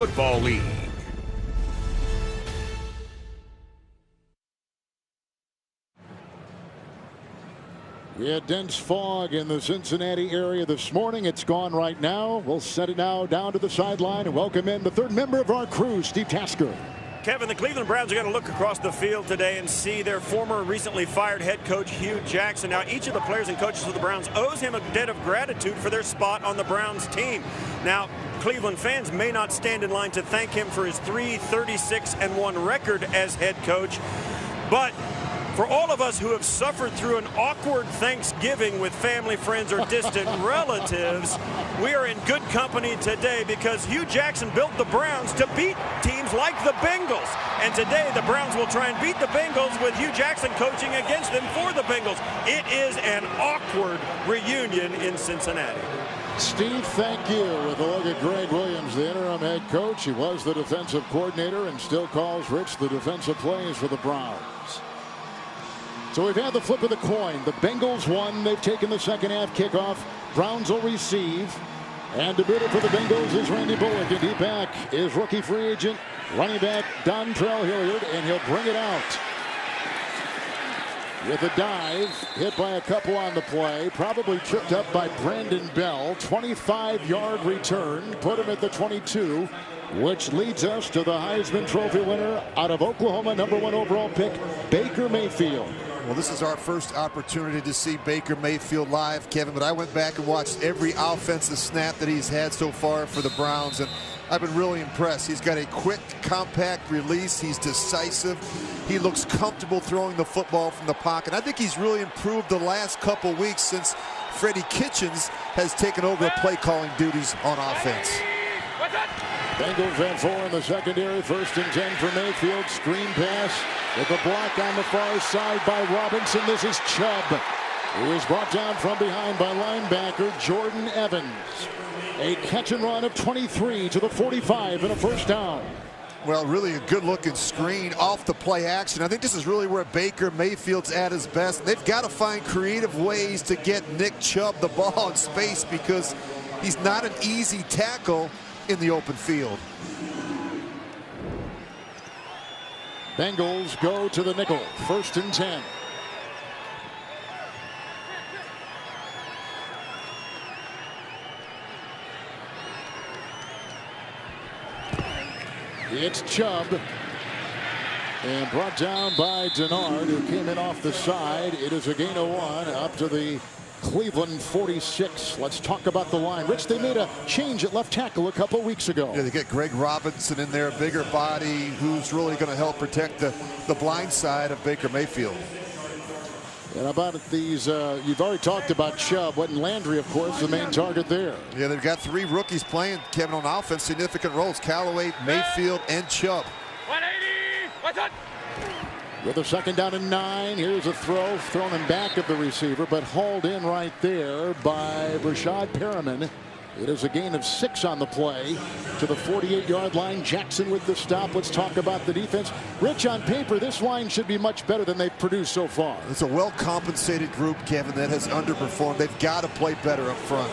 Football League. We had dense fog in the Cincinnati area this morning. It's gone right now. We'll set it now down to the sideline and welcome in the third member of our crew, Steve Tasker. Kevin, the Cleveland Browns are going to look across the field today and see their former recently fired head coach Hugh Jackson. Now, each of the players and coaches of the Browns owes him a debt of gratitude for their spot on the Browns team. Now, Cleveland fans may not stand in line to thank him for his 3-36-1 record as head coach, but for all of us who have suffered through an awkward Thanksgiving with family, friends, or distant relatives, we are in good company today because Hugh Jackson built the Browns to beat teams like the Bengals. And today the Browns will try and beat the Bengals with Hugh Jackson coaching against them for the Bengals. It is an awkward reunion in Cincinnati. Steve, thank you. With a look at Greg Williams, the interim head coach. He was the defensive coordinator and still calls Rich the defensive plays for the Browns. So we've had the flip of the coin. The Bengals won. They've taken the second half kickoff. Browns will receive. And to boot it for the Bengals is Randy Bullock. And deep back is rookie free agent running back Dontrell Hilliard. And he'll bring it out with a dive. Hit by a couple on the play. Probably tripped up by Brandon Bell. 25-yard return. Put him at the 22. Which leads us to the Heisman Trophy winner out of Oklahoma, #1 overall pick, Baker Mayfield. Well, this is our first opportunity to see Baker Mayfield live, Kevin, but I went back and watched every offensive snap that he's had so far for the Browns, and I've been really impressed. He's got a quick, compact release. He's decisive. He looks comfortable throwing the football from the pocket. I think he's really improved the last couple weeks since Freddie Kitchens has taken over the play calling duties on offense. Bengals have 4 in the secondary. 1st and 10 for Mayfield. Screen pass with a block on the far side by Robinson. This is Chubb, who is brought down from behind by linebacker Jordan Evans. A catch and run of 23 to the 45 and a first down. Well, really a good-looking screen off the play action. I think this is really where Baker Mayfield's at his best. They've got to find creative ways to get Nick Chubb the ball in space because he's not an easy tackle in the open field. Bengals go to the nickel. 1st and 10. It's Chubb. And brought down by Denard, who came in off the side. It is a gain of 1 up to the Cleveland 46. Let's talk about the line. Rich, they made a change at left tackle a couple weeks ago. Yeah, they get Greg Robinson in there, a bigger body, who's really going to help protect the blind side of Baker Mayfield. And about these, you've already talked about Chubb. And Landry, of course, the main target there. Yeah, they've got 3 rookies playing, Kevin, on offense, significant roles. Callaway, Mayfield, and Chubb. 180! What's up? With a 2nd down and 9, here's a throw thrown in back of the receiver, but hauled in right there by Rashad Perriman. It is a gain of 6 on the play to the 48-yard line. Jackson with the stop. Let's talk about the defense. Rich, on paper, this line should be much better than they've produced so far. It's a well-compensated group, Kevin, that has underperformed. They've got to play better up front.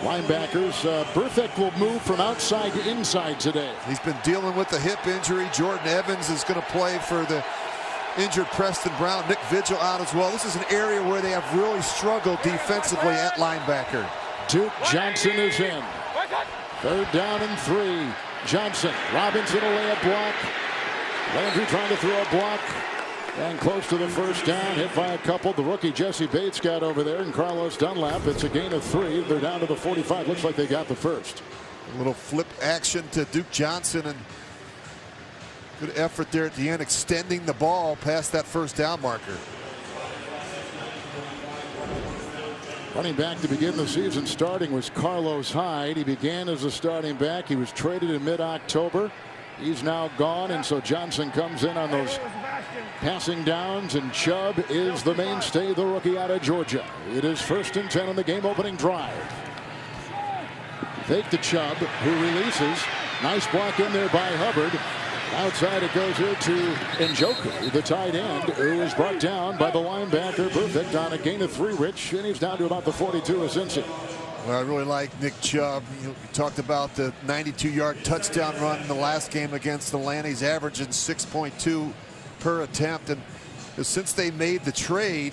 Linebackers, Burfict will move from outside to inside today. He's been dealing with a hip injury. Jordan Evans is going to play for the injured Preston Brown. Nick Vigil out as well. This is an area where they have really struggled defensively at linebacker. Duke Johnson is in. 3rd down and 3. Johnson, Robinson, a layup block. Landry trying to throw a block. And close to the first down, hit by a couple. The rookie Jesse Bates got over there, and Carlos Dunlap. It's a gain of 3. They're down to the 45. Looks like they got the first. A little flip action to Duke Johnson, and good effort there at the end, extending the ball past that first down marker. Running back to begin the season starting was Carlos Hyde. He began as a starting back. He was traded in mid-October. He's now gone, and so Johnson comes in on those passing downs, and Chubb is the mainstay, the rookie out of Georgia. It is 1st and 10 on the game-opening drive. Fake to Chubb, who releases. Nice block in there by Hubbard. Outside it goes here to Njoku, the tight end, who is brought down by the linebacker. Perfect on a gain of 3, Rich, and he's down to about the 42 of Cincy. Well, I really like Nick Chubb. You talked about the 92-yard touchdown run in the last game against Atlanta. He's averaging 6.2 per attempt. And since they made the trade,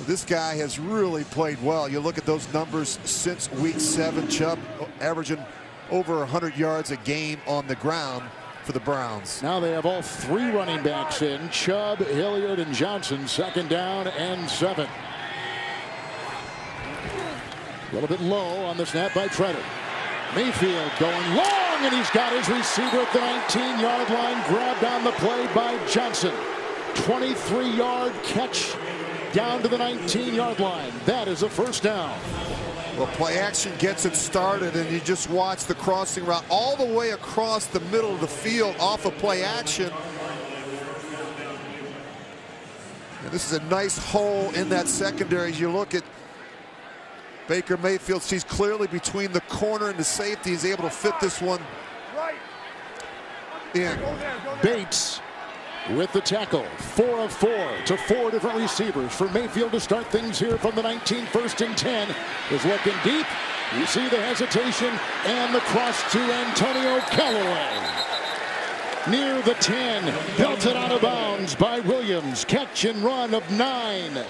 this guy has really played well. You look at those numbers since week 7. Chubb averaging over 100 yards a game on the ground for the Browns. Now they have all 3 running backs in. Chubb, Hilliard, and Johnson. 2nd down and 7. A little bit low on the snap by Treader. Mayfield going long, and he's got his receiver at the 19-yard line. Grabbed on the play by Johnson. 23-yard catch down to the 19-yard line. That is a 1st down. Well, play action gets it started, and you just watch the crossing route all the way across the middle of the field off of play action. And this is a nice hole in that secondary. As you look at Baker Mayfield, sees clearly between the corner and the safety. He's able to fit this one in. Bates with the tackle. 4 of 4 to 4 different receivers for Mayfield to start things here from the 19. 1st and 10 is looking deep. You see the hesitation and the cross to Antonio Callaway. Near the 10, belted out of bounds by Williams. Catch and run of 9.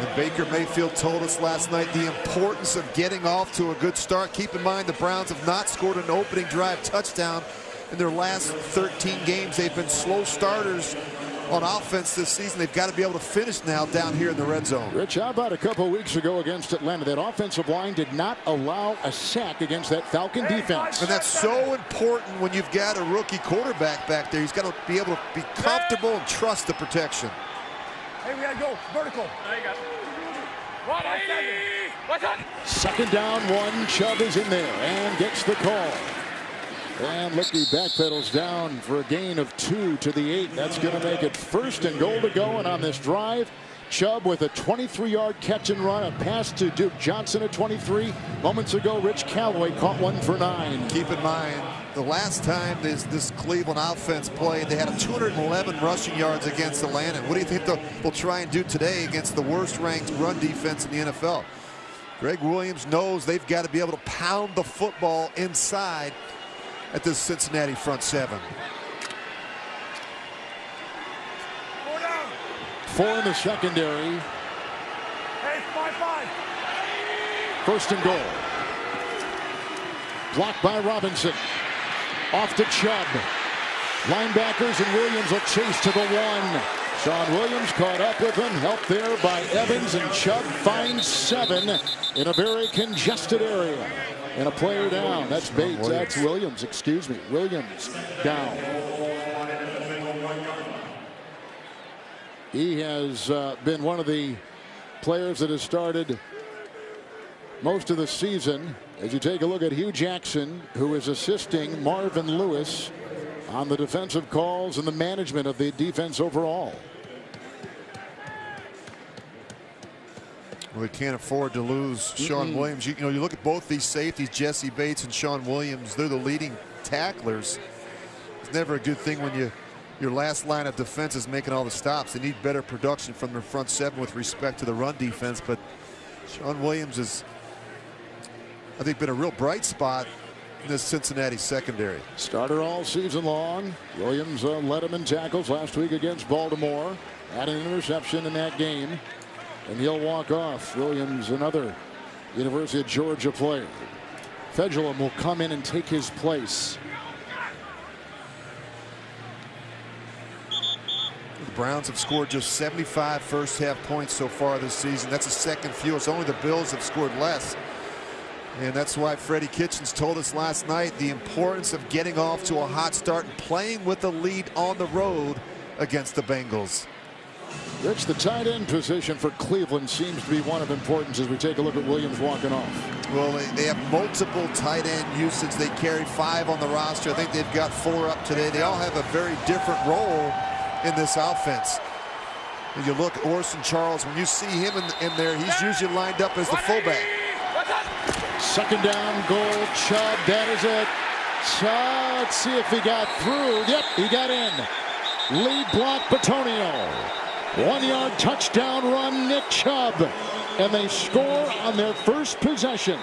And Baker Mayfield told us last night the importance of getting off to a good start. Keep in mind the Browns have not scored an opening drive touchdown in their last 13 games. They've been slow starters on offense this season. They've got to be able to finish now down here in the red zone. Rich, how about a couple weeks ago against Atlanta? That offensive line did not allow a sack against that Falcon defense. And that's so important when you've got a rookie quarterback back there. He's got to be able to be comfortable and trust the protection. Hey, we gotta go vertical. There you go. 180. What's up? 2nd down, 1. Chubb is in there and gets the call. And Licky backpedals down for a gain of 2 to the 8. That's going to make it 1st and goal to go. And on this drive, Chubb with a 23-yard catch and run. A pass to Duke Johnson at 23. Moments ago, Rich Callaway caught one for 9. Keep in mind, the last time this Cleveland offense played, they had a 211 rushing yards against Atlanta. What do you think they'll try and do today against the worst-ranked run defense in the NFL? Greg Williams knows they've got to be able to pound the football inside at this Cincinnati front 7. 4 in the secondary. Hey, 5-5. 1st and goal. Blocked by Robinson. Off to Chubb. Linebackers and Williams will chase to the 1. Sean Williams caught up with him. Helped there by Evans, and Chubb finds 7 in a very congested area. And a player down. That's Bates. That's Williams. Excuse me. Williams down. He has been one of the players that has started most of the season. As you take a look at Hugh Jackson, who is assisting Marvin Lewis on the defensive calls and the management of the defense overall. Well, they can't afford to lose Sean Williams. You know, you look at both these safeties, Jesse Bates and Sean Williams. They're the leading tacklers. It's never a good thing when your last line of defense is making all the stops. They need better production from their front 7 with respect to the run defense. But Sean Williams has, I think, been a real bright spot in this Cincinnati secondary. Starter all season long. Williams led him in tackles last week against Baltimore. Had an interception in that game. And he'll walk off. Williams, another University of Georgia player. Fedulum will come in and take his place. The Browns have scored just 75 first-half points so far this season. That's the second fewest. Only the Bills have scored less. And that's why Freddie Kitchens told us last night the importance of getting off to a hot start and playing with the lead on the road against the Bengals. Rich, the tight end position for Cleveland seems to be one of importance as we take a look at Williams walking off. Well, they have multiple tight end usage. They carry 5 on the roster. I think they've got 4 up today. They all have a very different role in this offense. When you look at Orson Charles, when you see him in there, he's usually lined up as the fullback. 2nd down, goal, Chubb. That is it. Chubb, let's see if he got through. Yep, he got in. Lead block, Batonio. 1-yard touchdown run, Nick Chubb. and they score on their first possession.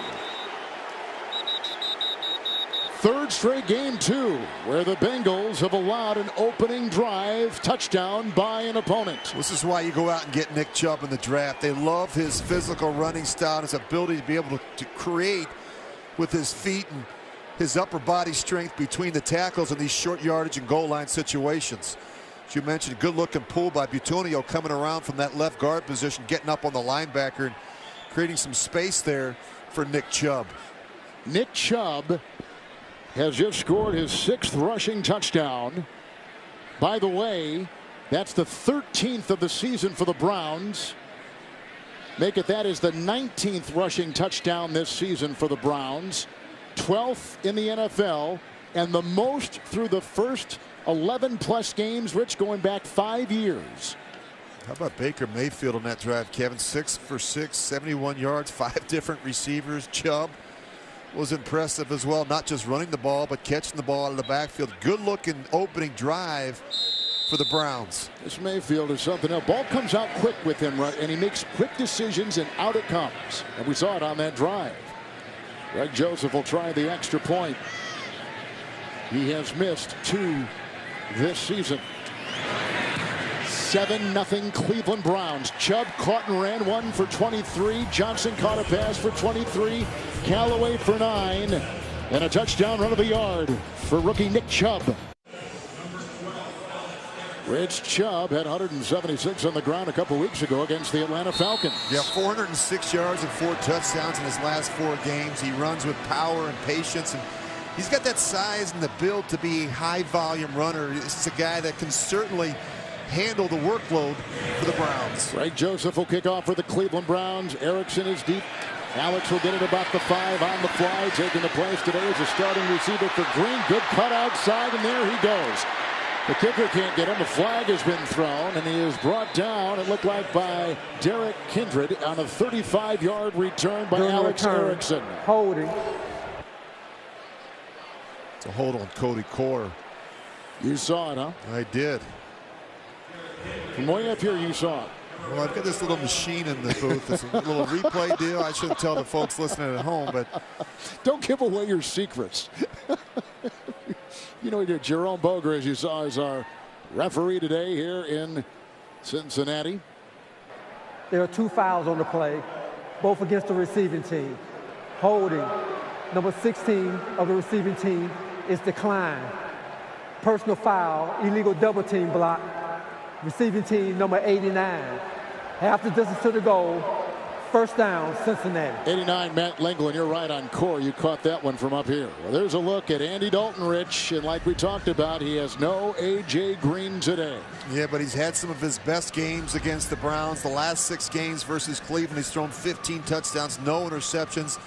Third straight game, too, where the Bengals have allowed an opening drive touchdown by an opponent. This is why you go out and get Nick Chubb in the draft. They love his physical running style, his ability to be able to create with his feet and his upper body strength between the tackles in these short yardage and goal line situations. As you mentioned, good looking pull by Butonio coming around from that left guard position, getting up on the linebacker and creating some space there for Nick Chubb. Nick Chubb has just scored his 6th rushing touchdown. By the way, that's the 13th of the season for the Browns. Make it that is the 19th rushing touchdown this season for the Browns. 12th in the NFL, and the most through the first 11+ games, Rich, going back 5 years. How about Baker Mayfield on that drive, Kevin? 6 for 6, 71 yards, 5 different receivers. Chubb was impressive as well, not just running the ball, but catching the ball out of the backfield. Good looking opening drive for the Browns. This Mayfield is something else. Ball comes out quick with him, right, and he makes quick decisions, and out it comes. And we saw it on that drive. Greg Joseph will try the extra point. He has missed 2 this season. 7-0 Cleveland Browns. Chubb caught and ran, 1 for 23. Johnson caught a pass for 23. Callaway for 9. And a touchdown run of the yard for rookie Nick Chubb. Rich, Chubb had 176 on the ground a couple weeks ago against the Atlanta Falcons. Yeah, 406 yards and 4 touchdowns in his last 4 games. He runs with power and patience, and he's got that size and the build to be a high volume runner. This is a guy that can certainly handle the workload for the Browns. Greg Joseph will kick off for the Cleveland Browns. Erickson is deep. Alex will get it about the 5 on the fly. Taking the place today as a starting receiver for Green. Good cut outside, and there he goes. The kicker can't get him. The flag has been thrown, and he is brought down, it looked like, by Derek Kindred on a 35-yard return by Alex Erickson. Holding. It's a hold on Cody Core. You saw it, huh? I did. From way up here, you saw it. Well, I've got this little machine in the booth. It's a little replay deal. I shouldn't tell the folks listening at home, but don't give away your secrets. You know, Jerome Boger, as you saw, is our referee today here in Cincinnati. There are 2 fouls on the play, both against the receiving team. Holding. Number 16 of the receiving team is declined. Personal foul, illegal double team block. Receiving team number 89. Half the distance to the goal. First down, Cincinnati. 89, Matt Lingle, and you're right on Core. You caught that one from up here. Well, there's a look at Andy Dalton, Rich, and like we talked about, he has no A.J. Green today. Yeah, but he's had some of his best games against the Browns. The last 6 games versus Cleveland, he's thrown 15 touchdowns, no interceptions.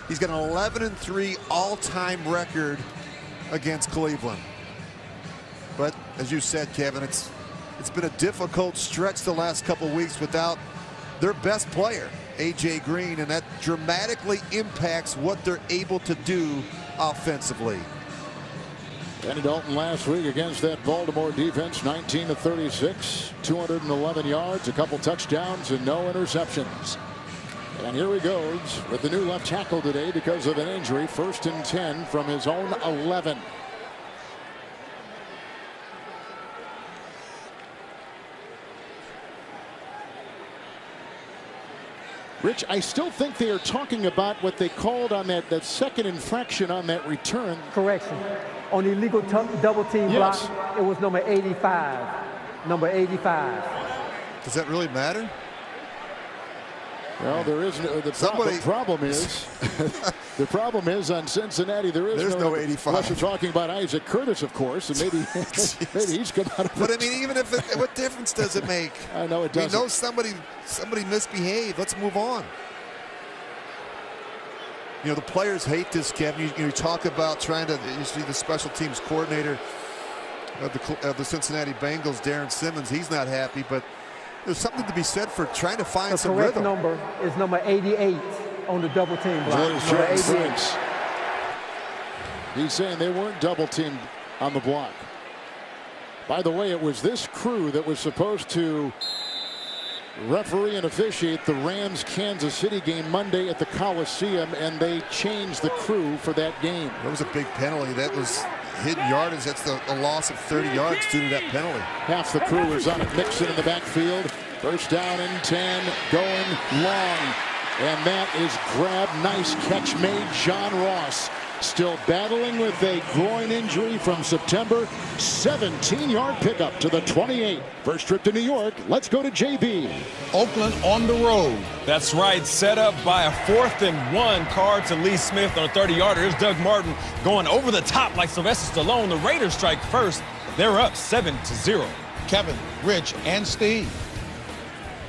He's got an 11-3 all-time record against Cleveland. But as you said, Kevin, it's been a difficult stretch the last couple weeks without their best player, A.J. Green, and that dramatically impacts what they're able to do offensively. Andy Dalton last week against that Baltimore defense, 19 of 36, 211 yards, a couple touchdowns, and no interceptions. And here he goes with the new left tackle today because of an injury. 1st and 10 from his own 11. Rich, I still think they are talking about what they called on that second infraction on that return. Correction. On the illegal double team block, it was number 85. Number 85. Does that really matter? Well, there is no, the problem is on Cincinnati there's no 85. Unless you're talking about Isaac Curtis, of course, and maybe he's come out of it. But I mean, even if what difference does it make? I know it doesn't. We know somebody misbehaved. Let's move on. You know, the players hate this, Kevin. You talk about trying to. You see the special teams coordinator of the Cincinnati Bengals, Darren Simmons. He's not happy, but there's something to be said for trying to find some rhythm. The correct number is number 88 on the double team block. Number 88. He's saying they weren't double teamed on the block. By the way, it was this crew that was supposed to referee and officiate the Rams-Kansas City game Monday at the Coliseum, and they changed the crew for that game. That was a big penalty. That was hidden yardage. That's a loss of 30 yards due to that penalty. Half the crew is on it. Mixon in the backfield. First down and 10, going long. And that is grabbed. Nice catch made. John Ross still battling with a groin injury from September. 17-yard pickup to the 28. First trip to New York. Let's go to JB. Oakland on the road. That's right. Set up by a 4th and 1. Card to Lee Smith on a 30-yarder. Here's Doug Martin going over the top like Sylvester Stallone. The Raiders strike first. They're up 7-0. Kevin, Rich, and Steve.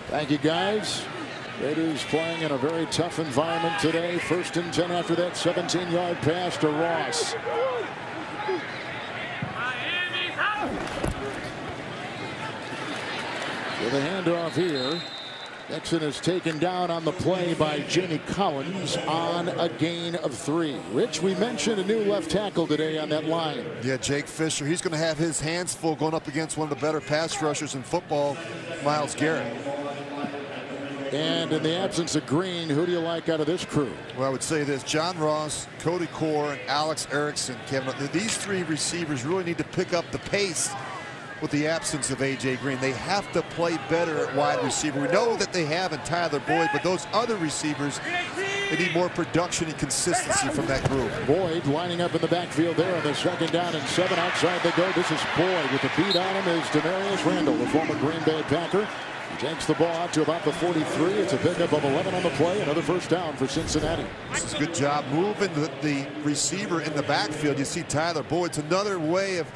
Thank you, guys. Raiders playing in a very tough environment today. 1st and 10 after that 17-yard pass to Ross. With a handoff here. Nixon is taken down on the play by Jamie Collins on a gain of 3. Rich, we mentioned a new left tackle today on that line. Yeah, Jake Fisher. He's going to have his hands full going up against one of the better pass rushers in football, Myles Garrett. And in the absence of Green, who do you like out of this crew? Well, I would say this: John Ross, Cody Core, and Alex Erickson. Kevin, these 3 receivers really need to pick up the pace with the absence of A.J. Green. They have to play better at wide receiver. We know that they have in Tyler Boyd, but those other receivers, they need more production and consistency from that group. Boyd lining up in the backfield there on the 2nd down and 7. Outside they go. This is Boyd. With the beat on him is Demarius Randall, the former Green Bay Packer. He takes the ball out to about the 43. It's a pickup of 11 on the play. Another first down for Cincinnati. This is a good job moving the receiver in the backfield. You see Tyler Boyd. It's another way of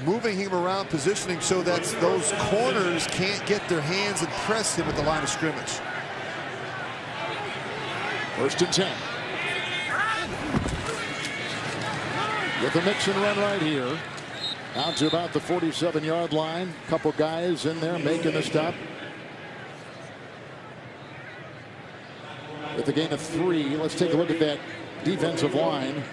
moving him around, positioning so that those corners can't get their hands and press him at the line of scrimmage. 1st and 10. With the Mixon run right here. Out to about the 47-yard line. Couple guys in there making the stop. With the gain of 3, let's take a look at that defensive line.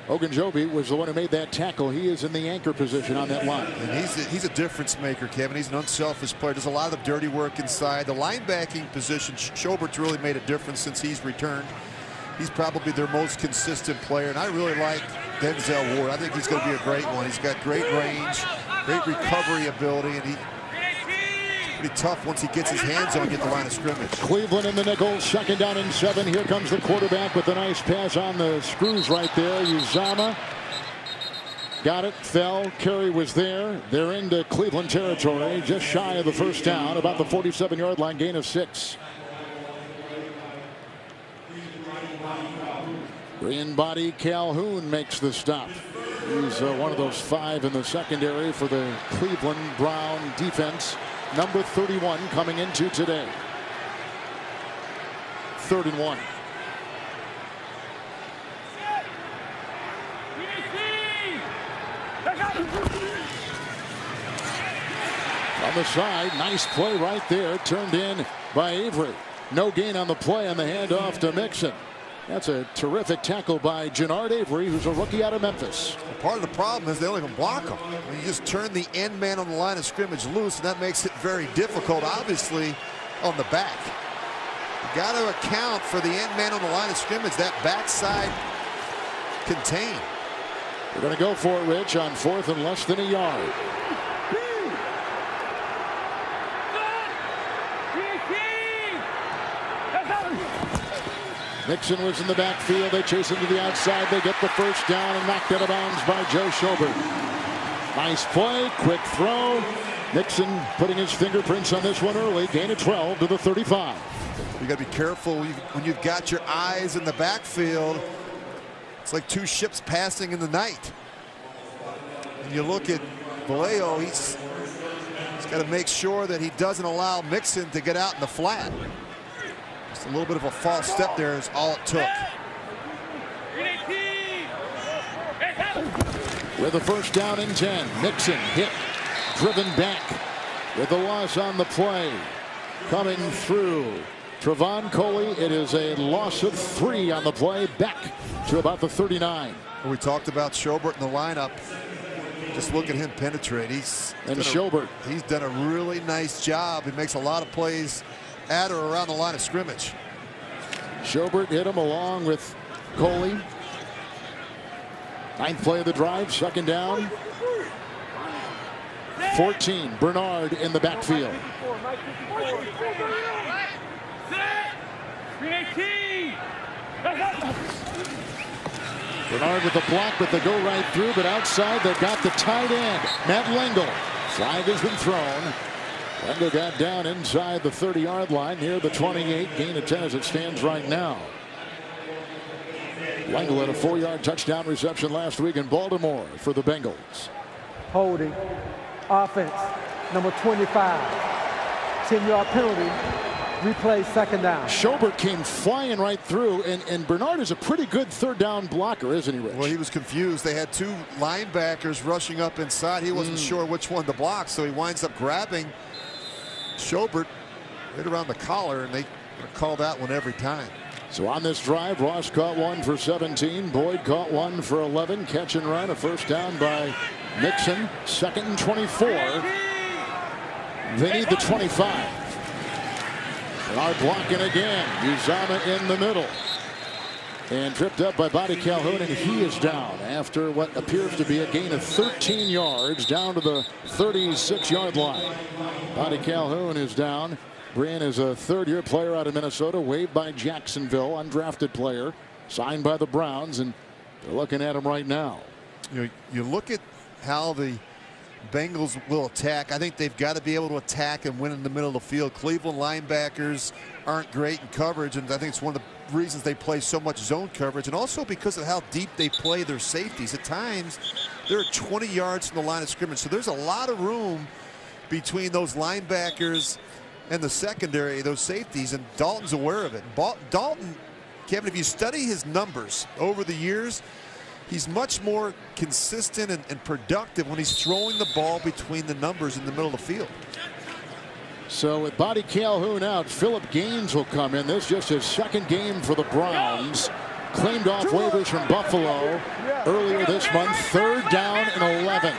Ogunjobi was the one who made that tackle. He is in the anchor position on that line. And he's a difference maker, Kevin. He's an unselfish player. Does a lot of the dirty work inside. The linebacking position, Schobert's really made a difference since he's returned. He's probably their most consistent player, and I really like Denzel Ward. I think he's going to be a great one. He's got great range, great recovery ability, and he's pretty tough once he gets his hands on get the line of scrimmage. Cleveland in the nickel, 2nd down and 7. Here comes the quarterback with a nice pass on the screws right there. Uzama got it, fell. Kerry was there. They're into Cleveland territory, just shy of the 1st down, about the 47-yard line, gain of 6. Green body Calhoun makes the stop. He's one of those 5 in the secondary for the Cleveland Brown defense. Number 31 coming into today. 3rd and 1. On the side, nice play right there, turned in by Avery. No gain on the play on the handoff to Mixon. That's a terrific tackle by Jannard Avery, who's a rookie out of Memphis. Part of the problem is they don't even block him. You just turn the end man on the line of scrimmage loose, and that makes it very difficult, obviously, on the back. You got to account for the end man on the line of scrimmage, that backside contained. We're going to go for it, Rich, on 4th and less than a yard. Nixon was in the backfield. They chase him to the outside. They get the first down and knocked out of bounds by Joe Schobert. Nice play, quick throw. Nixon putting his fingerprints on this one early. Gain of 12 to the 35. You got to be careful when you've got your eyes in the backfield. It's like 2 ships passing in the night. And you look at Vallejo, he's got to make sure that he doesn't allow Mixon to get out in the flat. Just a little bit of a false step there is all it took. With a first down and 10, Mixon hit, driven back with a loss on the play. Coming through, Trevon Coley. It is a loss of 3 on the play, back to about the 39. We talked about Schobert in the lineup. Just look at him penetrate. He's done a really nice job. He makes a lot of plays at or around the line of scrimmage. Schobert hit him along with Coley. 9th play of the drive, 2nd down. 14. Bernard in the backfield. Bernard with the block, but they go right through. But outside, they've got the tight end, Matt Lengel. Flag has been thrown. Lengel got down inside the 30-yard line near the 28. Gain of 10 as it stands right now. Lengel had a 4-yard touchdown reception last week in Baltimore for the Bengals. Holding. Offense. Number 25. 10-yard penalty. Replay, 2nd down. Schobert came flying right through, and Bernard is a pretty good 3rd down blocker, isn't he, Rich? Well, he was confused. They had 2 linebackers rushing up inside. He wasn't sure which one to block, so he winds up grabbing Schobert right around the collar, and they call that one every time. So on this drive, Ross caught one for 17. Boyd caught one for 11. Catch and run, a 1st down by Mixon. 2nd and 24. They need the 25. Bernard blocking again. Uzama in the middle. And tripped up by Bobby Calhoun, and he is down after what appears to be a gain of 13 yards down to the 36-yard line. Bobby Calhoun is down. Brian is a 3rd-year player out of Minnesota, waived by Jacksonville, undrafted player, signed by the Browns, and they're looking at him right now. You look at how the Bengals will attack. I think they've got to be able to attack and win in the middle of the field. Cleveland linebackers aren't great in coverage, and I think it's one of the reasons they play so much zone coverage, and also because of how deep they play their safeties. At times, they're 20 yards from the line of scrimmage, so there's a lot of room between those linebackers and the secondary, those safeties, and Dalton's aware of it. Dalton, Kevin, if you study his numbers over the years, he's much more consistent and productive when he's throwing the ball between the numbers in the middle of the field. So with Bobby Calhoun out, Philip Gaines will come in. This is just his 2nd game for the Browns. Claimed off waivers from Buffalo earlier this month. 3rd down and 11.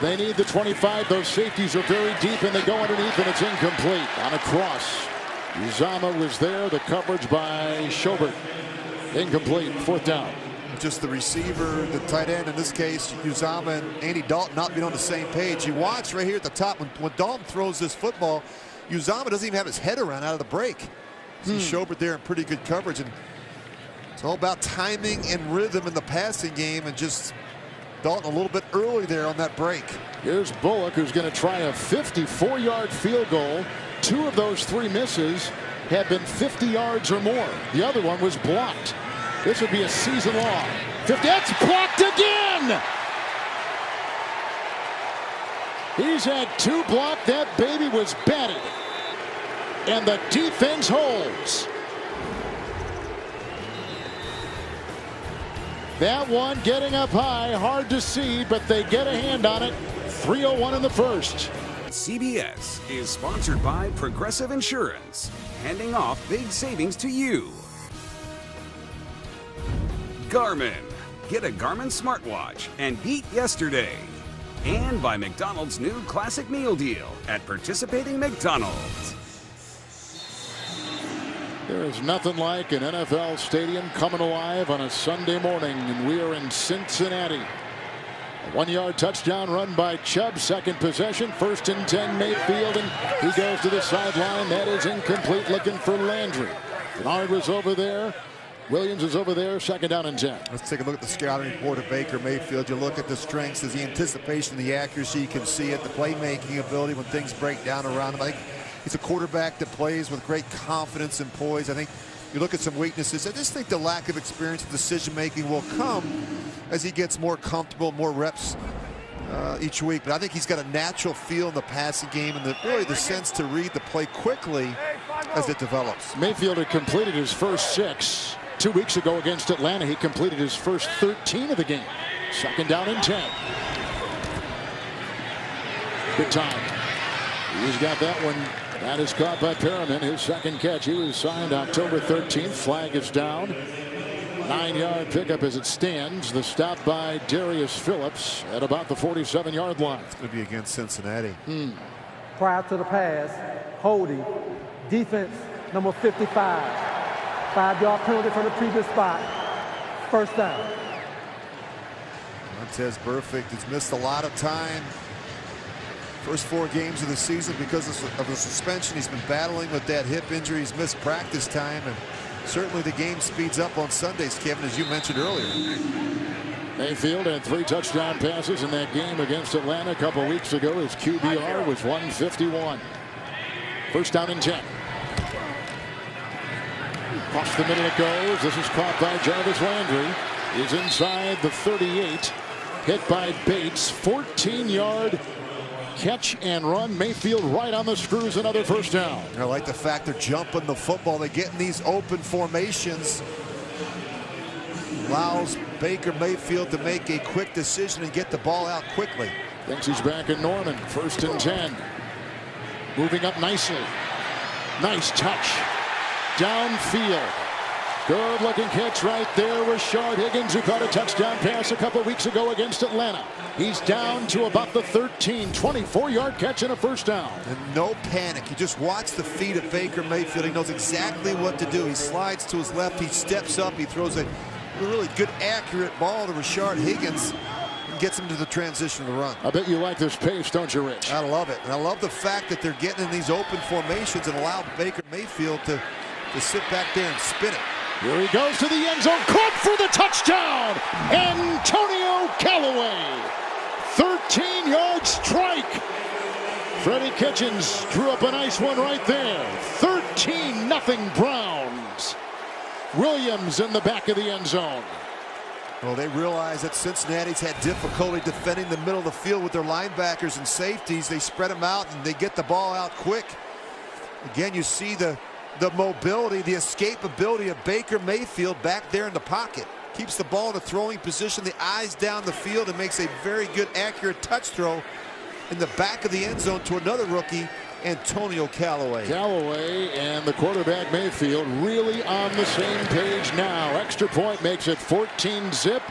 They need the 25. Those safeties are very deep, and they go underneath, and it's incomplete on a cross. Uzama was there. The coverage by Schobert. Incomplete. 4th down. Just the receiver, the tight end, in this case, Uzama and Andy Dalton not being on the same page. You watch right here at the top, when Dalton throws this football, Uzama doesn't even have his head around out of the break. See Schobert there in pretty good coverage, and it's all about timing and rhythm in the passing game, and just Dalton a little bit early there on that break. Here's Bullock, who's going to try a 54-yard field goal. 2 of those 3 misses have been 50 yards or more. The other one was blocked. This would be a season long. 50. That's blocked again. He's had 2 blocked. That baby was batted. And the defense holds. That one getting up high, hard to see, but they get a hand on it. 3:01 in the 1st. CBS is sponsored by Progressive Insurance, handing off big savings to you. Garmin. Get a Garmin smartwatch and beat yesterday. And by McDonald's new Classic Meal Deal at participating McDonald's. There is nothing like an NFL stadium coming alive on a Sunday morning, and we are in Cincinnati. A 1-yard touchdown run by Chubb. 2nd possession. 1st and 10 Mayfield, and he goes to the sideline. That is incomplete. Looking for Landry. Bernard was over there. Williams is over there. 2nd down and 10. Let's take a look at the scouting report of Baker Mayfield. You look at the strengths, the anticipation, the accuracy. You can see it, the playmaking ability when things break down around him. I think he's a quarterback that plays with great confidence and poise. I think you look at some weaknesses. I just think the lack of experience and decision making will come as he gets more comfortable, more reps each week. But I think he's got a natural feel in the passing game and really the sense to read the play quickly as it develops. Mayfield had completed his first 6. 2 weeks ago against Atlanta, he completed his first 13 of the game. 2nd down and 10. Good time. He's got that one That is caught by Perriman, his second catch. He was signed October 13th. Flag is down. 9-yard pickup as it stands. The stop by Darius Phillips at about the 47-yard line. It's going to be against Cincinnati. Prior to the pass, holding, defense number 55. 5-yard penalty from the previous spot. First down. Montez Burfict has missed a lot of time. First 4 games of the season because of the suspension. He's been battling with that hip injury. He's missed practice time, and certainly the game speeds up on Sundays, Kevin, as you mentioned earlier. Mayfield had 3 touchdown passes in that game against Atlanta a couple weeks ago. His QBR was 151. First down and 10. Across the middle it goes. This is caught by Jarvis Landry. He's inside the 38. Hit by Bates. 14-yard catch and run. Mayfield right on the screws. Another first down. I like the fact they're jumping the football. They get in these open formations. Allows Baker Mayfield to make a quick decision and get the ball out quickly. Thinks he's back in Norman. First and 10. Moving up nicely. Nice touch. Downfield. Good looking catch right there with Rashard Higgins, who caught a touchdown pass a couple weeks ago against Atlanta. He's down to about the 13, 24-yard catch and a first down. And no panic. You just watch the feet of Baker Mayfield. He knows exactly what to do. He slides to his left. He steps up. He throws a really good, accurate ball to Rashard Higgins and gets him to the transition of the run. I bet you like this pace, don't you, Rich? I love it. And I love the fact that they're getting in these open formations and allow Baker Mayfield to sit back there and spin it. Here he goes to the end zone, caught for the touchdown, Antonio Callaway. 13-yard strike. Freddie Kitchens drew up a nice one right there. 13-0 Browns. Williams in the back of the end zone. Well, they realize that Cincinnati's had difficulty defending the middle of the field with their linebackers and safeties. They spread them out and they get the ball out quick. Again, you see the mobility, the escapability of Baker Mayfield back there in the pocket. Keeps the ball in a throwing position, the eyes down the field, and makes a very good, accurate touch throw in the back of the end zone to another rookie, Antonio Callaway. Callaway and the quarterback Mayfield really on the same page now. Extra point makes it 14-zip.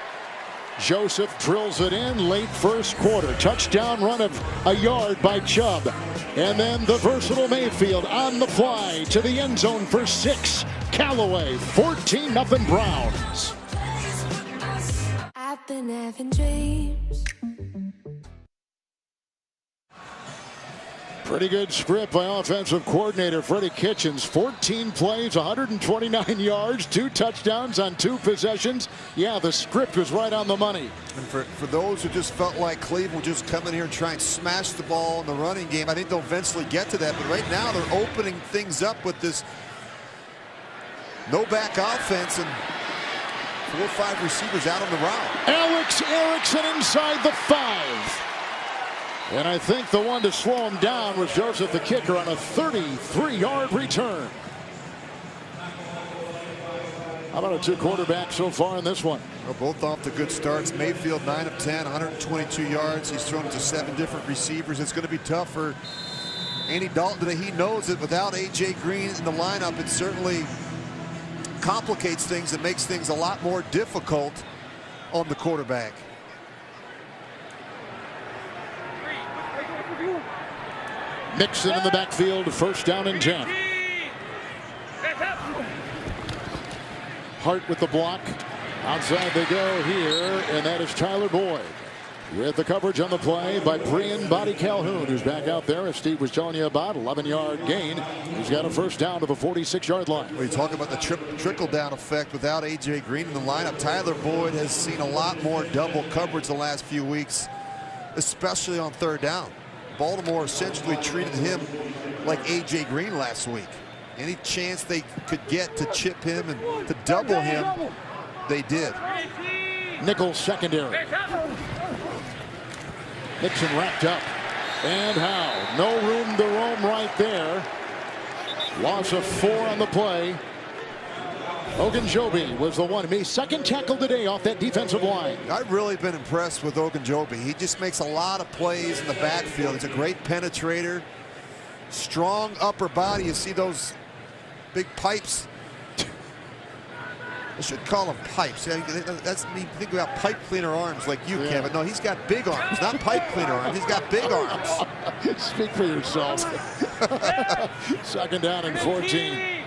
Joseph drills it in late first quarter. Touchdown run of a yard by Chubb. And then the versatile Mayfield on the fly to the end zone for 6. Callaway, 14-0 Browns. I've been having dreams. Pretty good script by offensive coordinator Freddie Kitchens. 14 plays, 129 yards, 2 touchdowns on 2 possessions. Yeah, the script was right on the money. And for those who just felt like Cleveland would just come in here and try and smash the ball in the running game, I think they'll eventually get to that. But right now they're opening things up with this no-back offense and 4 or 5 receivers out on the route. Alex Erickson inside the 5. And I think the one to slow him down was Joseph the kicker on a 33-yard return. How about a 2 quarterbacks so far in this one? Well, both off to good starts. Mayfield 9 of 10, 122 yards. He's thrown it to 7 different receivers. It's going to be tough for Andy Dalton today. He knows that without A.J. Green in the lineup, it certainly complicates things and makes things a lot more difficult on the quarterback. Mixon in the backfield, first down and 10. Hart with the block. Outside they go here, and that is Tyler Boyd. With the coverage on the play by Brian Body Calhoun, who's back out there, as Steve was telling you about. 11-yard gain. He's got a first down to the 46-yard line. Well, you talk about the trickle-down effect without A.J. Green in the lineup. Tyler Boyd has seen a lot more double coverage the last few weeks, especially on third down. Baltimore essentially treated him like A.J. Green last week. Any chance they could get to chip him and to double him, they did. Nickel secondary. Nixon wrapped up. And how? No room to roam right there. Loss of 4 on the play. Ogunjobi was the one. His second tackle today off that defensive line. I've really been impressed with Ogunjobi. He just makes a lot of plays in the backfield. He's a great penetrator. strong upper body. You see those big pipes. I should call them pipes. That's me thinking about pipe cleaner arms like you, Kevin. No, he's got big arms, not pipe cleaner arms. He's got big arms. Speak for yourself. Second down and 14.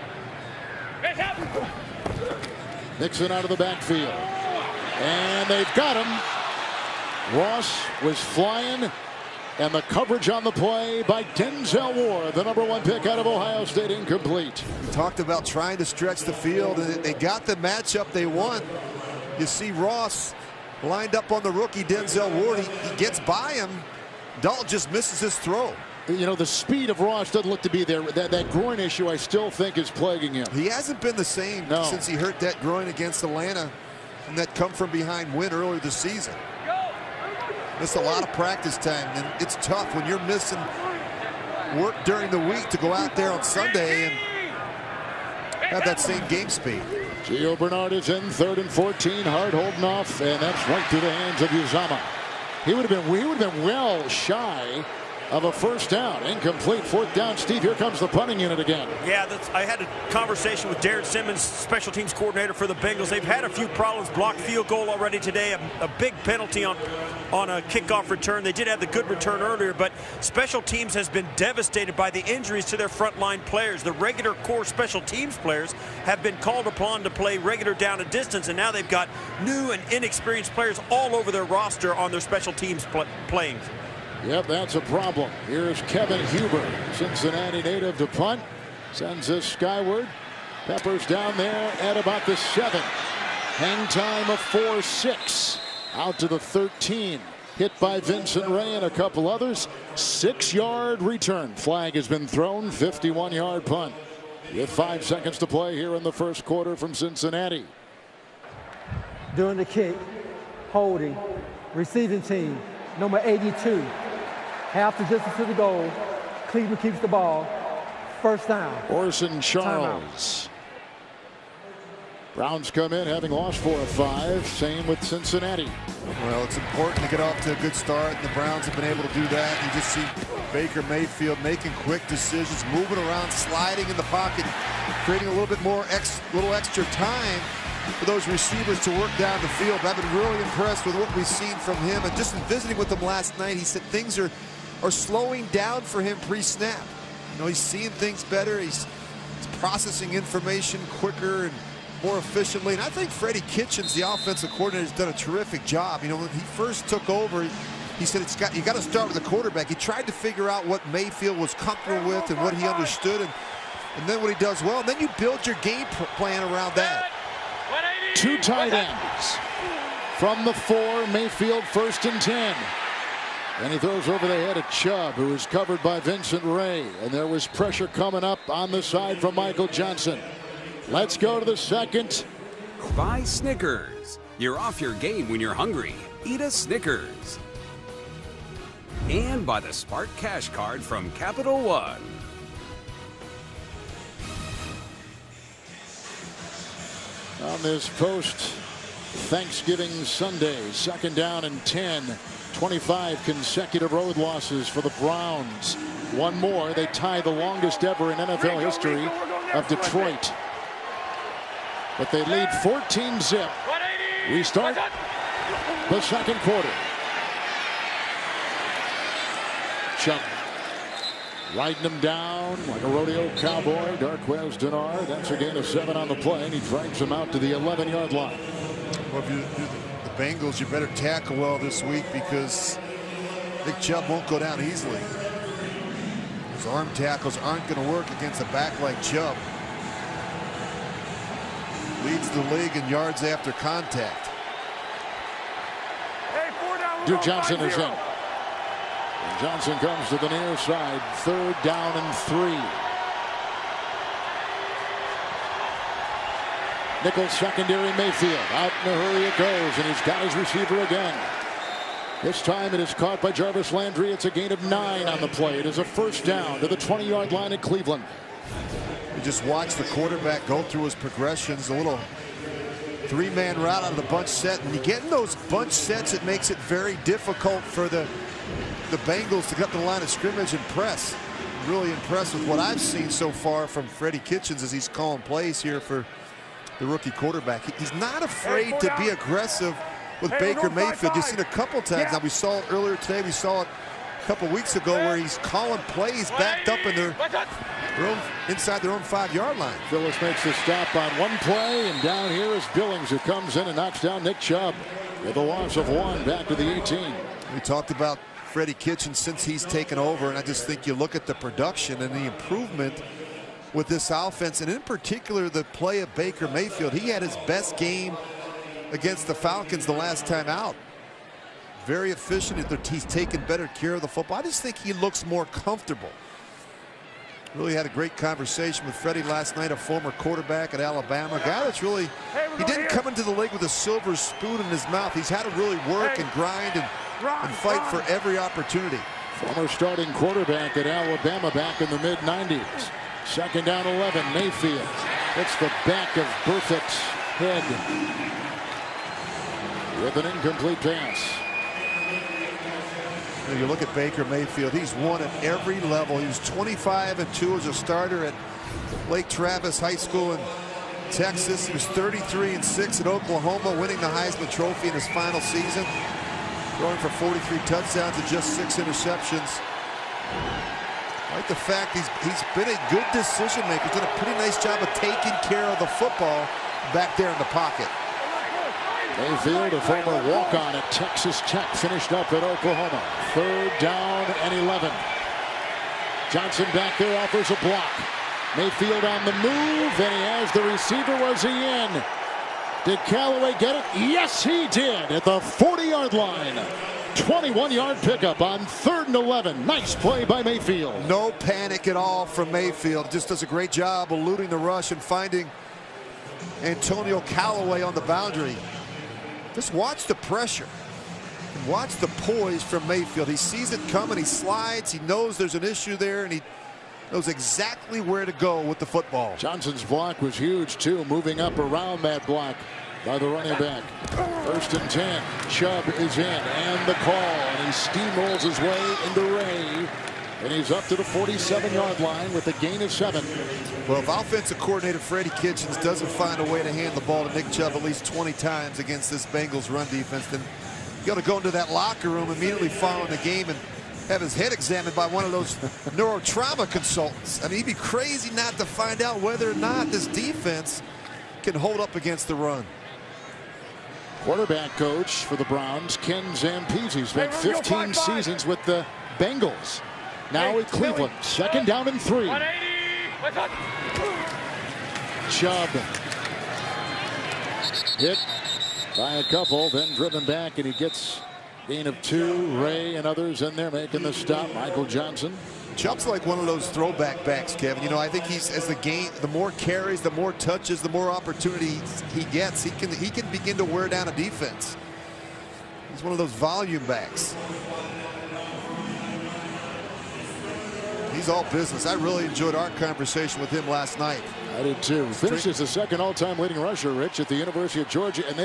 Nixon out of the backfield. And they've got him. Ross was flying. And the coverage on the play by Denzel Ward, the #1 pick out of Ohio State, incomplete. We talked about trying to stretch the field, and they got the matchup they want. You see Ross lined up on the rookie Denzel Ward. He gets by him. Dalton just misses his throw. You know, the speed of Ross doesn't look to be there. That groin issue, I still think, is plaguing him. He hasn't been the same since he hurt that groin against Atlanta and that come from behind win earlier this season. Missed a lot of practice time, and it's tough when you're missing work during the week to go out there on Sunday and have that same game speed. Gio Bernard is in 3rd and 14, hard holding off, and that's right through the hands of Uzomah. He would have been well shy of a first down. Incomplete. 4th down. Steve, here comes the punting unit again. Yeah, I had a conversation with Darren Simmons, special teams coordinator for the Bengals. They've had a few problems. Blocked field goal already today. A big penalty on a kickoff return. They did have the good return earlier, but special teams has been devastated by the injuries to their frontline players. The regular core special teams players have been called upon to play regular down and distance, and now they've got new and inexperienced players all over their roster on their special teams playing. Yep, that's a problem. Here's Kevin Huber, Cincinnati native, to punt. Sends this skyward. Peppers down there at about the 7. Hang time of 4-6. Out to the 13. Hit by Vincent Ray and a couple others. 6-yard return. Flag has been thrown. 51-yard punt. With 5 seconds to play here in the first quarter from Cincinnati. During the kick, holding, receiving team, number 82. Half the distance to the goal. Cleveland keeps the ball. First down. Orson Charles. Browns come in having lost 4 of 5. Same with Cincinnati. Well, it's important to get off to a good start, and the Browns have been able to do that. You just see Baker Mayfield making quick decisions, moving around, sliding in the pocket, creating a little bit more extra time for those receivers to work down the field. I've been really impressed with what we've seen from him, and just in visiting with him last night, he said things are slowing down for him pre-snap. You know, he's seeing things better. He's processing information quicker and more efficiently. And I think Freddie Kitchens, the offensive coordinator, has done a terrific job. You know, when he first took over, he said you got to start with the quarterback. He tried to figure out what Mayfield was comfortable with and what he understood, and then what he does well, and then you build your game plan around that. 2 tight ends. From the 4, Mayfield 1st and 10. And he throws over the head of Chubb, who is covered by Vincent Ray. And there was pressure coming up on the side from Michael Johnson. Let's go to the second. Buy Snickers. You're off your game when you're hungry. Eat a Snickers. And buy the Spark Cash Card from Capital One. On this post-Thanksgiving Sunday, 2nd down and 10. 25 consecutive road losses for the Browns. One more. They tie the longest ever in NFL history of Detroit. But they lead 14-zip. We start the second quarter. Chubb riding him down like a rodeo cowboy. Darquez Denard. That's a gain of 7 on the play, and he drags him out to the 11-yard line. Well, if you're the Bengals, you better tackle well this week, because Nick Chubb won't go down easily. His arm tackles aren't going to work against a back like Chubb. Leads the league in yards after contact. Drew Johnson is in. And Johnson comes to the near side. 3rd down and 3. Nickel secondary, Mayfield. Out in a hurry it goes, and he's got his receiver again. This time it is caught by Jarvis Landry. It's a gain of 9 on the play. It is a first down to the 20-yard line at Cleveland. You just watch the quarterback go through his progressions. A little 3-man route out of the bunch set. When you get in those bunch sets, it makes it very difficult for the Bengals to get to the line of scrimmage and press. really impressed with what I've seen so far from Freddie Kitchens as he's calling plays here for the rookie quarterback. He's not afraid to be aggressive with Baker Mayfield. You've seen a couple times now. We saw it earlier today. We saw it a couple weeks ago where he's calling plays backed up in their own, inside their own 5-yard line. Phillips makes the stop on one play, and down here is Billings, who comes in and knocks down Nick Chubb with a loss of 1 back to the 18. We talked about Freddie Kitchens since he's taken over, and I just think you look at the production and the improvement with this offense, and in particular the play of Baker Mayfield. He had his best game against the Falcons the last time out. Very efficient. He's taken better care of the football. I just think he looks more comfortable. Really had a great conversation with Freddie last night, a former quarterback at Alabama, a guy that's really, he didn't come into the league with a silver spoon in his mouth. He's had to really work and grind and fight for every opportunity. Former starting quarterback at Alabama back in the mid-90s. Second down 11, Mayfield hits the back of Burfitt's head with an incomplete pass. You look at Baker Mayfield, he's won at every level. He was 25-2 as a starter at Lake Travis High School in Texas. He was 33-6 at Oklahoma, winning the Heisman Trophy in his final season, throwing for 43 touchdowns and just 6 interceptions. I like the fact he's been a good decision maker. He's done a pretty nice job of taking care of the football back there in the pocket. Mayfield, a former walk-on at Texas Tech, finished up at Oklahoma. 3rd down and 11. Johnson back there offers a block. Mayfield on the move, and he has the receiver. Was he in? Did Callaway get it? Yes, he did at the 40-yard line. 21-yard pickup on 3rd and 11. Nice play by Mayfield. No panic at all from Mayfield. Just does a great job eluding the rush and finding Antonio Callaway on the boundary. Just watch the pressure and watch the poise from Mayfield. He sees it coming, he slides, he knows there's an issue there, and he knows exactly where to go with the football. Johnson's block was huge too, moving up around that block by the running back. 1st and 10. Chubb is in, and the call, and he steamrolls his way into Ray. And he's up to the 47-yard line with a gain of 7. Well, if offensive coordinator Freddie Kitchens doesn't find a way to hand the ball to Nick Chubb at least 20 times against this Bengals run defense, then you got to go into that locker room immediately following the game and have his head examined by one of those neurotrauma consultants. I mean, he'd be crazy not to find out whether or not this defense can hold up against the run. Quarterback coach for the Browns, Ken Zampese, spent 15 seasons with the Bengals. Now at Cleveland, 2nd down and 3. Chubb hit by a couple, then driven back, and he gets gain of 2. Ray and others in there making the stop. Michael Johnson. Chubb's like one of those throwback backs, Kevin. You know, I think he's, as the game, the more carries, the more touches, the more opportunities he gets, he can begin to wear down a defense. He's one of those volume backs. He's all business. I really enjoyed our conversation with him last night. I did too. Finishes the 2nd all-time leading rusher, Rich, at the University of Georgia, and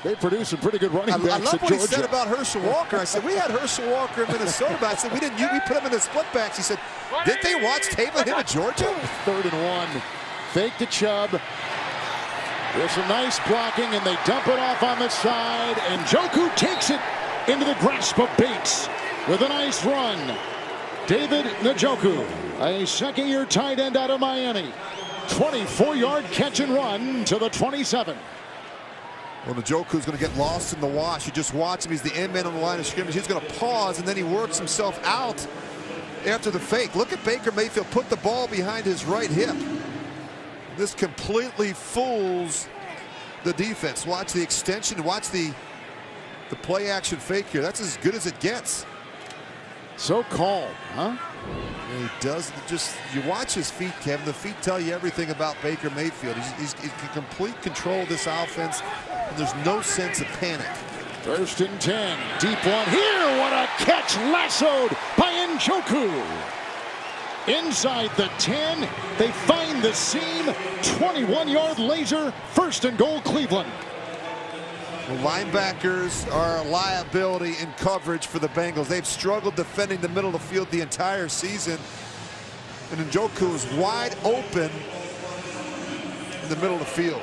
they've produced some pretty good running backs. I love at what Georgia. He said about Herschel Walker. I said, we had Herschel Walker in Minnesota, but I said, we put him in the split backs. He said, didn't they watch tape of him at Georgia? 3rd and 1. Fake to Chubb. There's some nice blocking, and they dump it off on the side, and Njoku takes it into the grasp of Bates with a nice run. David Njoku, a 2nd-year tight end out of Miami. 24-yard catch and run to the 27. Well, Njoku's going to get lost in the wash. You just watch him. He's the end man on the line of scrimmage. He's going to pause, and then he works himself out after the fake. Look at Baker Mayfield put the ball behind his right hip. This completely fools the defense. Watch the extension. Watch the play action fake here. That's as good as it gets. So calm, huh? And he does just, you watch his feet, Kevin. The feet tell you everything about Baker Mayfield. He's in complete control of this offense, and there's no sense of panic. 1st and 10. Deep one here. What a catch, lassoed by Njoku. Inside the 10. They find the seam. 21-yard laser. 1st and goal, Cleveland. The linebackers are a liability in coverage for the Bengals. They've struggled defending the middle of the field the entire season. and Njoku is wide open in the middle of the field.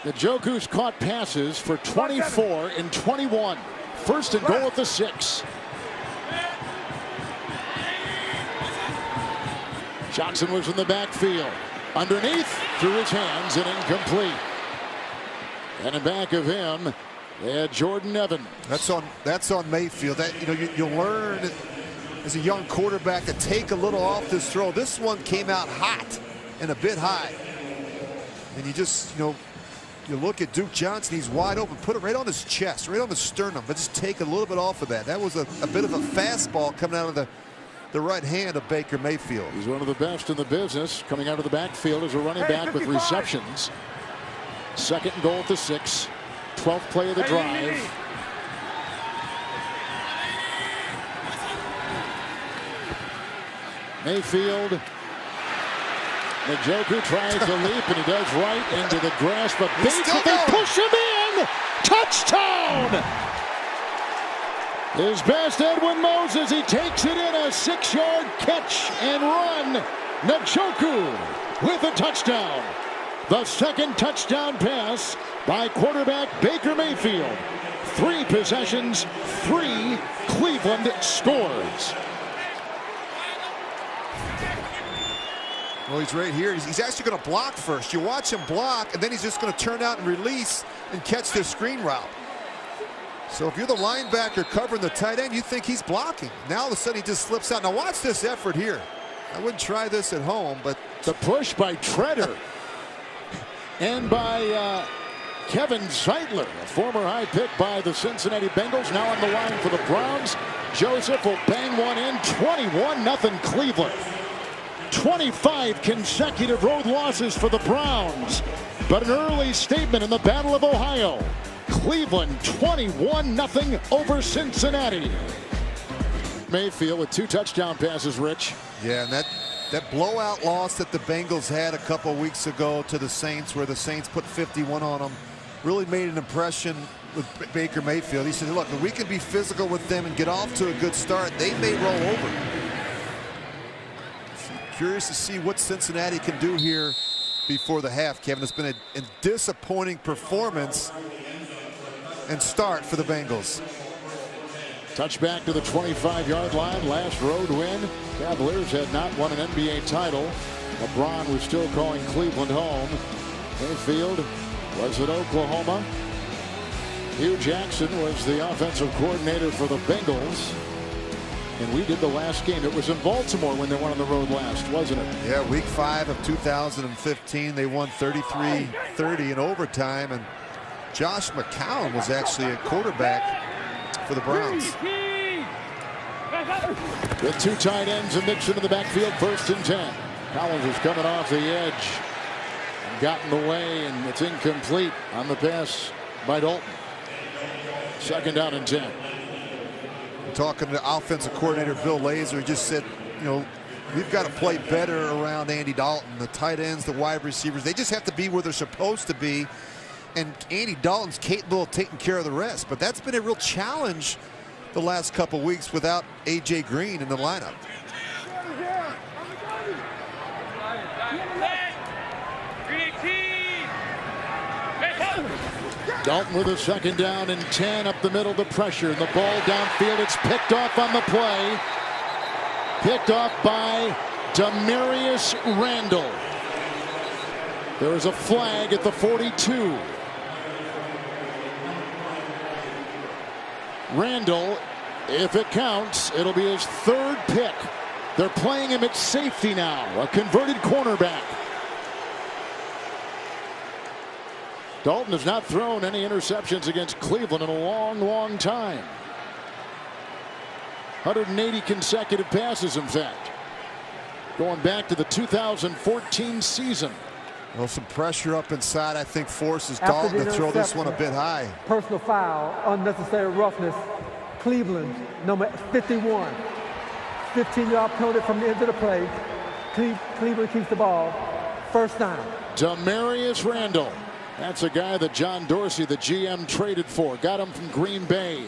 Njoku's caught passes for 24 and 21. First and goal at the 6. Johnson was in the backfield. Underneath, through his hands, and incomplete. And in back of him, they had Jordan Evans. That's on Mayfield. That, you know, you learn as a young quarterback to take a little off this throw. This one came out hot and a bit high. And you just, you know, you look at Duke Johnson, he's wide open. Put it right on his chest, right on the sternum, but just take a little bit off of that. That was a bit of a fastball coming out of the right hand of Baker Mayfield. He's one of the best in the business coming out of the backfield as a running back with receptions. Second and goal at the 6. 12th play of the drive. Mayfield. Njoku tries to leap, and he does right into the grass, but Bates, they push him in. Touchdown! His best, Edwin Moses. He takes it in, a 6-yard catch and run. Njoku with a touchdown. The second touchdown pass by quarterback Baker Mayfield. 3 possessions, 3 Cleveland scores. Well, he's right here. He's actually going to block first. You watch him block, and then he's just going to turn out and release and catch this screen route. So if you're the linebacker covering the tight end, you think he's blocking. Now all of a sudden he just slips out. Now watch this effort here. I wouldn't try this at home, but the push by Treader and by Kevin Zeitler, a former high pick by the Cincinnati Bengals, now on the line for the Browns. Joseph will bang one in. 21-0 Cleveland. 25 consecutive road losses for the Browns, but an early statement in the Battle of Ohio. Cleveland 21-0 over Cincinnati. Mayfield with 2 touchdown passes, Rich. Yeah, and that blowout loss that the Bengals had a couple weeks ago to the Saints, where the Saints put 51 on them, really made an impression with Baker Mayfield. He said, look, if we can be physical with them and get off to a good start, they may roll over. Curious to see what Cincinnati can do here before the half, Kevin. It's been a disappointing performance and start for the Bengals. Touchback to the 25-yard line. Last road win. Cavaliers had not won an NBA title. LeBron was still calling Cleveland home. Mayfield was at Oklahoma. Hugh Jackson was the offensive coordinator for the Bengals. And we did the last game. It was in Baltimore when they won on the road last, wasn't it? Yeah, week 5 of 2015. They won 33-30 in overtime. And Josh McCown was actually a quarterback for the Browns. With 2 tight ends and Nixon in the backfield, 1st and 10. Collins is coming off the edge and gotten away, and it's incomplete on the pass by Dalton. 2nd down and 10. Talking to offensive coordinator Bill Lazor, he just said, you know, we've got to play better around Andy Dalton. The tight ends, the wide receivers, they just have to be where they're supposed to be. And Andy Dalton's capable of taking care of the rest. But that's been a real challenge the last couple weeks without A.J. Green in the lineup. Dalton with a 2nd down and 10 up the middle, the pressure. The ball downfield, it's picked off on the play. Picked off by Demarius Randall. There is a flag at the 42. Randall, if it counts, it'll be his 3rd pick. They're playing him at safety now, a converted cornerback. Dalton has not thrown any interceptions against Cleveland in a long time. 180 consecutive passes, in fact, going back to the 2014 season. Well, some pressure up inside, I think, forces Dalton to throw this one a bit high. Personal foul, unnecessary roughness. Cleveland, number 51. 15-yard penalty from the end of the play. Cleveland keeps the ball. 1st down. Demarius Randall. That's a guy that John Dorsey, the GM, traded for. Got him from Green Bay.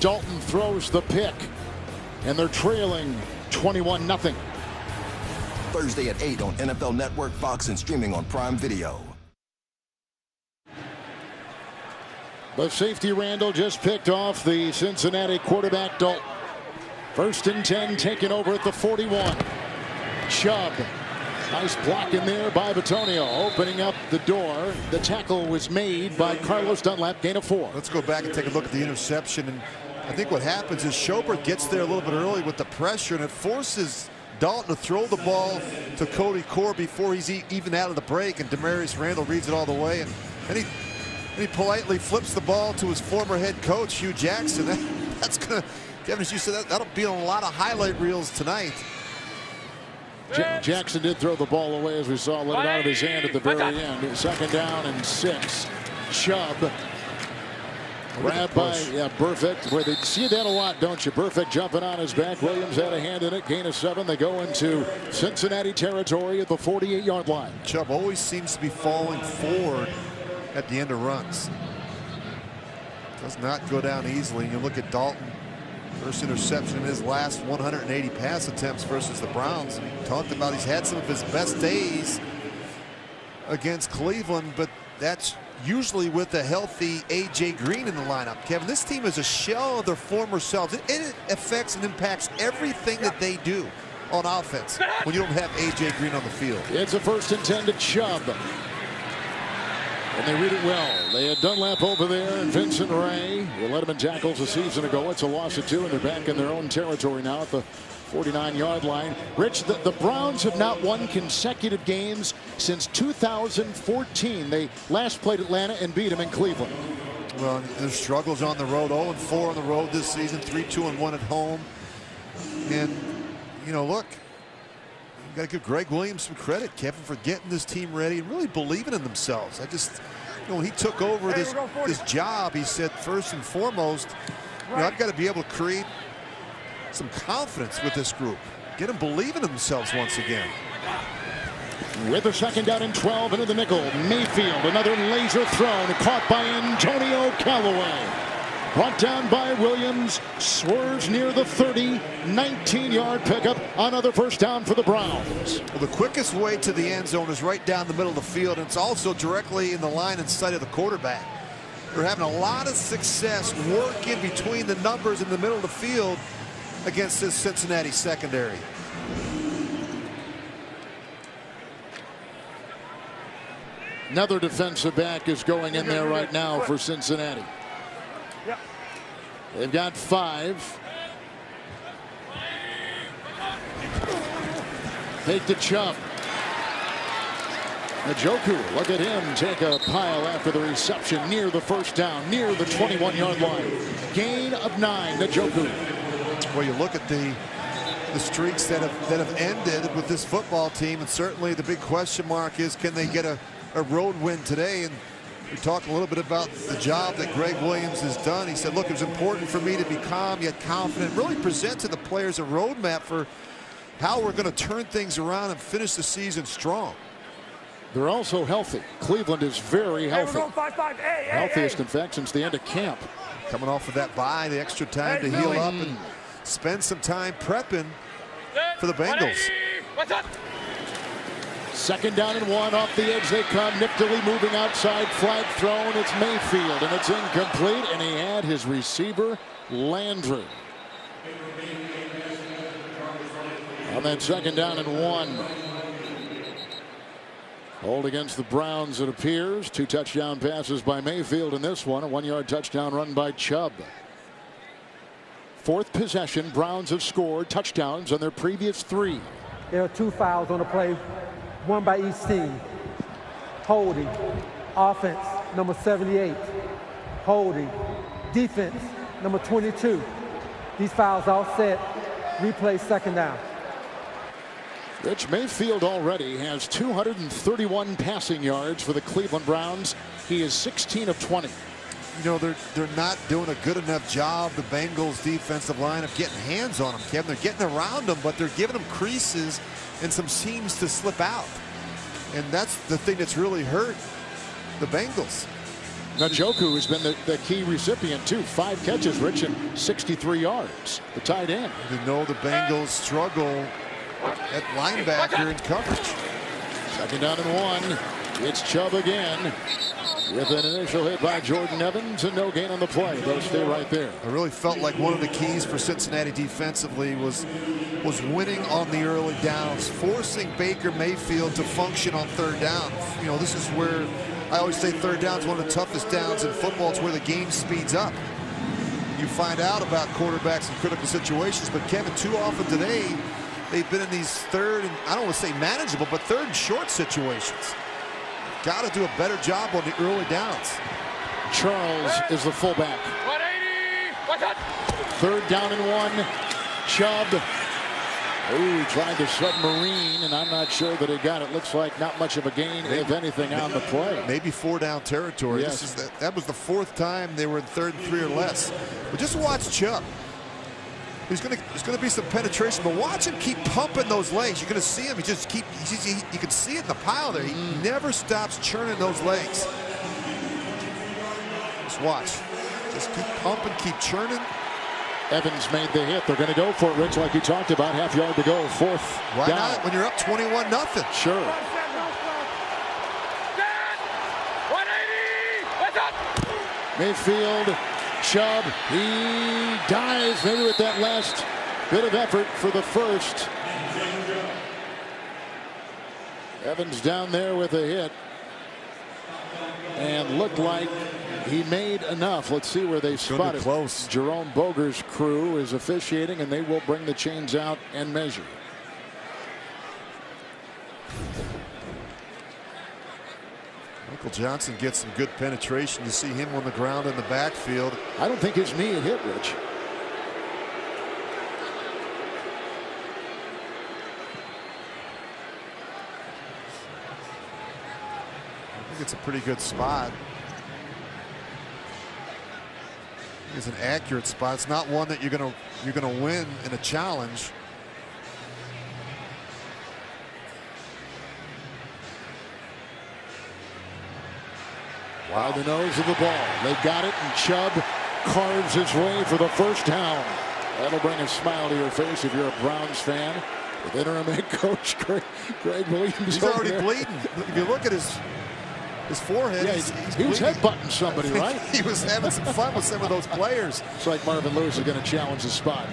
Dalton throws the pick. And they're trailing 21-0. Thursday at 8 on NFL Network, Fox, and streaming on Prime Video. The safety Randall just picked off the Cincinnati quarterback Dalton. 1st and 10, taken over at the 41. Chubb. Nice block in there by Bitonio, opening up the door. The tackle was made by Carlos Dunlap, gain of 4. Let's go back and take a look at the interception. And I think what happens is Schobert gets there a little bit early with the pressure, and it forces Dalton to throw the ball to Cody Core before he's even out of the break, and Demarius Randall reads it all the way, and he politely flips the ball to his former head coach, Hugh Jackson. That's gonna, Kevin, as you said, that'll be on a lot of highlight reels tonight. Jackson did throw the ball away, as we saw, let it out of his hand at the very end. 2nd down and 6. Chubb. Grabbed by Burfict. Where they see that a lot, don't you? Burfict jumping on his back. Williams had a hand in it. Gain of 7. They go into Cincinnati territory at the 48-yard line. Chubb always seems to be falling forward at the end of runs. Does not go down easily. You look at Dalton. First interception in his last 180 pass attempts versus the Browns. We talked about he's had some of his best days against Cleveland, but that's usually with a healthy A.J. Green in the lineup. Kevin, this team is a shell of their former selves. It affects and impacts everything that they do on offense when you don't have A.J. Green on the field. It's a 1st and 10 to Chubb. And they read it well. They had Dunlap over there and Vincent Ray. They let him in tackles a season ago. It's a loss of 2, and they're back in their own territory now at the 49-yard line. Rich, the Browns have not won consecutive games since 2014. They last played Atlanta and beat them in Cleveland. Well, their struggles on the road. 0-4 on the road this season. 3-2-1 at home. And, you know, look, got to give Greg Williams some credit, Kevin, for getting this team ready and really believing in themselves. I just, you know, when he took over this job, he said, first and foremost, you know, I've got to be able to create some confidence with this group. Get them believing in themselves once again. With a 2nd down and 12 into the nickel, Mayfield, another laser thrown, caught by Antonio Callaway. Brought down by Williams, swerves near the 30, 19-yard pickup, another 1st down for the Browns. Well, the quickest way to the end zone is right down the middle of the field, and it's also directly in the line and sight of the quarterback. They're having a lot of success working between the numbers in the middle of the field against this Cincinnati secondary. Another defensive back is going in there right now for Cincinnati. They've got 5. Take the Chubb. Njoku, look at him take a pile after the reception near the 1st down, near the 21-yard line. Gain of 9, Njoku. Well, you look at the streaks that have ended with this football team, and certainly the big question mark is, can they get a road win today? And we talked a little bit about the job that Greg Williams has done. He said, look, it's important for me to be calm yet confident, really present to the players a roadmap for how we're going to turn things around and finish the season strong. They're also healthy. Cleveland is very healthy. Healthiest, in fact, since the end of camp. Coming off of that bye, the extra time to heal up and spend some time prepping for the Bengals. 2nd down and 1, off the edge they come. Niftily moving outside, flag thrown. It's Mayfield, and it's incomplete, and he had his receiver Landry. On that 2nd down and 1. Hold against the Browns, it appears. 2 touchdown passes by Mayfield in this one. A 1-yard touchdown run by Chubb. 4th possession, Browns have scored touchdowns on their previous 3. There are 2 fouls on the play, 1 by each team. Holding. Offense, number 78. Holding. Defense, number 22. These fouls all set. Replay 2nd down. Rich, Mayfield already has 231 passing yards for the Cleveland Browns. He is 16 of 20. You know, they're not doing a good enough job, the Bengals defensive line, of getting hands on them, Kevin. They're getting around them, but they're giving them creases and some seams to slip out. And that's the thing that's really hurt the Bengals. Njoku has been the key recipient too. 5 catches, Rich, and 63 yards. The tight end. You know the Bengals struggle at linebacker in coverage. 2nd down and 1. It's Chubb again with an initial hit by Jordan Evans and no gain on the play. They'll stay right there. I really felt like one of the keys for Cincinnati defensively was winning on the early downs, forcing Baker Mayfield to function on 3rd down. You know, this is where I always say 3rd down is one of the toughest downs in football. It's where the game speeds up. You find out about quarterbacks in critical situations, but Kevin, too often today they've been in these 3rd and I don't want to say manageable, but 3rd and short situations. Got to do a better job on the early downs. Charles is the fullback. 3rd down and 1. Chubb. Ooh, tried the submarine, and I'm not sure that he got it. Looks like not much of a gain, if anything, on the play. Maybe 4-down territory. Yes. That was the 4th time they were in 3rd and 3 or less. But just watch Chubb. There's going to be some penetration, but watch him keep pumping those legs. You're going to see him. You can see it in the pile there. He never stops churning those legs. Just watch. Just keep pumping, keep churning. Evans made the hit. They're going to go for it, Rich, like you talked about. Half yard to go. 4th Why down. not when you're up 21-0? Sure. Mayfield, Chubb, he dies maybe with that last bit of effort for the 1st. Evans down there with a hit. And looked like he made enough. Let's see where they spot it. Close. Jerome Boger's crew is officiating, and they will bring the chains out and measure. Michael Johnson gets some good penetration. You see him on the ground in the backfield. I don't think his knee had hit, Rich. I think it's a pretty good spot. It's an accurate spot. It's not one that you're gonna win in a challenge. By the nose of the ball. They got it, and Chubb carves his way for the 1st down. That'll bring a smile to your face if you're a Browns fan. With interim head coach Greg Williams. He's already bleeding. If you look at his forehead, Yeah, he was headbutting somebody, right? He was having some fun with some of those players. It's like Marvin Lewis is going to challenge the spot.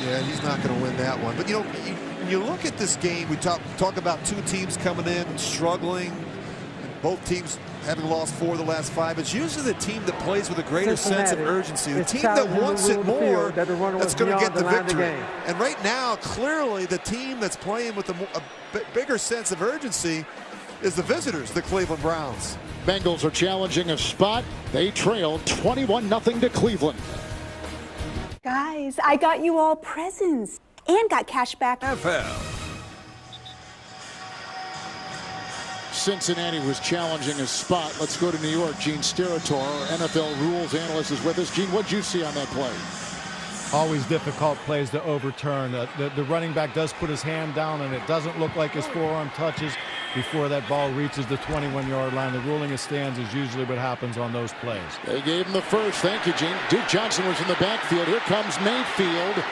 Yeah, he's not going to win that one. But, you know, when you look at this game, we talk about 2 teams coming in struggling, and both teams having lost 4 of the last 5. It's usually the team that plays with a greater sense of urgency, the team that wants it more, that's going to get the victory. And right now, clearly, the team that's playing with a bigger sense of urgency is the visitors, the Cleveland Browns. Bengals are challenging a spot. They trail 21-0 to Cleveland. Guys, I got you all presents and got cash back. NFL. Cincinnati was challenging a spot. Let's go to New York. Gene Steratore, our NFL rules analyst, is with us. Gene, what did you see on that play? Always difficult plays to overturn. The running back does put his hand down, and it doesn't look like his forearm touches before that ball reaches the 21-yard line. The ruling of stands is usually what happens on those plays. They gave him the 1st. Thank you, Gene. Duke Johnson was in the backfield. Here comes Mayfield.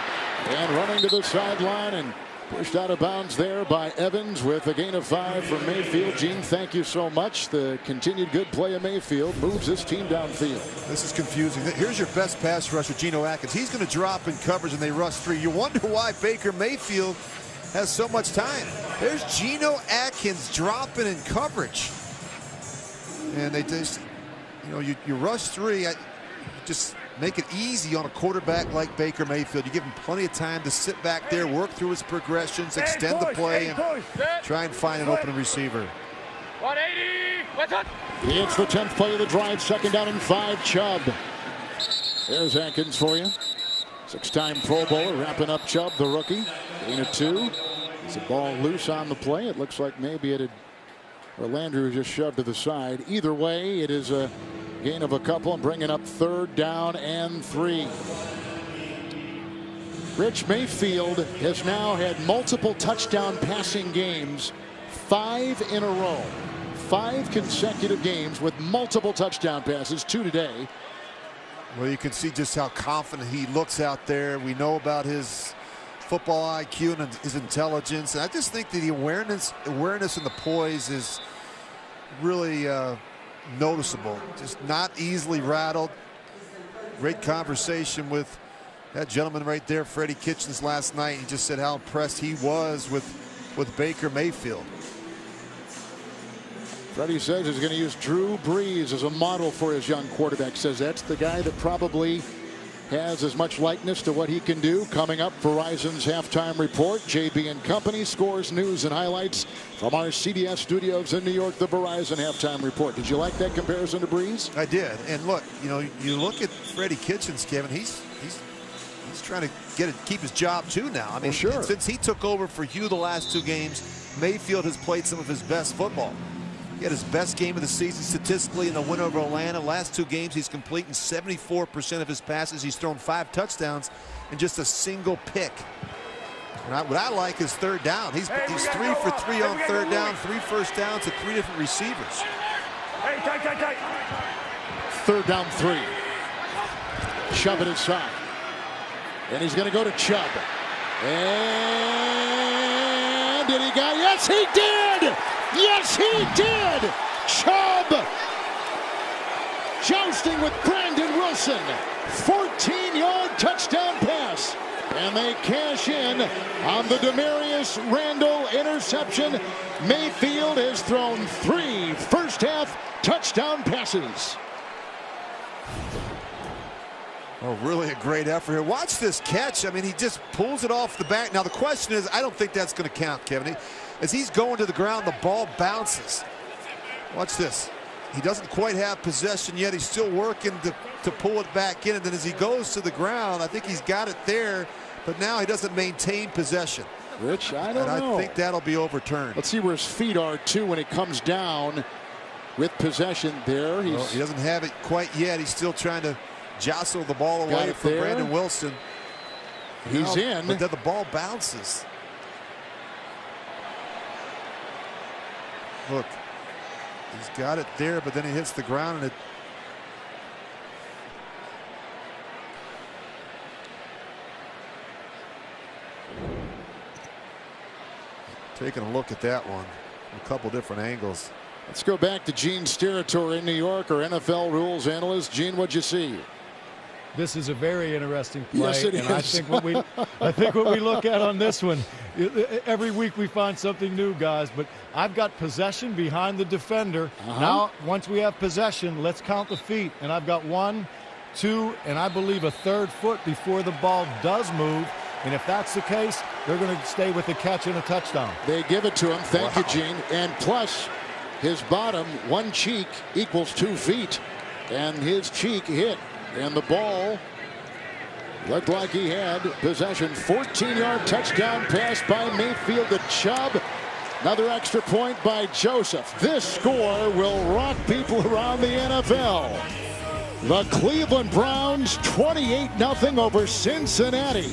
And running to the sideline and pushed out of bounds there by Evans with a gain of 5 from Mayfield. Gene, thank you so much. The continued good play of Mayfield moves this team downfield. This is confusing. Here's your best pass rusher, Geno Atkins. He's going to drop in coverage and they rush 3. You wonder why Baker Mayfield has so much time. There's Geno Atkins dropping in coverage. And they just, you know, you rush 3. Just make it easy on a quarterback like Baker Mayfield. You give him plenty of time to sit back there, work through his progressions, extend the play, and try and find an open receiver. 180. It's the 10th play of the drive. 2nd down and 5. Chubb. There's Atkins for you. 6-time Pro Bowler wrapping up Chubb, the rookie. Gain of 2. It's a ball loose on the play. It looks like maybe it had, or Landry was just shoved to the side. Either way, it is a gain of a couple and bringing up 3rd down and 3. Rich, Mayfield has now had multiple touchdown passing games 5 in a row. 5 consecutive games with multiple touchdown passes, 2 today. Well, you can see just how confident he looks out there. We know about his football IQ and his intelligence. And I just think that the awareness and the poise is really noticeable. Just not easily rattled. Great conversation with that gentleman right there, Freddie Kitchens, last night. He just said how impressed he was with Baker Mayfield. Freddie says he's going to use Drew Brees as a model for his young quarterback. Says that's the guy that probably has as much likeness to what he can do. Coming up, Verizon's halftime report. JB and Company scores, news, and highlights from our CBS studios in New York. The Verizon halftime report. Did you like that comparison to Brees? I did. And look, you look at Freddie Kitchens, Kevin. He's trying to keep his job too now. I mean, sure. Since he took over for Hugh the last 2 games, Mayfield has played some of his best football. He had his best game of the season statistically in the win over Atlanta. Last 2 games, he's completing 74% of his passes. He's thrown 5 touchdowns and just a single pick. And what I like is 3rd down. He's 3 for 3 on 3rd down, 3 first downs to 3 different receivers. Hey, tight. 3rd down 3. Chubb at his side. And he's going to go to Chubb. And did he go? Yes, he did! Yes, he did! Chubb jousting with Brandon Wilson. 14-yard touchdown pass. And they cash in on the Demarius Randall interception. Mayfield has thrown 3 first-half touchdown passes. Oh, really a great effort here. Watch this catch. I mean, he just pulls it off the back. Now, the question is, I don't think that's going to count, Kevin. As he's going to the ground, the ball bounces. Watch this. He doesn't quite have possession yet. He's still working to pull it back in. And then as he goes to the ground, I think he's got it there. But now he doesn't maintain possession. Rich, I don't know. I think that'll be overturned. Let's see where his feet are, too, when he comes down with possession there. Well, he doesn't have it quite yet. He's still trying to jostle the ball away from Brandon Wilson. He's in. But then the ball bounces. Look, he's got it there, but then he hits the ground and it. Taking a look at that one, a couple different angles. Let's go back to Gene's territory in New York, our NFL rules analyst. Gene, what'd you see? This is a very interesting play. Yes, it and is. I think what we look at on this one, every week we find something new, guys. But I've got possession behind the defender. Now, once we have possession, let's count the feet. And I've got 1, 2, and I believe a 3rd foot before the ball does move. And if that's the case, they're going to stay with the catch and a touchdown. They give it to him. Thank you, Gene. And plus, his bottom, 1 cheek equals 2 feet. And his cheek hit. And the ball looked like he had possession. 14-yard touchdown pass by Mayfield to Chubb. Another extra point by Joseph. This score will rock people around the NFL. The Cleveland Browns 28-0 over Cincinnati.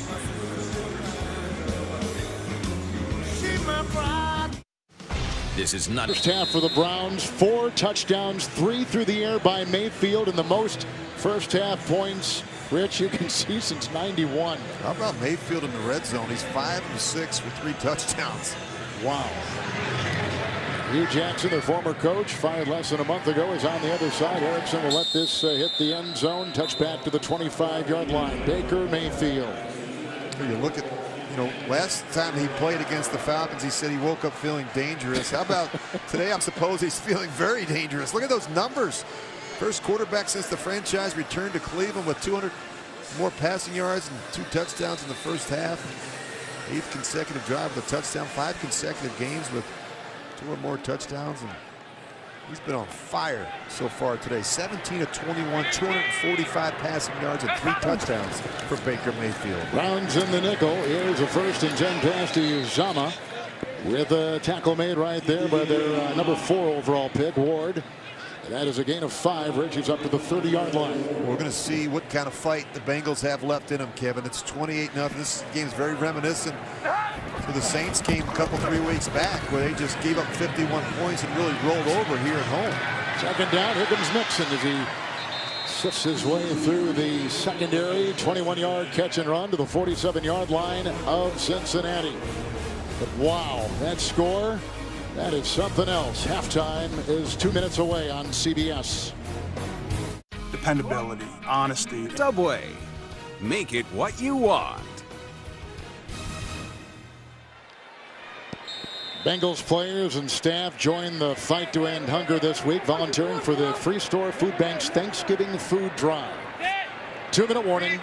This is not first half for the Browns. 4 touchdowns, 3 through the air by Mayfield, and the most first half points, Rich, you can see since '91. How about Mayfield in the red zone? He's 5 of 6 with 3 touchdowns. Wow. Hugh Jackson, their former coach, fired less than a month ago, is on the other side. Erickson will let this hit the end zone. Touchback to the 25-yard line. Baker Mayfield. You look at, last time he played against the Falcons, he said he woke up feeling dangerous. How about today? I suppose he's feeling very dangerous. Look at those numbers. First quarterback since the franchise returned to Cleveland with 200 more passing yards and 2 touchdowns in the first half. 8th consecutive drive with a touchdown. 5 consecutive games with 2 or more touchdowns. And he's been on fire so far today. 17 of 21, 245 passing yards and 3 touchdowns for Baker Mayfield. Browns in the nickel. Here's a 1st and 10 pass to Uzama with a tackle made right there by their number 4 overall pick, Ward. That is a gain of 5. Reaches up to the 30-yard line. We're going to see what kind of fight the Bengals have left in them, Kevin. It's 28-0. This game is very reminiscent for the Saints came a couple, 3 weeks back where they just gave up 51 points and really rolled over here at home. Second down, here comes Mixon as he sifts his way through the secondary. 21-yard catch and run to the 47-yard line of Cincinnati. But wow, that score, that is something else. Halftime is 2 minutes away on CBS. Dependability, honesty. Subway. Make it what you want. Bengals players and staff join the fight to end hunger this week, volunteering for the Free Store Food Bank's Thanksgiving food drive. 2-minute warning.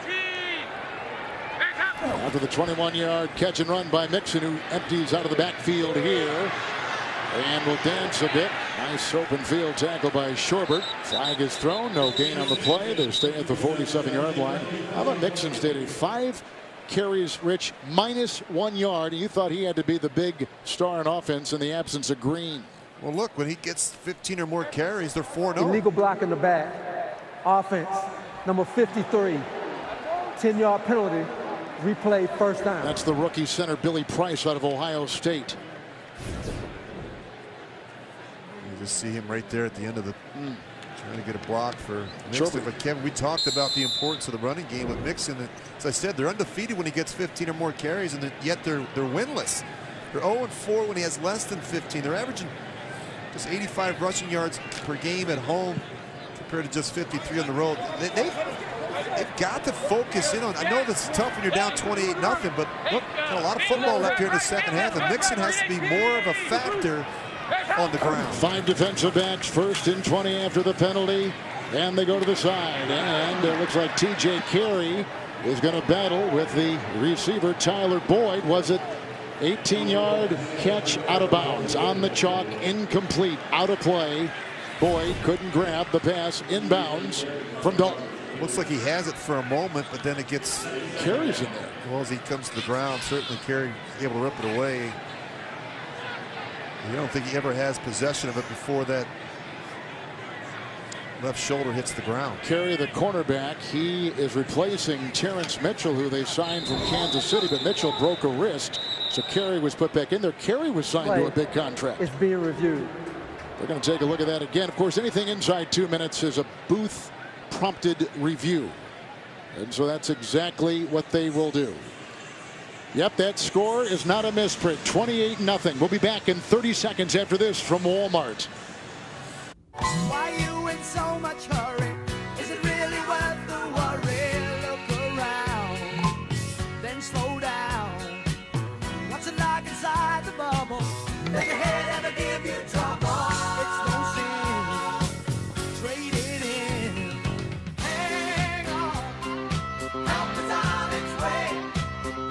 After the 21-yard catch and run by Mixon, who empties out of the backfield here and will dance a bit. Nice open field tackle by Shorbert. Flag is thrown. No gain on the play. They're staying at the 47-yard line. How about Mixon stayed at 5 carries, Rich, -1 yard. You thought he had to be the big star in offense in the absence of Green. Well, look, when he gets 15 or more carries, they're 4-0. Illegal block in the back. Offense, number 53. 10-yard penalty. Replay first down. That's the rookie center Billy Price out of Ohio State. You just see him right there at the end of the trying to get a block for Mixon. But Kevin, we talked about the importance of the running game with Mixon. And as I said, they're undefeated when he gets 15 or more carries, and yet they're winless. They're 0-4 when he has less than 15. They're averaging just 85 rushing yards per game at home compared to just 53 on the road. They've got to focus in on. I know this is tough when you're down 28-0, but look, got a lot of football left here in the second half, and Mixon has to be more of a factor on the ground. 5 defensive backs, 1st and 20 after the penalty, and they go to the side, and it looks like T.J. Carey is going to battle with the receiver Tyler Boyd. Was it 18-yard catch out of bounds on the chalk, incomplete, out of play. Boyd couldn't grab the pass inbounds from Dalton. Looks like he has it for a moment, but then it gets Carey's in there. Well, as he comes to the ground, certainly Carey able to rip it away. I don't think he ever has possession of it before that left shoulder hits the ground. Carey, the cornerback, he is replacing Terrence Mitchell, who they signed from Kansas City, but Mitchell broke a wrist, so Carey was put back in there. Carey was signed to a big contract. It's being reviewed. We're going to take a look at that again. Of course, anything inside 2 minutes is a booth prompted review, and so that's exactly what they will do. Yep, that score is not a misprint. 28-0. We'll be back in 30 seconds after this from Walmart. Why you in so much hurry? Is it really worth the worry? Look around, then slow down. What's it like inside the bubble? Does your head ever give you trouble? It's no sin. Trade it in. Hang on. Help is on its way.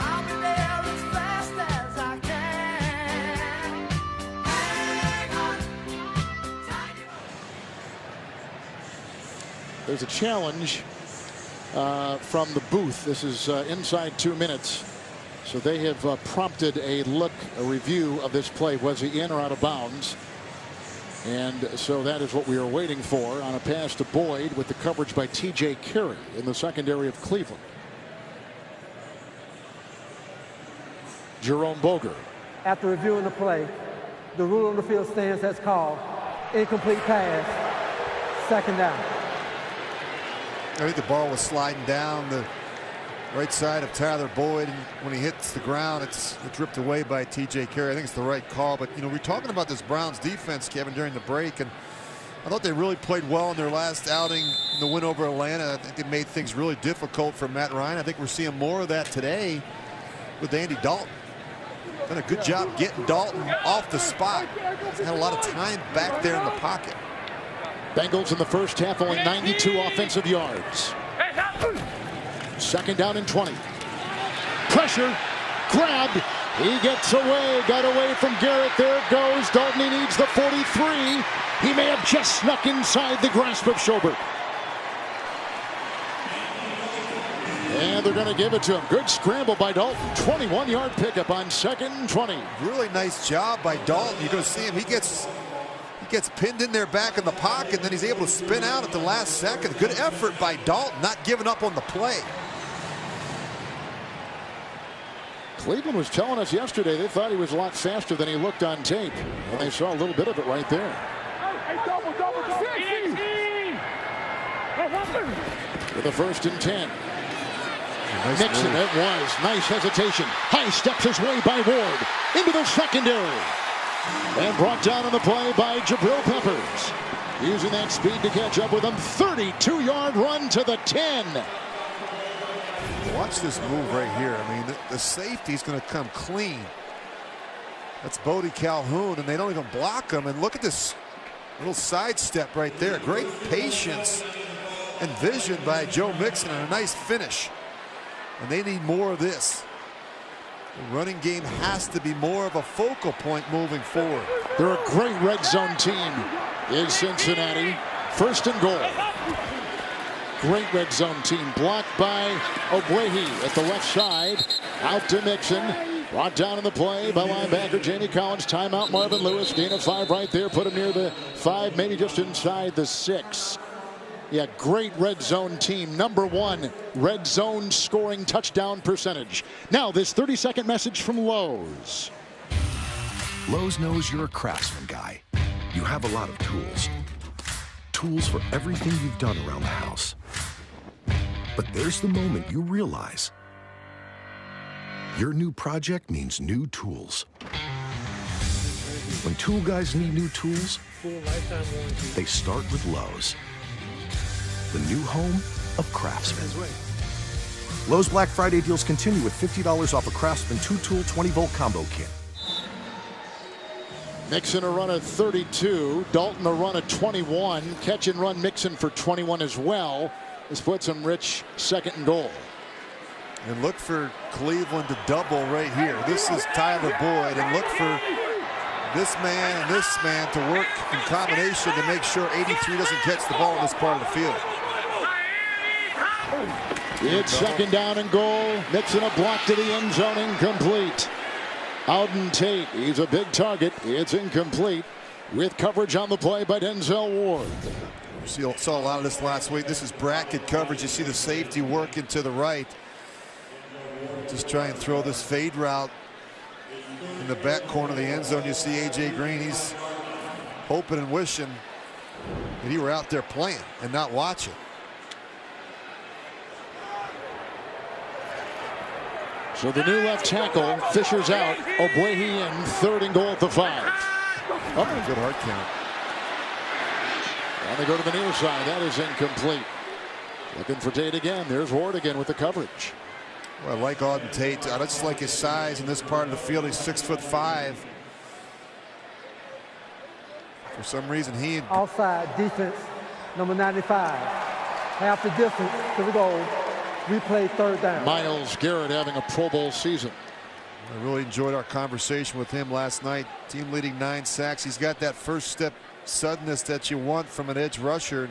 I'll be there as fast as I can. Hang on. There's a challenge from the booth. This is inside 2 minutes. So they have prompted a review of this play. Was he in or out of bounds? And so that is what we are waiting for on a pass to Boyd with the coverage by T.J. Carey in the secondary of Cleveland. Jerome Boger. After reviewing the play, the rule on the field stands as called. Incomplete pass. 2nd down. I think the ball was sliding down the right side of Tyler Boyd, and when he hits the ground, it's ripped away by T.J. Carey. I think it's the right call, but we're talking about this Browns defense, Kevin, during the break, and I thought they really played well in their last outing in the win over Atlanta. I think it made things really difficult for Matt Ryan. I think we're seeing more of that today with Andy Dalton. Done a good job getting Dalton off the spot. He's had a lot of time back there in the pocket. Bengals in the first half, only 92 offensive yards. 2nd down and 20. Pressure, grabbed. He gets away, got away from Garrett. There it goes. Dalton, he needs the 43. He may have just snuck inside the grasp of Schobert. And they're going to give it to him. Good scramble by Dalton. 21-yard pickup on 2nd and 20. Really nice job by Dalton. You're going to see him. He gets pinned in there back in the pocket, then he's able to spin out at the last second. Good effort by Dalton, not giving up on the play. Cleveland was telling us yesterday they thought he was a lot faster than he looked on tape. And they saw a little bit of it right there. With a 1st and 10. Nice Nixon, move. it was. Nice hesitation. High steps his way by Ward. Into the secondary. And brought down on the play by Jabril Peppers. Using that speed to catch up with him. 32-yard run to the 10. Watch this move right here. I mean, the safety's going to come clean. That's Bodie Calhoun, and they don't even block him. And look at this little sidestep right there. Great patience and vision by Joe Mixon, and a nice finish. And they need more of this. The running game has to be more of a focal point moving forward. They're a great red zone team in Cincinnati. 1st and goal. Great red zone team. Blocked by Ogwehi at the left side. Out to Mixon. Brought down in the play by linebacker Jamie Collins. Timeout Marvin Lewis. Gain of 5 right there. Put him near the 5, maybe just inside the 6. Yeah, great red zone team. #1 red zone scoring touchdown percentage. Now this 30-second message from Lowe's. Lowe's knows you're a craftsman guy. You have a lot of tools. Tools for everything you've done around the house. But there's the moment you realize your new project means new tools. When tool guys need new tools, they start with Lowe's. The new home of Craftsman. Lowe's Black Friday deals continue with $50 off a Craftsman 2-tool 20-volt combo kit. Mixon a run at 32. Dalton a run at 21. Catch and run Mixon for 21 as well. This puts him Rich 2nd and goal. And look for Cleveland to double right here. This is Tyler Boyd, and look for this man and this man to work in combination to make sure 83 doesn't catch the ball in this part of the field. It's 2nd down and goal. Mixon a block to the end zone, incomplete. Auden Tate, he's a big target. It's incomplete with coverage on the play by Denzel Ward. You saw a lot of this last week. This is bracket coverage. You see the safety working to the right. Just try and throw this fade route in the back corner of the end zone. You see A.J. Green. He's hoping and wishing that he were out there playing and not watching. So the new left tackle, Fisher's out. Ogwehi in, 3rd and goal at the 5. Oh, good hard count. And they go to the near side. That is incomplete. Looking for Tate again. There's Ward again with the coverage. Well, I like Auden Tate. I just like his size in this part of the field. He's 6'5". For some reason, he and Outside defense, number 95. Half the distance to the goal. Replay 3rd down. Myles Garrett having a Pro Bowl season. I really enjoyed our conversation with him last night. Team leading 9 sacks. He's got that first step suddenness that you want from an edge rusher.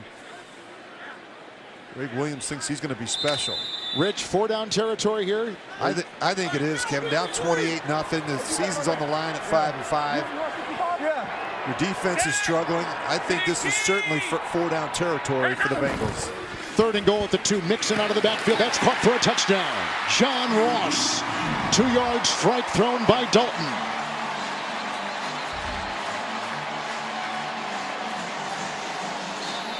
Greg Williams thinks he's going to be special. Rich, 4-down territory here. I think it is, Kevin. Down 28-0. The season's on the line at 5-5. Your defense is struggling. I think this is certainly 4-down territory for the Bengals. 3rd and goal at the 2. Mixon out of the backfield. That's caught for a touchdown. John Ross. 2-yard strike thrown by Dalton.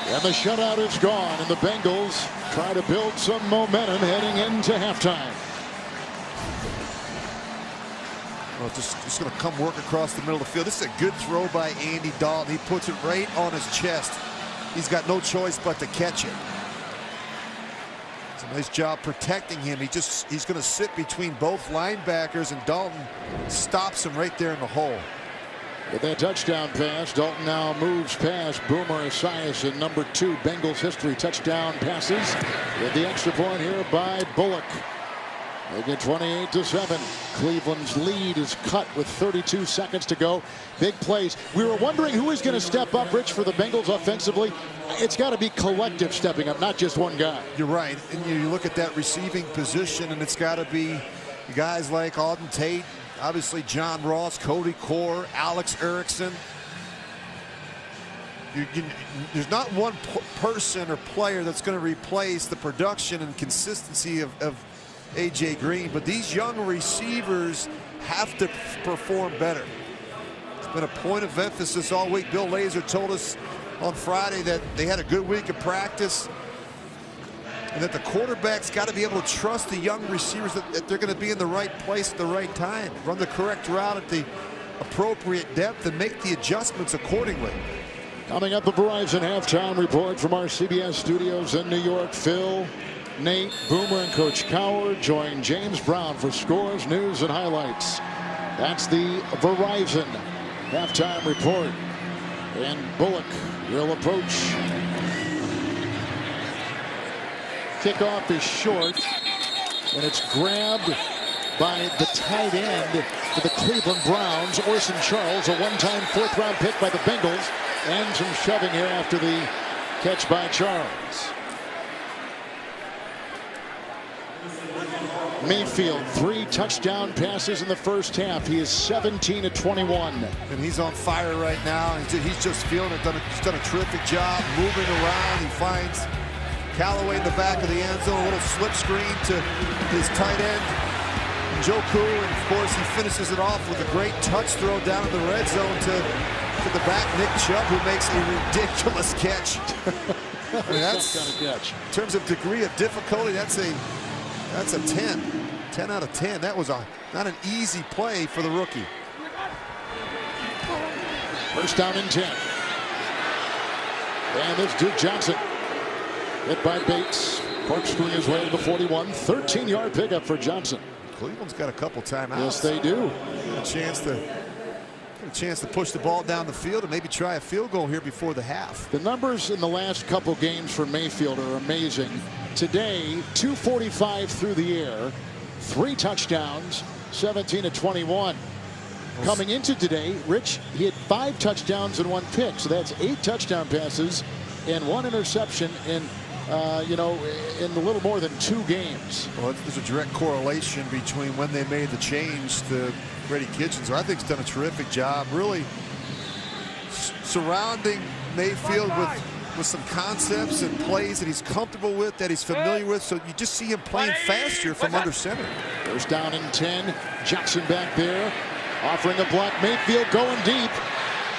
And the shutout is gone, and the Bengals try to build some momentum heading into halftime. Well, just going to come work across the middle of the field. This is a good throw by Andy Dalton. He puts it right on his chest. He's got no choice but to catch it. It's a nice job protecting him. He's going to sit between both linebackers, and Dalton stops him right there in the hole. With that touchdown pass, Dalton now moves past Boomer Esiason, number 2 Bengals history touchdown passes. With the extra point here by Bullock. They get 28-7. Cleveland's lead is cut with 32 seconds to go. Big plays. We were wondering who is going to step up, Rich, for the Bengals offensively. It's got to be collective stepping up, not just one guy. You're right. And you look at that receiving position, and it's got to be guys like Auden Tate, obviously John Ross, Cody Core, Alex Erickson. There's not one person or player that's going to replace the production and consistency of A.J. Green, but these young receivers have to perform better. It's been a point of emphasis all week. Bill Lazor told us on Friday that they had a good week of practice and that the quarterback's got to be able to trust the young receivers that they're going to be in the right place at the right time, run the correct route at the appropriate depth, and make the adjustments accordingly. Coming up, the Verizon halftime report from our CBS studios in New York. Phil, Nate, Boomer, and Coach Cowher join James Brown for scores, news, and highlights. That's the Verizon halftime report. And Bullock will approach. Kickoff is short, and it's grabbed by the tight end for the Cleveland Browns, Orson Charles, a one-time fourth-round pick by the Bengals, and some shoving here after the catch by Charles. Mayfield, 3 touchdown passes in the first half. He is 17 of 21. And he's on fire right now. He's just feeling it. He's done a terrific job moving around. He finds Callaway in the back of the end zone, a little slip screen to his tight end, Njoku, and of course he finishes it off with a great touch throw down in the red zone to the back, Nick Chubb, who makes a ridiculous catch. I mean, that's kind of catch. In terms of degree of difficulty, that's a 10. 10 out of 10. That was not an easy play for the rookie. First down and 10. And it's Duke Johnson. Hit by Bates. Corkscrewing his way to the 41. 13-yard pickup for Johnson. Cleveland's got a couple timeouts. Yes, they do. A chance to push the ball down the field and maybe try a field goal here before the half. The numbers in the last couple games for Mayfield are amazing. Today, 245 through the air, 3 touchdowns, 17 of 21. Coming into today, Rich, he had 5 touchdowns and 1 pick, so that's 8 touchdown passes and 1 interception in in a little more than 2 games. Well, there's a direct correlation between when they made the change to Brady Kitchens, who I think has done a terrific job really surrounding Mayfield with some concepts and plays that he's comfortable with, that he's familiar with, so you just see him playing faster from under center. First down and 10. Johnson back there, offering a block. Mayfield going deep.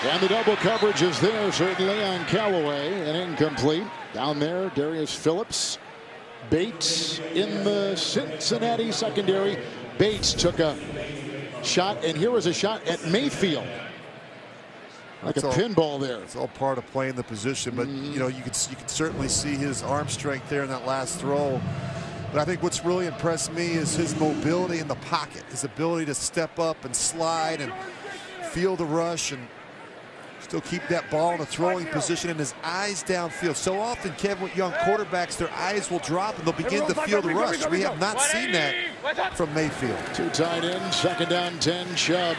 And the double coverage is there, certainly, on Callaway, and incomplete. Down there, Darius Phillips. Bates in the Cincinnati secondary. Bates took a shot, and here was a shot at Mayfield. Like a pinball there. It's all part of playing the position, but you could certainly see his arm strength there in that last throw. But I think what's really impressed me is his mobility in the pocket, his ability to step up and slide and feel the rush and still keep that ball in a throwing position, and his eyes downfield. So often, Kevin, with young quarterbacks, their eyes will drop and they'll begin to feel the rush. We have not seen that from Mayfield. 2 tight ends, second down 10. Chubb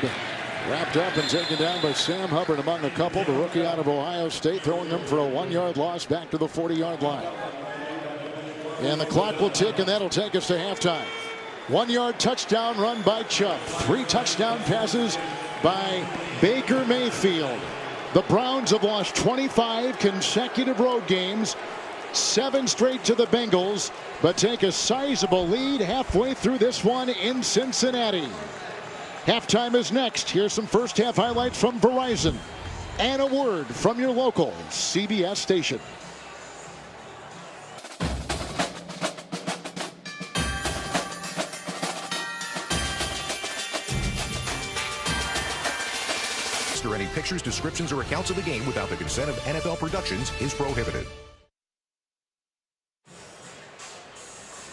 wrapped up and taken down by Sam Hubbard among a couple. The rookie out of Ohio State, throwing them for a 1-yard loss back to the 40-yard line. And the clock will tick, and that'll take us to halftime. 1-yard touchdown run by Chubb. 3 touchdown passes by Baker Mayfield. The Browns have lost 25 consecutive road games, 7 straight to the Bengals, but take a sizable lead halfway through this one in Cincinnati. Halftime is next. Here's some first half highlights from Verizon and a word from your local CBS station. Any pictures, descriptions, or accounts of the game without the consent of NFL Productions is prohibited.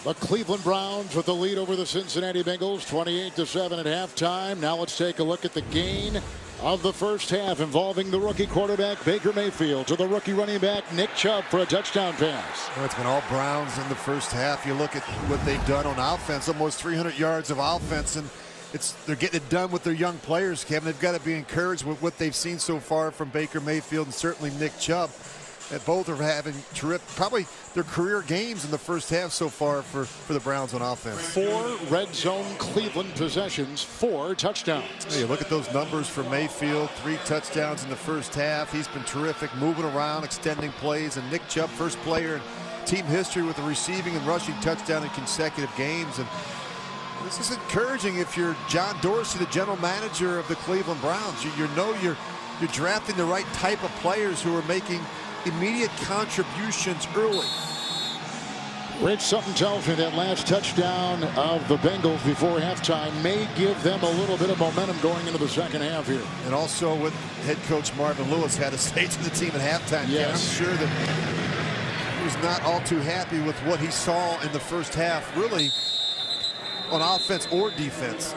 The Cleveland Browns with the lead over the Cincinnati Bengals, 28-7 at halftime. Now let's take a look at the gain of the first half involving the rookie quarterback Baker Mayfield to the rookie running back Nick Chubb for a touchdown pass. Well, it's been all Browns in the first half. You look at what they've done on offense, almost 300 yards of offense, and they're getting it done with their young players, Kevin. They've got to be encouraged with what they've seen so far from Baker Mayfield and certainly Nick Chubb. That both are having terrific, probably their career games in the first half so far for the Browns on offense. 4 red zone Cleveland possessions, 4 touchdowns. Hey, you look at those numbers for Mayfield, 3 touchdowns in the first half. He's been terrific, moving around, extending plays, and Nick Chubb, first player team history with a receiving and rushing touchdown in consecutive games. And this is encouraging if you're John Dorsey, the general manager of the Cleveland Browns. You know you're drafting the right type of players who are making immediate contributions early. Rich, something tells me that last touchdown of the Bengals before halftime may give them a little bit of momentum going into the second half here. And also what head coach Marvin Lewis had to say to the team at halftime. Yes. I'm sure that he was not all too happy with what he saw in the first half, really, on offense or defense.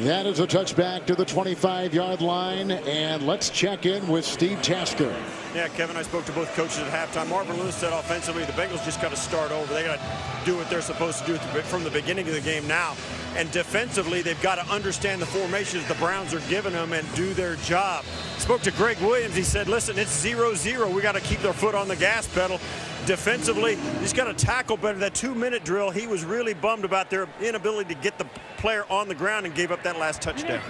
That is a touchback to the 25-yard line, and let's check in with Steve Tasker. Yeah, Kevin, I spoke to both coaches at halftime. Marvin Lewis said offensively the Bengals just got to start over. They got to do what they're supposed to do from the beginning of the game now. And defensively, they've got to understand the formations the Browns are giving them and do their job. Spoke to Greg Williams. He said, listen, it's 0-0. We got to keep their foot on the gas pedal. Defensively, he's got to tackle better. That 2-minute drill, he was really bummed about their inability to get the player on the ground and gave up that last touchdown.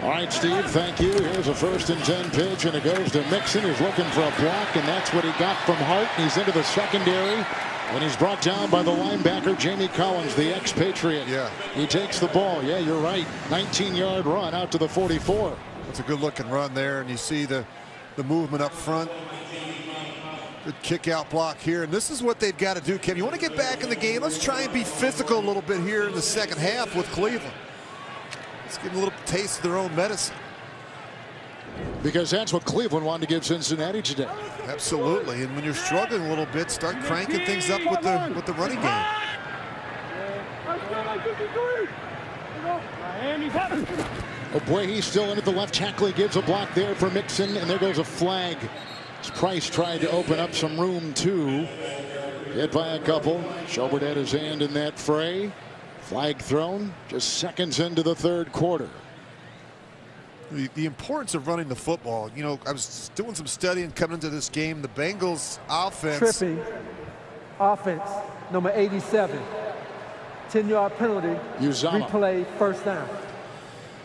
All right, Steve, thank you. Here's a 1st and 10 pitch, and it goes to Mixon, who's looking for a block, and that's what he got from Hart. He's into the secondary, and he's brought down by the linebacker, Jamie Collins, the expatriate. Yeah. He takes the ball. Yeah, you're right. 19-yard run out to the 44. That's a good-looking run there, and you see the movement up front. Good kick-out block here, and this is what they've got to do, Kevin. You want to get back in the game? Let's try and be physical a little bit here in the second half with Cleveland. Let's give them a little taste of their own medicine. Because that's what Cleveland wanted to give Cincinnati today. Absolutely, and when you're struggling a little bit, start cranking things up with the running game. Oh boy, he's still in at the left tackle. He gives a block there for Mixon, and there goes a flag. As Price tried to open up some room too. Hit by a couple. Schobert had his hand in that fray. Flag thrown just seconds into the third quarter. The importance of running the football. You know, I was doing some studying coming into this game. The Bengals offense. Tripping. Offense, number 87. 10-yard penalty. Uzama. Replay, first down.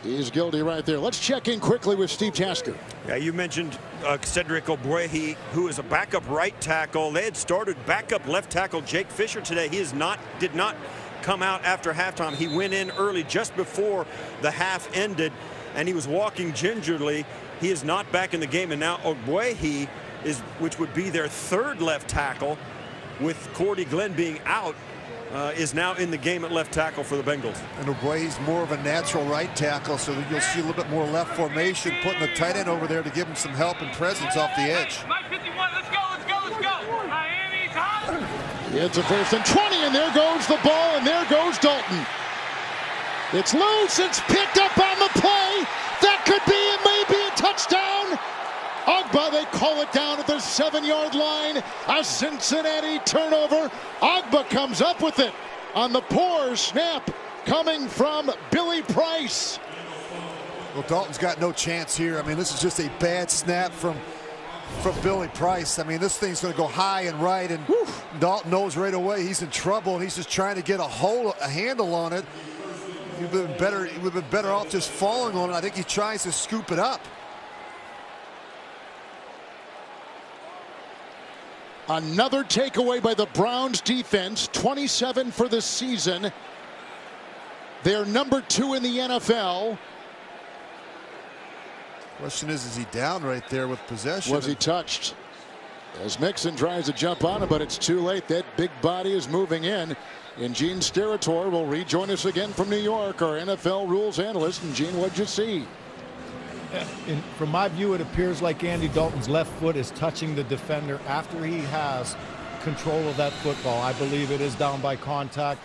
He's guilty right there. Let's check in quickly with Steve Tasker. Yeah, you mentioned Cedric Ogbuehi, who is a backup right tackle. They had started backup left tackle Jake Fisher today. He did not come out after halftime. He went in early just before the half ended, and he was walking gingerly. He is not back in the game, and now Ogbuehi which would be their third left tackle, with Cordy Glenn being out, is now in the game at left tackle for the Bengals. And Ogbuehi's more of a natural right tackle, so that you'll see a little bit more left formation, putting the tight end over there to give him some help and presence off the edge. Mike 51, let's go. Miami's hot. It's a 1st and 20, and there goes the ball, and there goes Dalton. It's loose. It's picked up on the play. That could be, it may be a touchdown. Ogba, they call it down at the 7-yard line. A Cincinnati turnover. Ogba comes up with it on the poor snap coming from Billy Price. Well, Dalton's got no chance here. I mean, this is just a bad snap from Billy Price. I mean, this thing's going to go high and right, and Dalton knows right away he's in trouble, and he's just trying to get a handle on it. He would have been better off just falling on it. I think he tries to scoop it up. Another takeaway by the Browns defense, 27 for the season. They're number 2 in the NFL. Question is he down right there with possession? Was he touched? As Mixon tries to jump on him, but it's too late. That big body is moving in. And Gene Steratore will rejoin us again from New York, our NFL rules analyst. And Gene, what'd you see? From my view, it appears like Andy Dalton's left foot is touching the defender after he has control of that football. I believe it is down by contact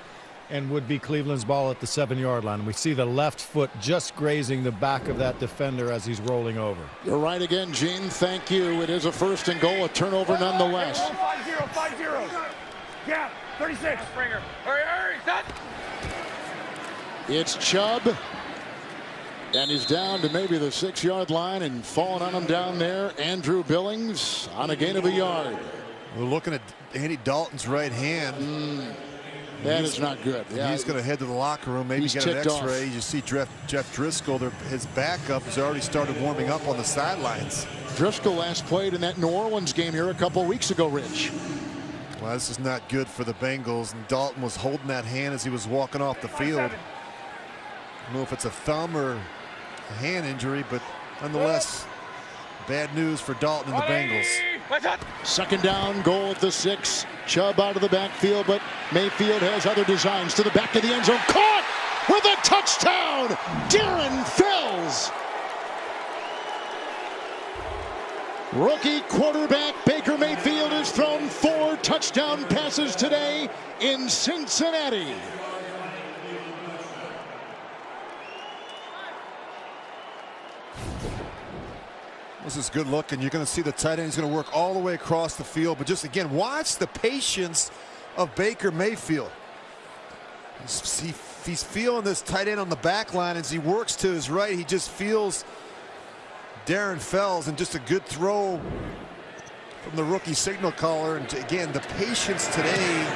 and would be Cleveland's ball at the 7-yard line. We see the left foot just grazing the back of that defender as he's rolling over. You're right again, Gene. Thank you. It is a 1st and goal, a turnover nonetheless. 5-0. Yeah, 36. Springer. Hurry, set. It's Chubb. And he's down to maybe the 6-yard line, and falling on him down there, Andrew Billings on a gain of a yard. We're looking at Andy Dalton's right hand. That is not good. Yeah, he's going to head to the locker room, maybe get an X-ray. You see Jeff Driscoll, his backup, has already started warming up on the sidelines. Driscoll last played in that New Orleans game here a couple weeks ago, Rich. Well, this is not good for the Bengals, and Dalton was holding that hand as he was walking off the field. I don't know if it's a thumb or a hand injury, but nonetheless, bad news for Dalton and the Bengals. Second down, goal at the 6. Chubb out of the backfield, but Mayfield has other designs to the back of the end zone. Caught with a touchdown, Darren Fells. Rookie quarterback Baker Mayfield has thrown 4 touchdown passes today in Cincinnati. This is good looking. You're going to see the tight end. He's going to work all the way across the field. But just again, watch the patience of Baker Mayfield. He's feeling this tight end on the back line as he works to his right. He just feels Darren Fells, and just a good throw from the rookie signal caller. And again, the patience today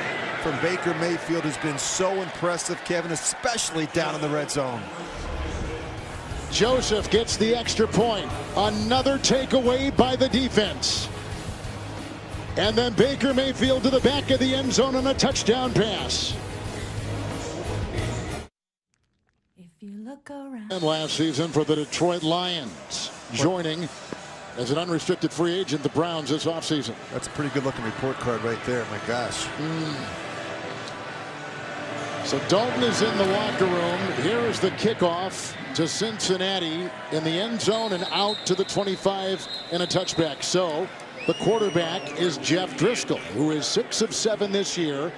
from Baker Mayfield has been so impressive, Kevin, especially down in the red zone. Joseph gets the extra point. Another takeaway by the defense. And then Baker Mayfield to the back of the end zone on a touchdown pass. If you look around. And last season for the Detroit Lions, joining as an unrestricted free agent the Browns this offseason. That's a pretty good looking report card right there. My gosh. So Dalton is in the locker room. Here is the kickoff to Cincinnati in the end zone and out to the 25 and a touchback. So the quarterback is Jeff Driscoll, who is 6 of 7 this year.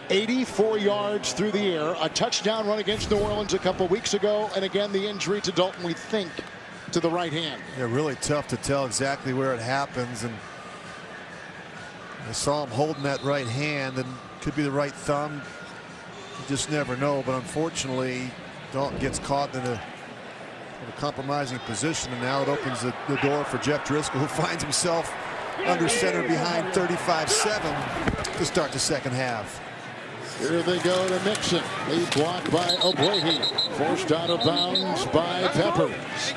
84 yards through the air. A touchdown run against New Orleans a couple weeks ago. And again, the injury to Dalton, we think, to the right hand. Yeah, really tough to tell exactly where it happens. And I saw him holding that right hand, and could be the right thumb. You just never know. But unfortunately, Dalton gets caught in a compromising position, and now it opens the door for Jeff Driscoll, who finds himself under center behind 35-7 to start the second half. Here they go to Mixon. Lead blocked by Obohi. Forced out of bounds by Peppers.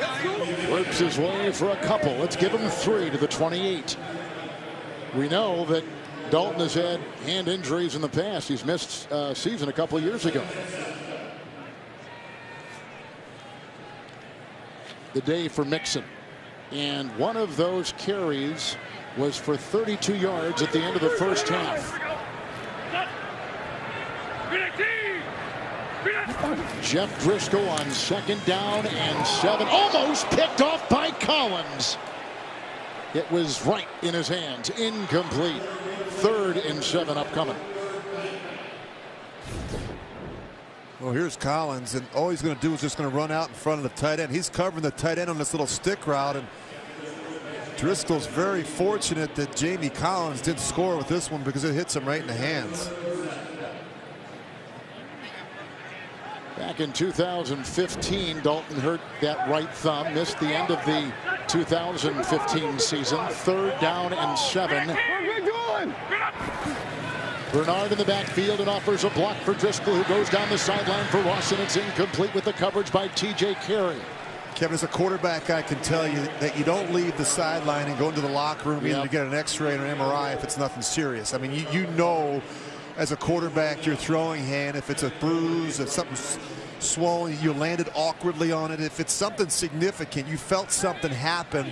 Works his way for a couple. Let's give him 3 to the 28. We know that Dalton has had hand injuries in the past. He's missed a season a couple of years ago. The day for Mixon. And one of those carries was for 32 yards at the end of the first half. Jeff Driscoll on second down and 7. Almost picked off by Collins. It was right in his hands. Incomplete. 3rd and 7 upcoming. Well, here's Collins, and all he's going to do is just going to run out in front of the tight end. He's covering the tight end on this little stick route, and Driscoll's very fortunate that Jamie Collins didn't score with this one because it hits him right in the hands. Back in 2015, Dalton hurt that right thumb, missed the end of the 2015 season. 3rd down and 7. Bernard in the backfield and offers a block for Driscoll, who goes down the sideline for Ross, and it's incomplete with the coverage by T.J. Carey. Kevin, as a quarterback, I can tell you that you don't leave the sideline and go into the locker room either to get an X-ray or an MRI if it's nothing serious. I mean, you know, as a quarterback, your throwing hand, if it's a bruise, if something's swollen, you landed awkwardly on it, if it's something significant, you felt something happen,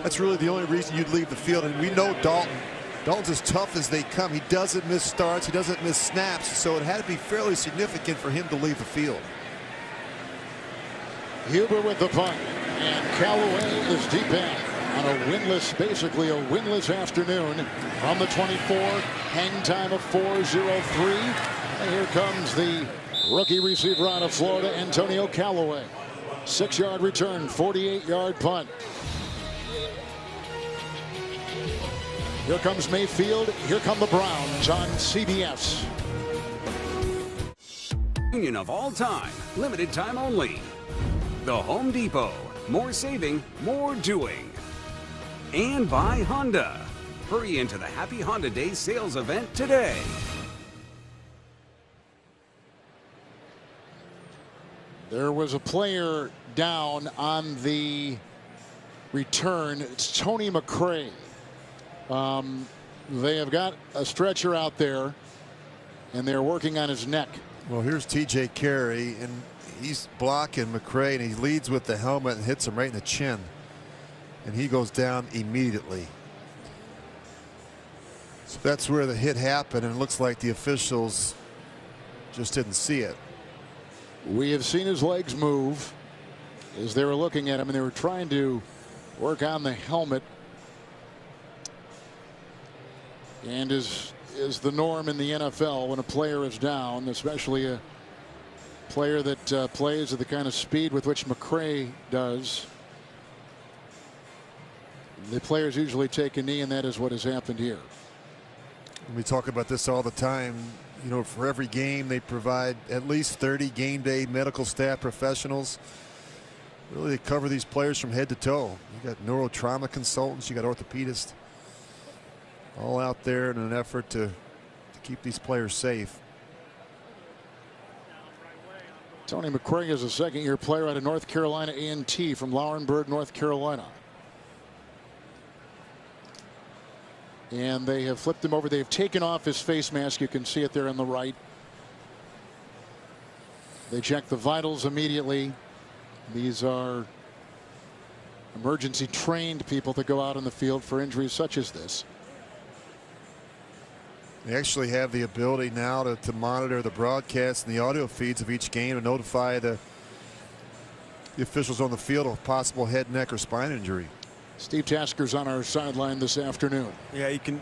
that's really the only reason you'd leave the field. And we know Dalton's as tough as they come. He doesn't miss starts, he doesn't miss snaps, so it had to be fairly significant for him to leave the field. Huber with the punt, and Callaway is deep in on a winless, basically a winless afternoon from the 24. Hang time of 4:03. And here comes the rookie receiver out of Florida, Antonio Callaway. 6-yard return, 48-yard punt. Here comes Mayfield. Here come the Browns on CBS. Union of all time, limited time only. The Home Depot. More saving, more doing. And by Honda. Hurry into the Happy Honda Days sales event today. There was a player down on the return. It's Tony McRae. They have got a stretcher out there, and they're working on his neck. Well, here's T.J. Carey, and he's blocking McCray, and he leads with the helmet and hits him right in the chin. And he goes down immediately. So that's where the hit happened, and it looks like the officials just didn't see it. We have seen his legs move as they were looking at him, and they were trying to work on the helmet. And is the norm in the NFL when a player is down, especially a player that plays at the kind of speed with which McCray does. The players usually take a knee, and that is what has happened here. We talk about this all the time. You know, for every game they provide at least 30 game day medical staff professionals. Really, they cover these players from head to toe. You got neurotrauma consultants, you got orthopedists, all out there in an effort to keep these players safe. Tony McCray is a second-year player out of North Carolina A&T from Laurinburg, North Carolina. And they have flipped him over. They've taken off his face mask. You can see it there on the right. They check the vitals immediately. These are emergency trained people that go out in the field for injuries such as this. They actually have the ability now to monitor the broadcast and the audio feeds of each game and notify the officials on the field of possible head, neck, or spine injury. Steve Tasker's on our sideline this afternoon. Yeah, you can.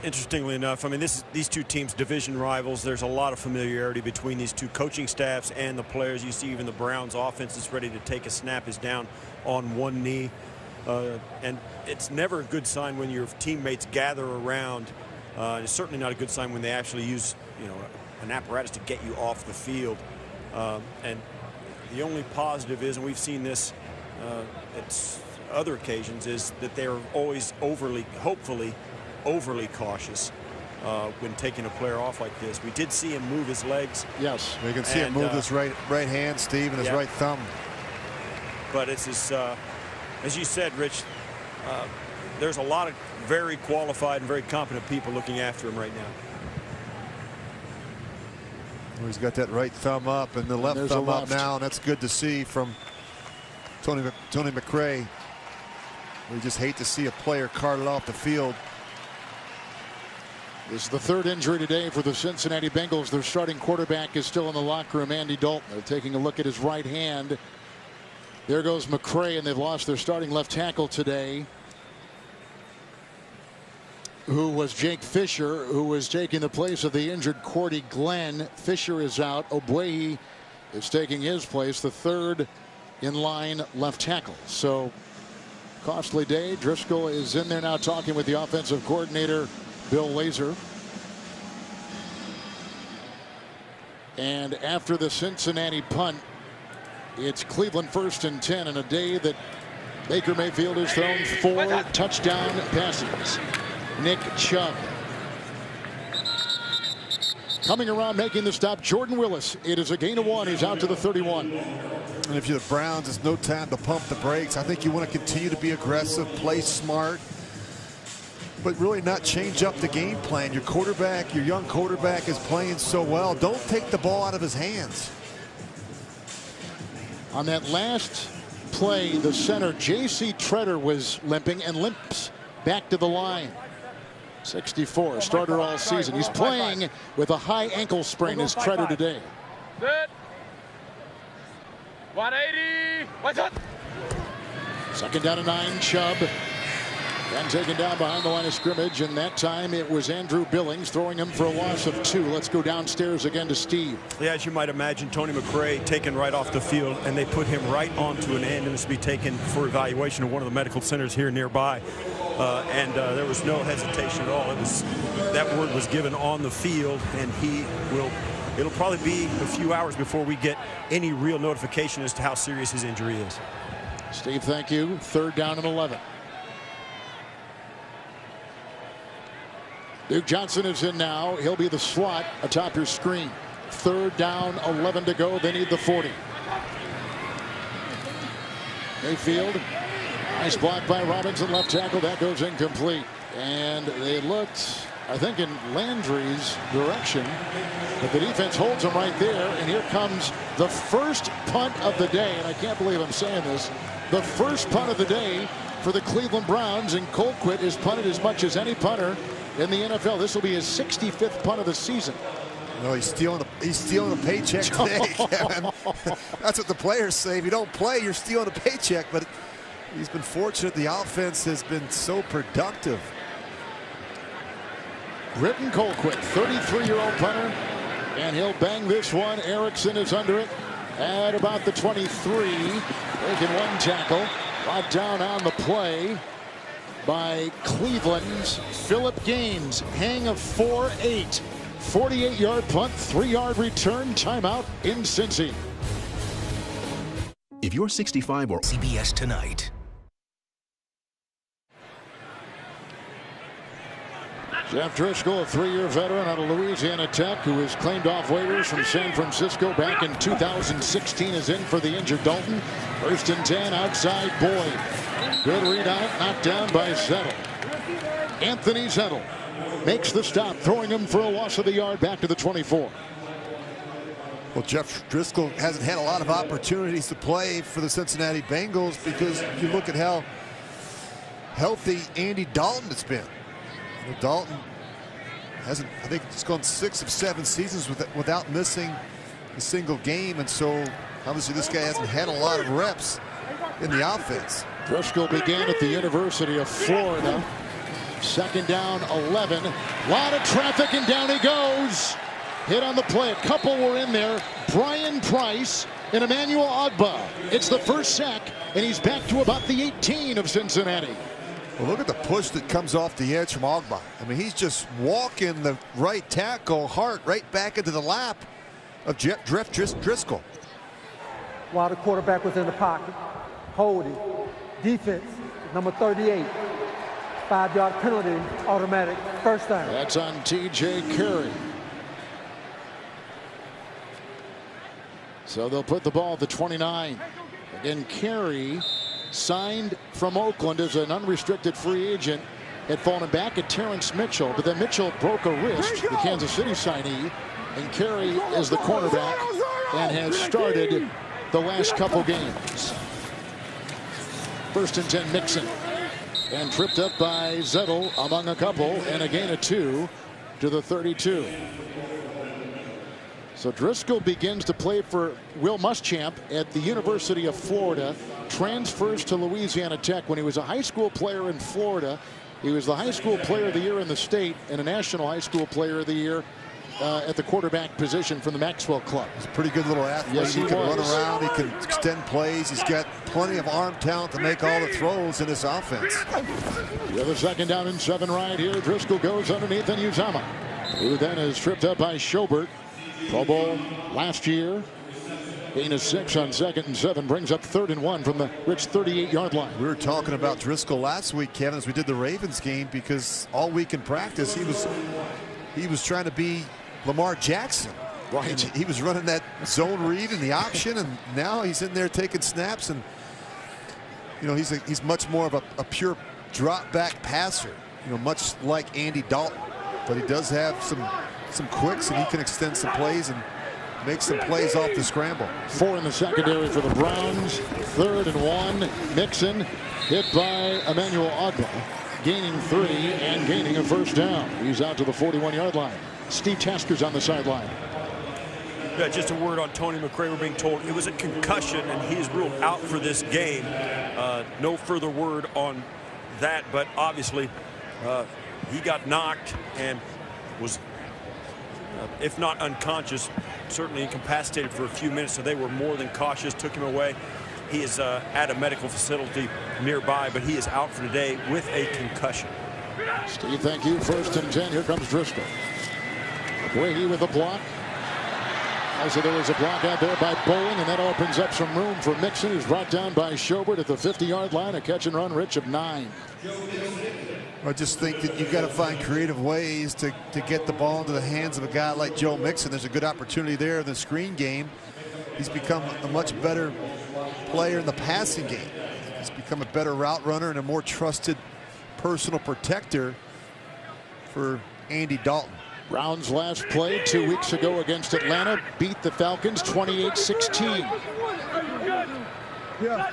Interestingly enough, I mean, these two teams, division rivals. There's a lot of familiarity between these two coaching staffs and the players. You see, even the Browns' offense is ready to take a snap, is down on one knee, and it's never a good sign when your teammates gather around. It's certainly not a good sign when they actually use, an apparatus to get you off the field. And the only positive is, and we've seen this at other occasions, is that they're always hopefully overly cautious when taking a player off like this. We did see him move his legs. Yes, you can see him move his right hand, Steve, and his right thumb. But it's as you said, Rich. There's a lot of very qualified and very competent people looking after him right now. Well, he's got that right thumb up and the left thumb up now, and that's good to see from Tony McCray. We just hate to see a player carted off the field. This is the third injury today for the Cincinnati Bengals. Their starting quarterback is still in the locker room, Andy Dalton. They're taking a look at his right hand. There goes McCray, and they've lost their starting left tackle today, who was Jake Fisher, who was taking the place of the injured Cordy Glenn. Fisher is out. Obuehi is taking his place, the third in line left tackle. So costly day. Driscoll is in there now talking with the offensive coordinator, Bill Lazor. And after the Cincinnati punt, it's Cleveland 1st and 10 in a day that Baker Mayfield has thrown 4 touchdown passes. Nick Chubb coming around, making the stop. Jordan Willis. It is a gain of 1. He's out to the 31. And if you're the Browns, it's no time to pump the brakes. I think you want to continue to be aggressive, play smart, but really not change up the game plan. Your quarterback, your young quarterback, is playing so well. Don't take the ball out of his hands. On that last play, the center, J.C. Treader, was limping and limps back to the line. 64, starter all season. He's playing with a high ankle sprain, as Treader today. Good. 180. What's up? Second down and 9, Chubb. Then taken down behind the line of scrimmage, and that time it was Andrew Billings throwing him for a loss of 2. Let's go downstairs again to Steve. Yeah, as you might imagine, Tony McCray taken right off the field, and they put him right onto an ambulance to be taken for evaluation at one of the medical centers here nearby. And there was no hesitation at all. That word was given on the field, and it'll probably be a few hours before we get any real notification as to how serious his injury is. Steve, thank you. 3rd down and 11. Duke Johnson is in now. He'll be the slot atop your screen. 3rd down, 11 to go. They need the 40. Mayfield. Nice block by Robinson, left tackle. That goes incomplete. And they looked, I think, in Landry's direction. But the defense holds him right there. And here comes the first punt of the day. And I can't believe I'm saying this. The first punt of the day for the Cleveland Browns. And Colquitt has punted as much as any punter in the NFL. This will be his 65th punt of the season. No, he's stealing a paycheck today, Kevin. That's what the players say. If you don't play, you're stealing a paycheck. But he's been fortunate. The offense has been so productive. Britton Colquitt, 33-year-old punter, and he'll bang this one. Erickson is under it at about the 23, taking one tackle. Brought down on the play by Cleveland's Phillip Gaines. Hang of 4-8. 48-yard punt, 3-yard return, timeout in Cincy. If you're 65 or CBS Tonight. Jeff Driscoll, a 3-year veteran out of Louisiana Tech, who was claimed off waivers from San Francisco back in 2016, is in for the injured Dalton. 1st and 10, outside Boyd. Good read on it, knocked down by Zettel. Anthony Zettel makes the stop, throwing him for a loss of the yard back to the 24. Well, Jeff Driscoll hasn't had a lot of opportunities to play for the Cincinnati Bengals because you look at how healthy Andy Dalton has been. Dalton hasn't, I think he's gone 6 of 7 seasons without missing a single game, and so obviously this guy hasn't had a lot of reps in the offense. Driscoll began at the University of Florida. 2nd down, 11. Lot of traffic, and down he goes. Hit on the play. A couple were in there. Brian Price and Emmanuel Ogbah. It's the first sack, and he's back to about the 18 of Cincinnati. Well, look at the push that comes off the edge from Ogbah. I mean, he's just walking the right tackle, Hart, right back into the lap of Jeff Driscoll. While the quarterback was in the pocket, holding, defense, number 38. 5-yard penalty, automatic, first down. That's on T.J. Carey. So they'll put the ball at the 29. Again, Carey, signed from Oakland as an unrestricted free agent, had fallen back at Terrence Mitchell, but then Mitchell broke a wrist, the Kansas City signee, and Carey is the cornerback and has started the last couple games. 1st and 10, Mixon. And tripped up by Zettel among a couple, and a gain of 2 to the 32. So Driscoll begins to play for Will Muschamp at the University of Florida, transfers to Louisiana Tech. When he was a high school player in Florida, he was the high school player of the year in the state and a national high school player of the year at the quarterback position from the Maxwell Club. He's a pretty good little athlete. Yes, he can run around, he can extend plays, he's got plenty of arm talent to make all the throws in this offense. The other 2nd down and 7 right here. Driscoll goes underneath and Uzama, who then is tripped up by Schobert. Pro Bowl last year. Gain of 6 on 2nd and 7, brings up 3rd and 1 from the rich 38-yard line. We were talking about Driscoll last week, Kevin, as we did the Ravens game, because all week in practice he was trying to be Lamar Jackson. Right. And he was running that zone read in the option, and now he's in there taking snaps, and you know he's much more of a pure drop back passer, you know, much like Andy Dalton, but he does have some quicks, and he can extend some plays and make some plays off the scramble. 4 in the secondary for the Browns. 3rd and 1. Mixon hit by Emmanuel Ogbah, gaining 3 and gaining a 1st down. He's out to the 41-yard line. Steve Tasker's on the sideline. Yeah, just a word on Tony McRae. We're being told it was a concussion and he's ruled out for this game. No further word on that, but obviously he got knocked and was, if not unconscious, certainly incapacitated for a few minutes, so they were more than cautious, took him away. He is at a medical facility nearby, but he is out for today with a concussion. Steve, thank you. 1st and 10. Here comes Driscoll. Brady with the block. Also, there was a block out there by Bowling, and that opens up some room for Mixon, who's brought down by Schobert at the 50-yard line. A catch and run, Rich, of 9. I just think that you've got to find creative ways to get the ball into the hands of a guy like Joe Mixon. There's a good opportunity there in the screen game. He's become a much better player in the passing game. He's become a better route runner and a more trusted personal protector for Andy Dalton. Browns last play 2 weeks ago against Atlanta, beat the Falcons 28-16. Yeah.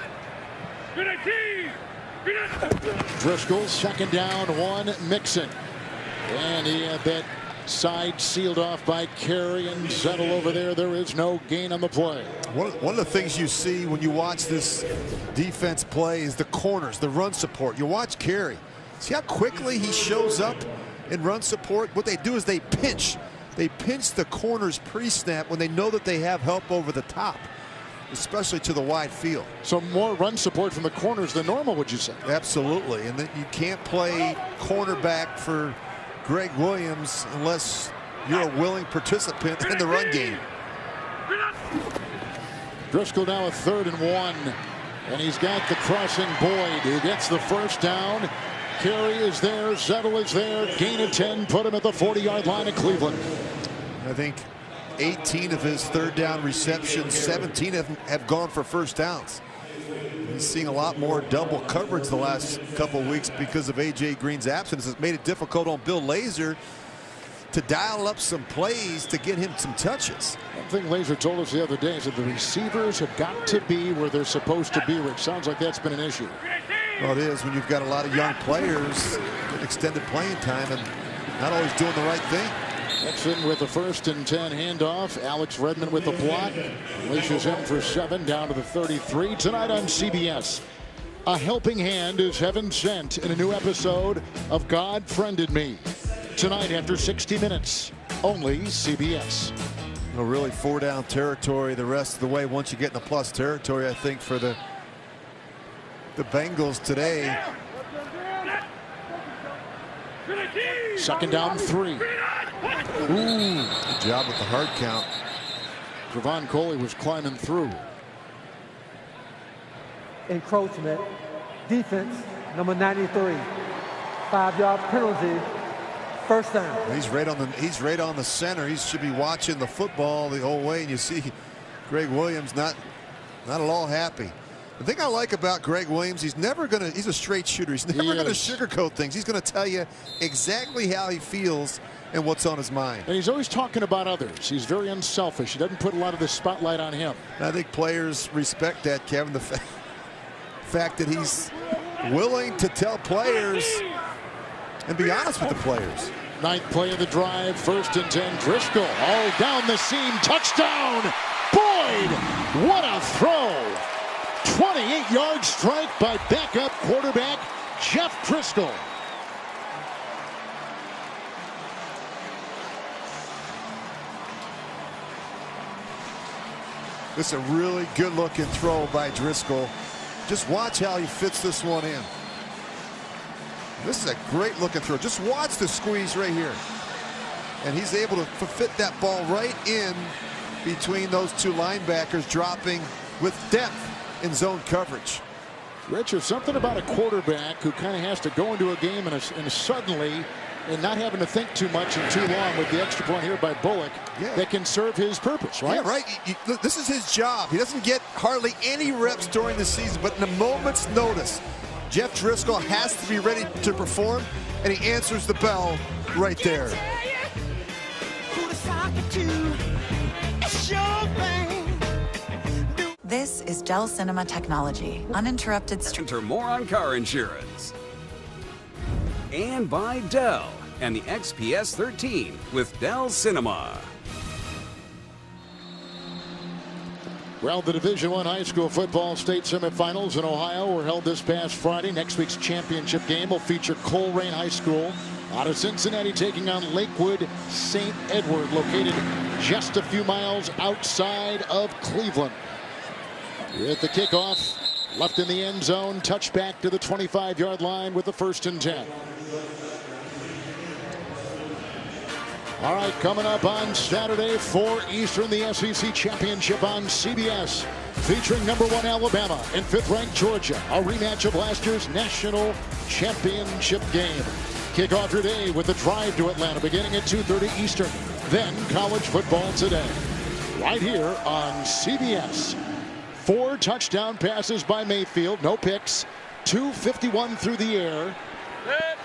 Driscoll, second down, 1, Mixon. And he had that side sealed off by Carey and Zettel over there. There is no gain on the play. One of the things you see when you watch this defense play is the corners, the run support. You watch Carey. See how quickly he shows up in run support? What they do is they pinch. They pinch the corners pre-snap when they know that they have help over the top, especially to the wide field. So more run support from the corners than normal, would you say? Absolutely. And you can't play cornerback for Greg Williams unless you're a willing participant in the run game. Driscoll now a 3rd and 1. And he's got the crossing Boyd, who gets the first down. Carey is there. Zettel is there. Gain of 10. Put him at the 40-yard line of Cleveland. I think 18 of his 3rd down receptions, 17 of them have gone for first downs. He's seeing a lot more double coverage the last couple of weeks because of A.J. Green's absence. It's made it difficult on Bill Lazor to dial up some plays to get him some touches. One thing Lazor told us the other day is that the receivers have got to be where they're supposed to be, which sounds like that's been an issue. Well, it is when you've got a lot of young players, extended playing time, and not always doing the right thing. Nixon with the 1st and 10 handoff. Alex Redmond with the block. Unleashes him for 7 down to the 33. Tonight on CBS, a helping hand is heaven sent in a new episode of God Friended Me. Tonight after 60 minutes, only CBS. Really 4-down territory the rest of the way once you get in the plus territory, I think, for the Bengals today. 2nd down 3. Ooh, good job with the hard count. Javon Coley was climbing through. Encroachment. Defense, number 93. 5-yard penalty. First down. He's right on the center. He should be watching the football the whole way, and you see Greg Williams not at all happy. The thing I like about Greg Williams, he's a straight shooter. He's never going to sugarcoat things. He's going to tell you exactly how he feels and what's on his mind. And he's always talking about others. He's very unselfish. He doesn't put a lot of the spotlight on him. And I think players respect that, Kevin. The fact that he's willing to tell players and be honest with the players. 9th play of the drive, 1st and 10. Driscoll all down the seam. Touchdown! Boyd! What a throw! 28-yard strike by backup quarterback Jeff Driscoll. This is a really good-looking throw by Driscoll. Just watch how he fits this one in. This is a great-looking throw. Just watch the squeeze right here. And he's able to fit that ball right in between those 2 linebackers, dropping with depth in zone coverage. Rich, there's something about a quarterback who kind of has to go into a game and suddenly, and not having to think too much and too long with the extra point here by Bullock, that can serve his purpose, right? Yeah, right. This is his job. He doesn't get hardly any reps during the season, but in a moment's notice, Jeff Driscoll has to be ready to perform, and he answers the bell right there. This is Dell Cinema Technology. Uninterrupted Enter more on car insurance. And by Dell and the XPS 13 with Dell Cinema. Well, the Division I high school football state semifinals in Ohio were held this past Friday. Next week's championship game will feature Colerain High School out of Cincinnati taking on Lakewood St. Edward, located just a few miles outside of Cleveland. With the kickoff, left in the end zone, touchback to the 25-yard line with the 1st and 10. All right, coming up on Saturday, 4 Eastern, the SEC Championship on CBS, featuring number 1 Alabama and 5th-ranked Georgia, a rematch of last year's national championship game. Kickoff today with the drive to Atlanta beginning at 2:30 Eastern. Then college football today, right here on CBS. 4 touchdown passes by Mayfield, no picks, 251 through the air.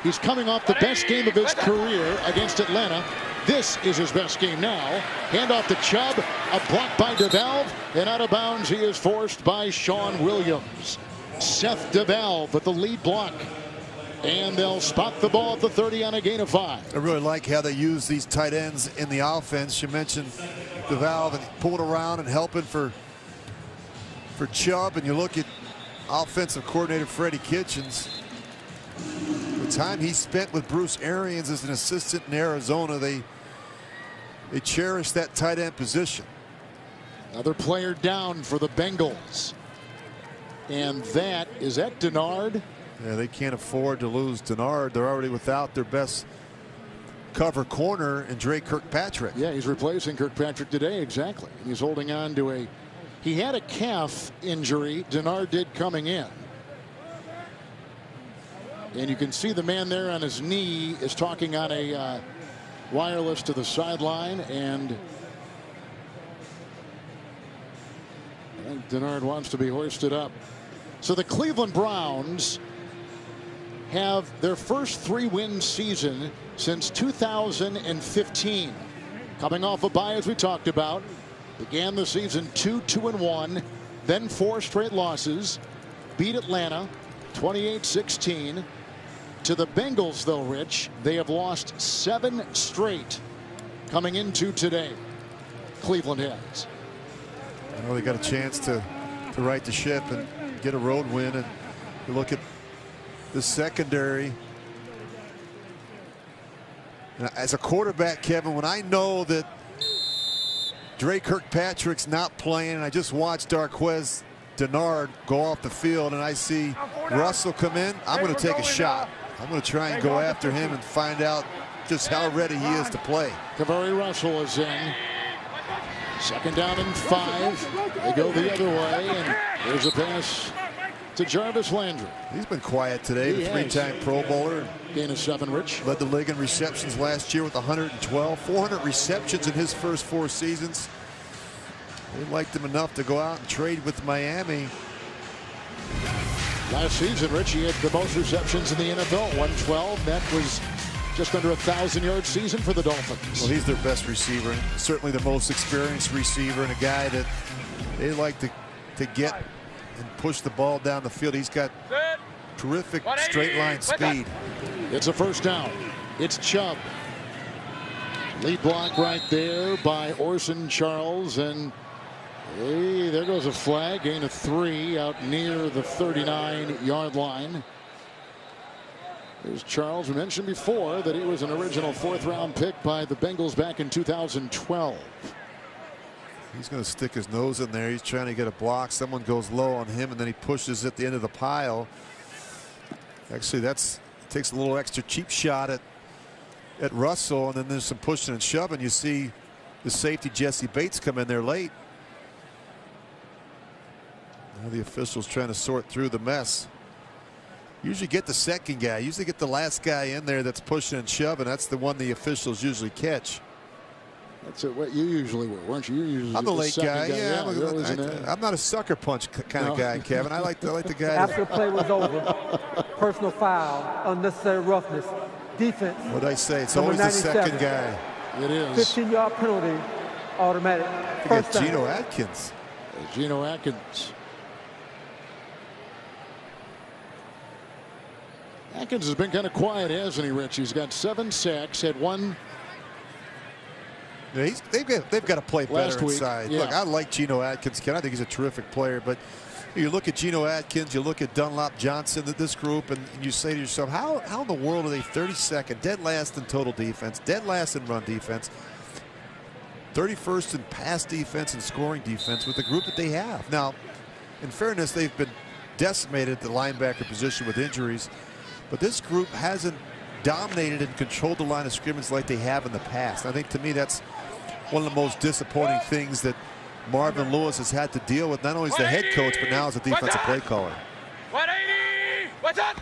He's coming off the best game of his career against Atlanta. This is his best game now. Handoff to Chubb, a block by DeValve, and out of bounds he is forced by Sean Williams. Seth DeValve with the lead block. And they'll spot the ball at the 30 on a gain of 5. I really like how they use these tight ends in the offense. You mentioned DeValve and pulling around and helping for Chubb, and you look at offensive coordinator Freddie Kitchens. The time he spent with Bruce Arians as an assistant in Arizona, they cherish that tight end position. Another player down for the Bengals. And that is at Denard. Yeah, they can't afford to lose Denard. They're already without their best cover corner in Dre Kirkpatrick. Yeah, he's replacing Kirkpatrick today, exactly. He's holding on to he had a calf injury, Denard did, coming in. And you can see the man there on his knee is talking on a wireless to the sideline, and I think Denard wants to be hoisted up. So the Cleveland Browns have their first 3-win season since 2015. Coming off a bye, as we talked about. Began the season 2-2-1, then 4 straight losses. Beat Atlanta 28-16. To the Bengals, though, Rich, they have lost 7 straight coming into today. Cleveland has. Well, they got a chance to right the ship and get a road win. And you look at the secondary. And as a quarterback, Kevin, when I know that Dre Kirkpatrick's not playing, and I just watched Darqueze Denard go off the field, and I see Russell come in, I'm going to take a shot. I'm going to try and go after him and find out just how ready he is to play. Cavari Russell is in. Second down and 5. They go the other way, and there's a pass to Jarvis Landry. He's been quiet today. The 3-time Pro Bowler. Gain of 7, Rich. Led the league in receptions last year with 112. 400 receptions in his first 4 seasons. They liked him enough to go out and trade with Miami. Last season, Rich, he had the most receptions in the NFL, 112. That was just under 1,000-yard season for the Dolphins. Well, he's their best receiver, certainly the most experienced receiver, and a guy that they like to get and push the ball down the field. He's got terrific straight line speed. It's a first down. It's Chubb. Lead block right there by Orson Charles, and hey, there goes a flag. Gain of 3 out near the 39-yard line. There's Charles. We mentioned before that he was an original 4th-round pick by the Bengals back in 2012. He's going to stick his nose in there. He's trying to get a block. Someone goes low on him, and then he pushes at the end of the pile. Actually, takes a little extra cheap shot at Russell, and then there's some pushing and shoving. You see the safety Jesse Bates come in there late. Now the officials trying to sort through the mess. Usually get the second guy. Usually get the last guy in there that's pushing and shoving. That's the one the officials usually catch. That's what you usually were, weren't you? I'm the late guy. Yeah, I'm not a sucker punch kind of guy, Kevin. I like the guy. After the play was over, personal foul, unnecessary roughness, defense. What did I say? It's always the second guy. It is. 15-yard penalty, automatic. I got Geno Atkins. Geno Atkins. Atkins has been kind of quiet, hasn't he, Rich? He's got 7 sacks, had 1. Yeah, they've got to play better inside. Yeah. Look, I like Geno Atkins, Ken. I think he's a terrific player, but you look at Geno Atkins, you look at Dunlop Johnson, this group, and you say to yourself, how in the world are they 32nd, dead last in total defense, dead last in run defense, 31st in pass defense and scoring defense with the group that they have? Now, in fairness, they've been decimated at the linebacker position with injuries, but this group hasn't dominated and controlled the line of scrimmage like they have in the past. I think, to me, that's one of the most disappointing things that Marvin Lewis has had to deal with, not only as the head coach, but now as a defensive play caller. 180! What's up?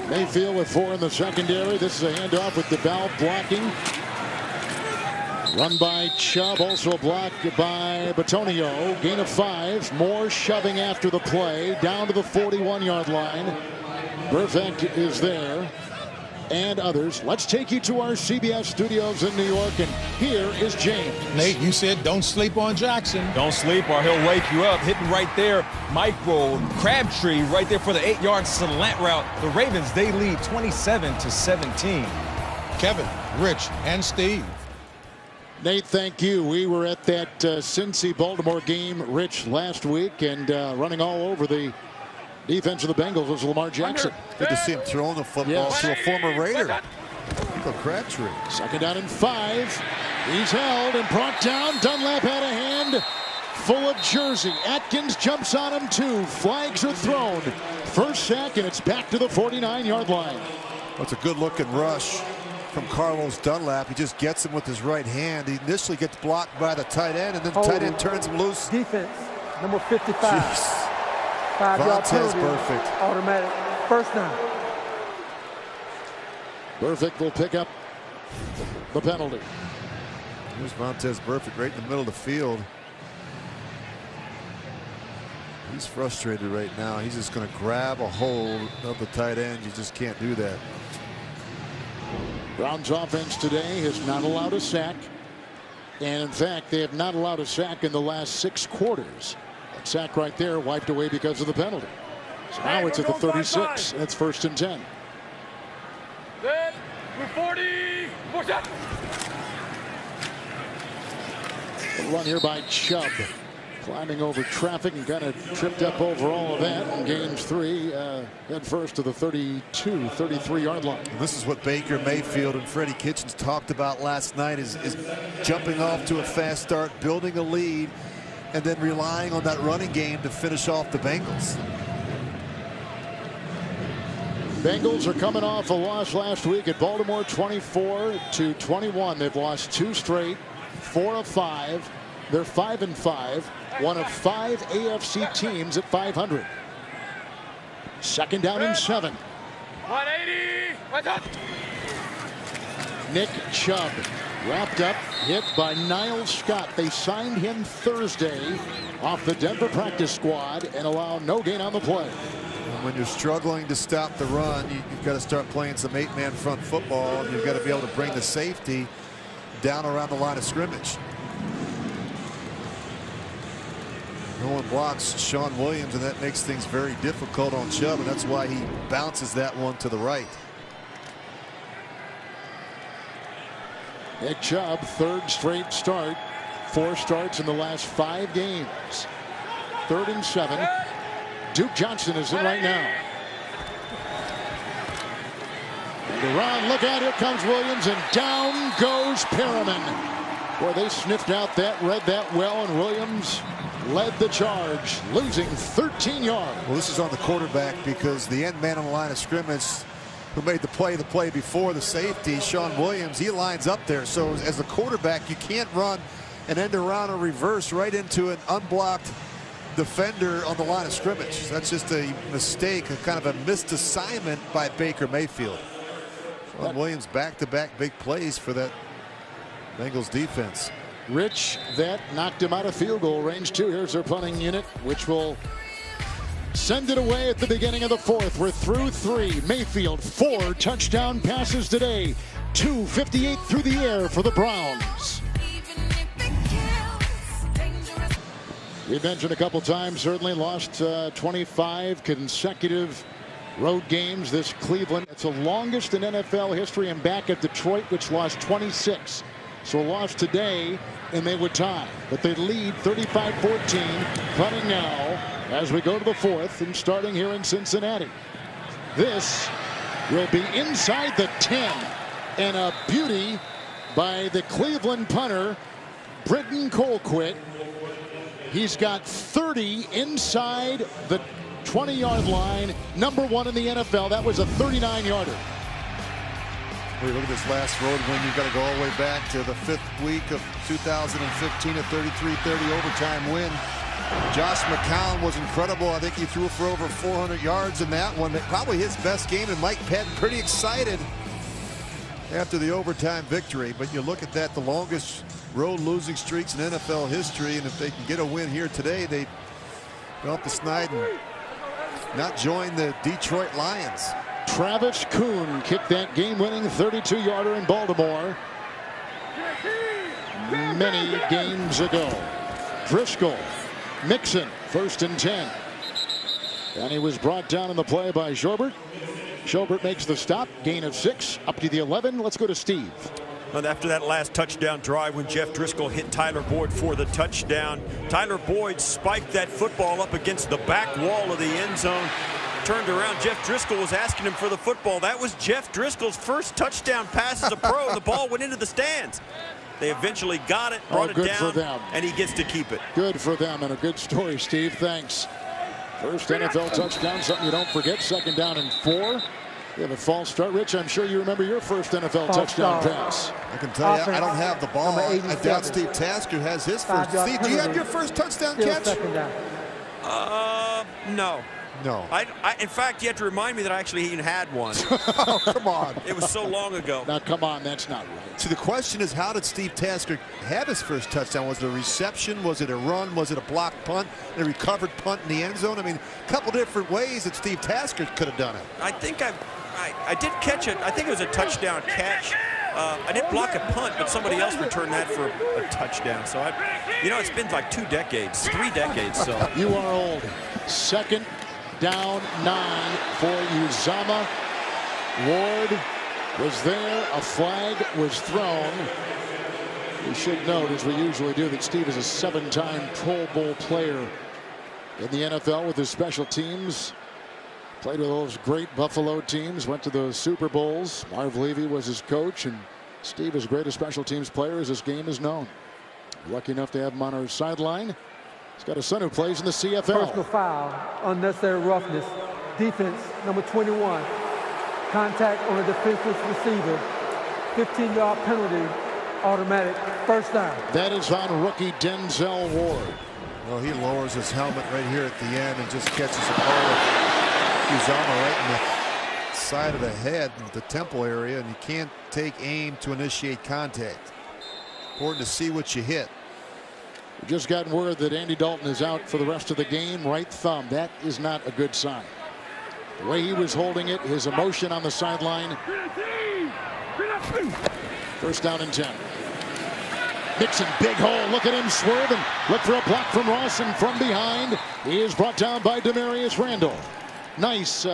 Mayfield with 4 in the secondary. This is a handoff with DeValve blocking. Run by Chubb, also a block by Batonio. Gain of 5. More shoving after the play. Down to the 41-yard line. Burfict is there. and others. Let's take you to our CBS studios in New York, and here is James. Nate, you said don't sleep on Jackson. Don't sleep or he'll wake you up. Hitting right there, Micro Crabtree right there for the 8-yard slant route. The Ravens, they lead 27-17. Kevin, Rich, and Steve. Nate, thank you. We were at that Cincy-Baltimore game, Rich, last week, and running all over the defense of the Bengals was Lamar Jackson. Good to see him throwing the football to a former Raider. Look, Crabtree. 2nd down and 5. He's held and brought down. Dunlap had a hand full of jersey. Atkins jumps on him too. Flags are thrown. First sack, and it's back to the 49-yard line. That's a good-looking rush from Carlos Dunlap. He just gets him with his right hand. He initially gets blocked by the tight end, and then the tight end turns him loose. Defense, number 55. Jeez. 5-yard penalty. Perfect. Automatic. First down. Perfect will pick up the penalty. Here's Vontez Burfict right in the middle of the field. He's frustrated right now. He's just going to grab a hold of the tight end. You just can't do that. Browns offense today has not allowed a sack. And in fact, they have not allowed a sack in the last 6 quarters. That sack right there wiped away because of the penalty. So now it's at the 36. That's 1st and 10. Good. 40. 40. A run here by Chubb. Climbing over traffic and kind of tripped up over all of that and gains 3. Head first to the 33-yard line. And this is what Baker Mayfield and Freddie Kitchens talked about last night is jumping off to a fast start, building a lead, and then relying on that running game to finish off the Bengals. Bengals are coming off a loss last week at Baltimore, 24-21. They've lost 2 straight, 4 of 5. They're 5-5, one of 5 AFC teams at 500. 2nd down and 7. 180. What's up? Nick Chubb wrapped up, hit by Niles Scott. They signed him Thursday off the Denver practice squad and allow no gain on the play. When you're struggling to stop the run, you've got to start playing some 8-man front football. And you've got to be able to bring the safety down around the line of scrimmage. No one blocks Sean Williams, and that makes things very difficult on Chubb, and that's why he bounces that one to the right. Nick Chubb, 3rd straight start. 4 starts in the last 5 games. 3rd and 7. Duke Johnson is in right now. And the run, look out, here comes Williams, and down goes Perriman. Boy, they sniffed out that, read that well, and Williams led the charge, losing 13 yards. Well, this is on the quarterback because the end man on the line of scrimmage who made the play before the safety, Sean Williams, he lines up there. So as a quarterback, you can't run an end around or reverse right into an unblocked defender on the line of scrimmage. That's just a mistake, a kind of a missed assignment by Baker Mayfield. Sean Williams back-to-back big plays for that Bengals defense. Rich, that knocked him out of field goal range too. Here's their punting unit, which will send it away at the beginning of the 4th. We're through 3. Mayfield, 4 touchdown passes today. 258 through the air for the Browns. We've mentioned a couple times, certainly lost 25 consecutive road games this Cleveland. It's the longest in NFL history, and back at Detroit, which lost 26. So a loss today, and they would tie. But they lead 35-14. Punting now as we go to the 4th and starting here in Cincinnati. This will be inside the 10. And a beauty by the Cleveland punter, Britton Colquitt. He's got 30 inside the 20-yard line. Number 1 in the NFL. That was a 39-yarder. Look at this last road win. You've got to go all the way back to the 5th week of 2015, a 33-30 overtime win. Josh McCown was incredible. I think he threw for over 400 yards in that one. Probably his best game, and Mike Patton pretty excited after the overtime victory. But you look at that, the longest road losing streaks in NFL history, and if they can get a win here today, they go up the snide and not join the Detroit Lions. Travis Kuhn kicked that game-winning 32-yarder in Baltimore many games ago. Driscoll, Mixon, 1st and 10. And he was brought down in the play by Schobert. Schobert makes the stop, gain of 6, up to the 11. Let's go to Steve. And after that last touchdown drive when Jeff Driscoll hit Tyler Boyd for the touchdown, Tyler Boyd spiked that football up against the back wall of the end zone. Turned around, Jeff Driscoll was asking him for the football. That was Jeff Driscoll's first touchdown pass as a pro. The ball went into the stands. They eventually got it, brought it good down, for them. And he gets to keep it. Good for them, and a good story, Steve. Thanks. First NFL touchdown, something you don't forget. 2nd down and 4. You have a false start. Rich, I'm sure you remember your first NFL touchdown pass. I can tell you, I don't have the ball. I doubt Steve Tasker has his first. Steve, do you have your first touchdown catch? No. No. In fact, you have to remind me that I actually even had one. Oh, come on. It was so long ago. Now, come on, that's not right. So the question is, how did Steve Tasker have his first touchdown? Was it a reception? Was it a run? Was it a blocked punt? A recovered punt in the end zone? I mean, a couple different ways that Steve Tasker could have done it. I think I did catch it. I think it was a touchdown catch. I didn't block a punt, but somebody else returned that for a touchdown. So, it's been like 2 decades, 3 decades. So you are old. 2nd down 9 for Uzama. Ward was there. A flag was thrown. We should note, as we usually do, that Steve is a 7-time Pro Bowl player in the NFL with his special teams. Played with those great Buffalo teams, went to the Super Bowls. Marv Levy was his coach, and Steve is as great a special teams player as this game is known. Lucky enough to have him on our sideline. He's got a son who plays in the CFL. Personal foul, unnecessary roughness. Defense, number 21. Contact on a defenseless receiver. 15-yard penalty, automatic, 1st down. That is on rookie Denzel Ward. Well, he lowers his helmet right here at the end and just catches a ball of Uzama right in the side of the head, the temple area, and you can't take aim to initiate contact. Important to see what you hit. We just got word that Andy Dalton is out for the rest of the game. Right thumb. That is not a good sign. The way he was holding it, his emotion on the sideline. 1st down and 10. Mixon, big hole. Look at him swerve and look for a block from Ross, and from behind he is brought down by Demarius Randall. Nice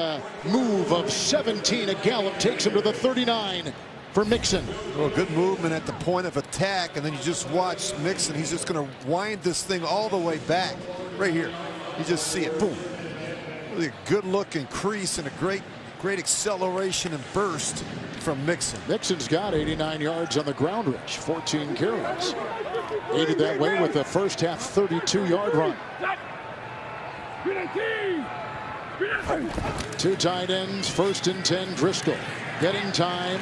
move of 17. A gallop takes him to the 39 for Mixon. Well, good movement at the point of attack, and then you just watch Mixon. He's just going to wind this thing all the way back. Right here. You just see it. Boom. Really a good look and crease and a great acceleration and burst from Mixon. Mixon's got 89 yards on the ground, Rich. 14 carries. Aided that way with the first half 32-yard run. 2 tight ends, 1st and 10. Driscoll getting time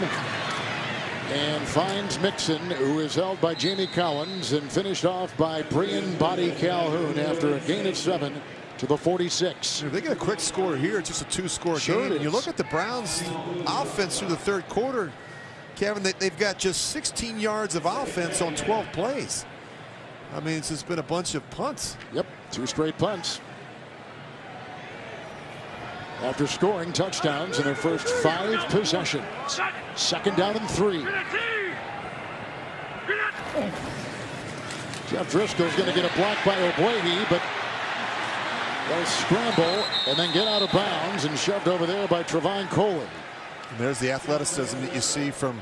and finds Mixon, who is held by Jamie Collins, and finished off by Brian Body Calhoun after a gain of 7 to the 46. If they get a quick score here, it's just a 2-score game. You look at the Browns offense through the 3rd quarter, Kevin, they've got just 16 yards of offense on 12 plays. I mean, it's just been a bunch of punts. Yep, 2 straight punts. After scoring touchdowns in their first 5 possessions. 2nd down and 3. Jeff Driscoll's going to get a block by Obuehi, but they'll scramble and then get out of bounds and shoved over there by Trevon Coley. And there's the athleticism that you see from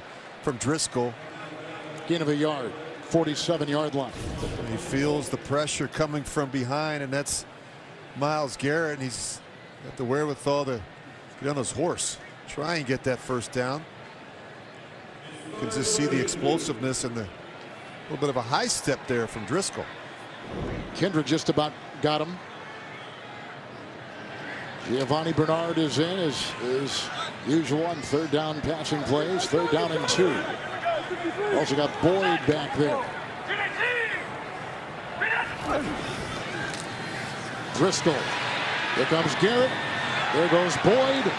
Driscoll. Gain of a yard, 47-yard line. And he feels the pressure coming from behind, and that's Myles Garrett, and he's got the wherewithal to get on his horse, try and get that 1st down. You can just see the explosiveness and the little bit of a high step there from Driscoll. Kendrick just about got him. Giovanni Bernard is in as usual on 3rd down passing plays. 3rd down and 2. Also got Boyd back there. Driscoll. Here comes Garrett. There goes Boyd.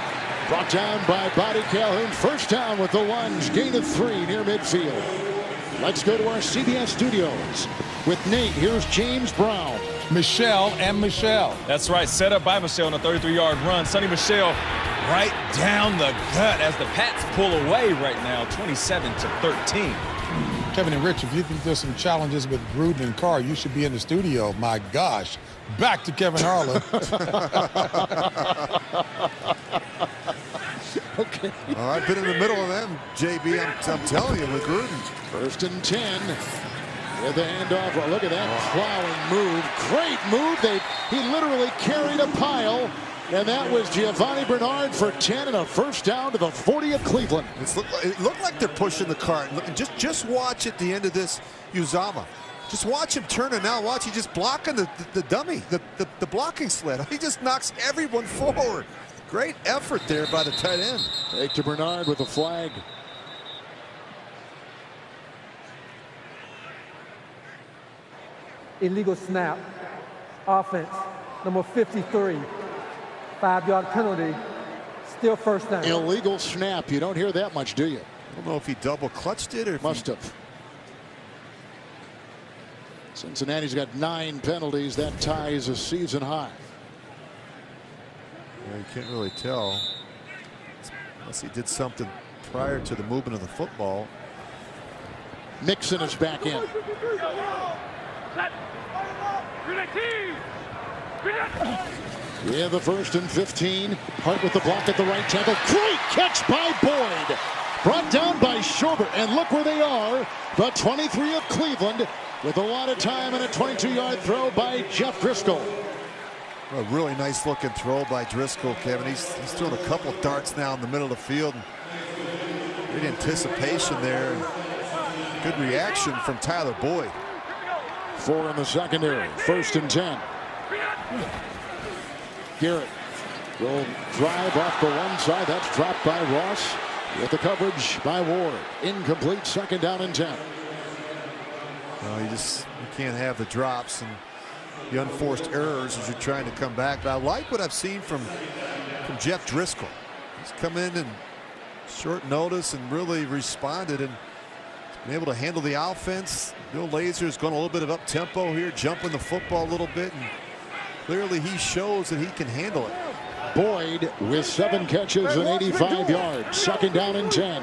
Brought down by Body Calhoun. 1st down with the lunge. Gain of 3 near midfield. Let's go to our CBS studios. With Nate, here's James Brown. Michelle and Michelle. That's right. Set up by Michelle on a 33-yard run. Sonny Michel right down the gut as the Pats pull away right now, 27-13. Kevin and Rich, if you think there's some challenges with Gruden and Carr, you should be in the studio. My gosh. Back to Kevin Harlan. Okay. I've been in the middle of them, JB. I'm telling you, with Gruden. 1st and 10. With the handoff. Oh, look at that plowing move. Great move. He literally carried a pile. And that was Giovanni Bernard for 10 and a first down to the 40 of Cleveland. It looked like they're pushing the cart. Just watch at the end of this Uzama. Just watch him turn, and now watch, he's just blocking the dummy, the blocking sled. He just knocks everyone forward. Great effort there by the tight end. Take to Bernard with a flag. Illegal snap. Offense. Number 53. 5-yard penalty. Still first down. Illegal snap. You don't hear that much, do you? I don't know if he double clutched it or if must have. Cincinnati's got 9 penalties. That ties a season high. Yeah, you can't really tell unless he did something prior to the movement of the football. Mixon is back in. Yeah, the 1st and 15. Hart with the block at the right tackle. Great catch by Boyd. Brought down by Schobert. And look where they are. The 23 of Cleveland with a lot of time and a 22-yard throw by Jeff Driscoll. A really nice looking throw by Driscoll, Kevin. He's thrown a couple darts now in the middle of the field. Great anticipation there. Good reaction from Tyler Boyd. 4 in the secondary. 1st and 10. Garrett will drive off the one side. That's dropped by Ross with the coverage by Ward. Incomplete. 2nd down and 10. You can't have the drops and the unforced errors as you're trying to come back. But I like what I've seen from Jeff Driscoll. He's come in and short notice and really responded and been able to handle the offense. Bill Lazor's going a little bit of up tempo here, jumping the football a little bit, and clearly he shows that he can handle it. Boyd with 7 catches and 85 yards. 2nd down and 10.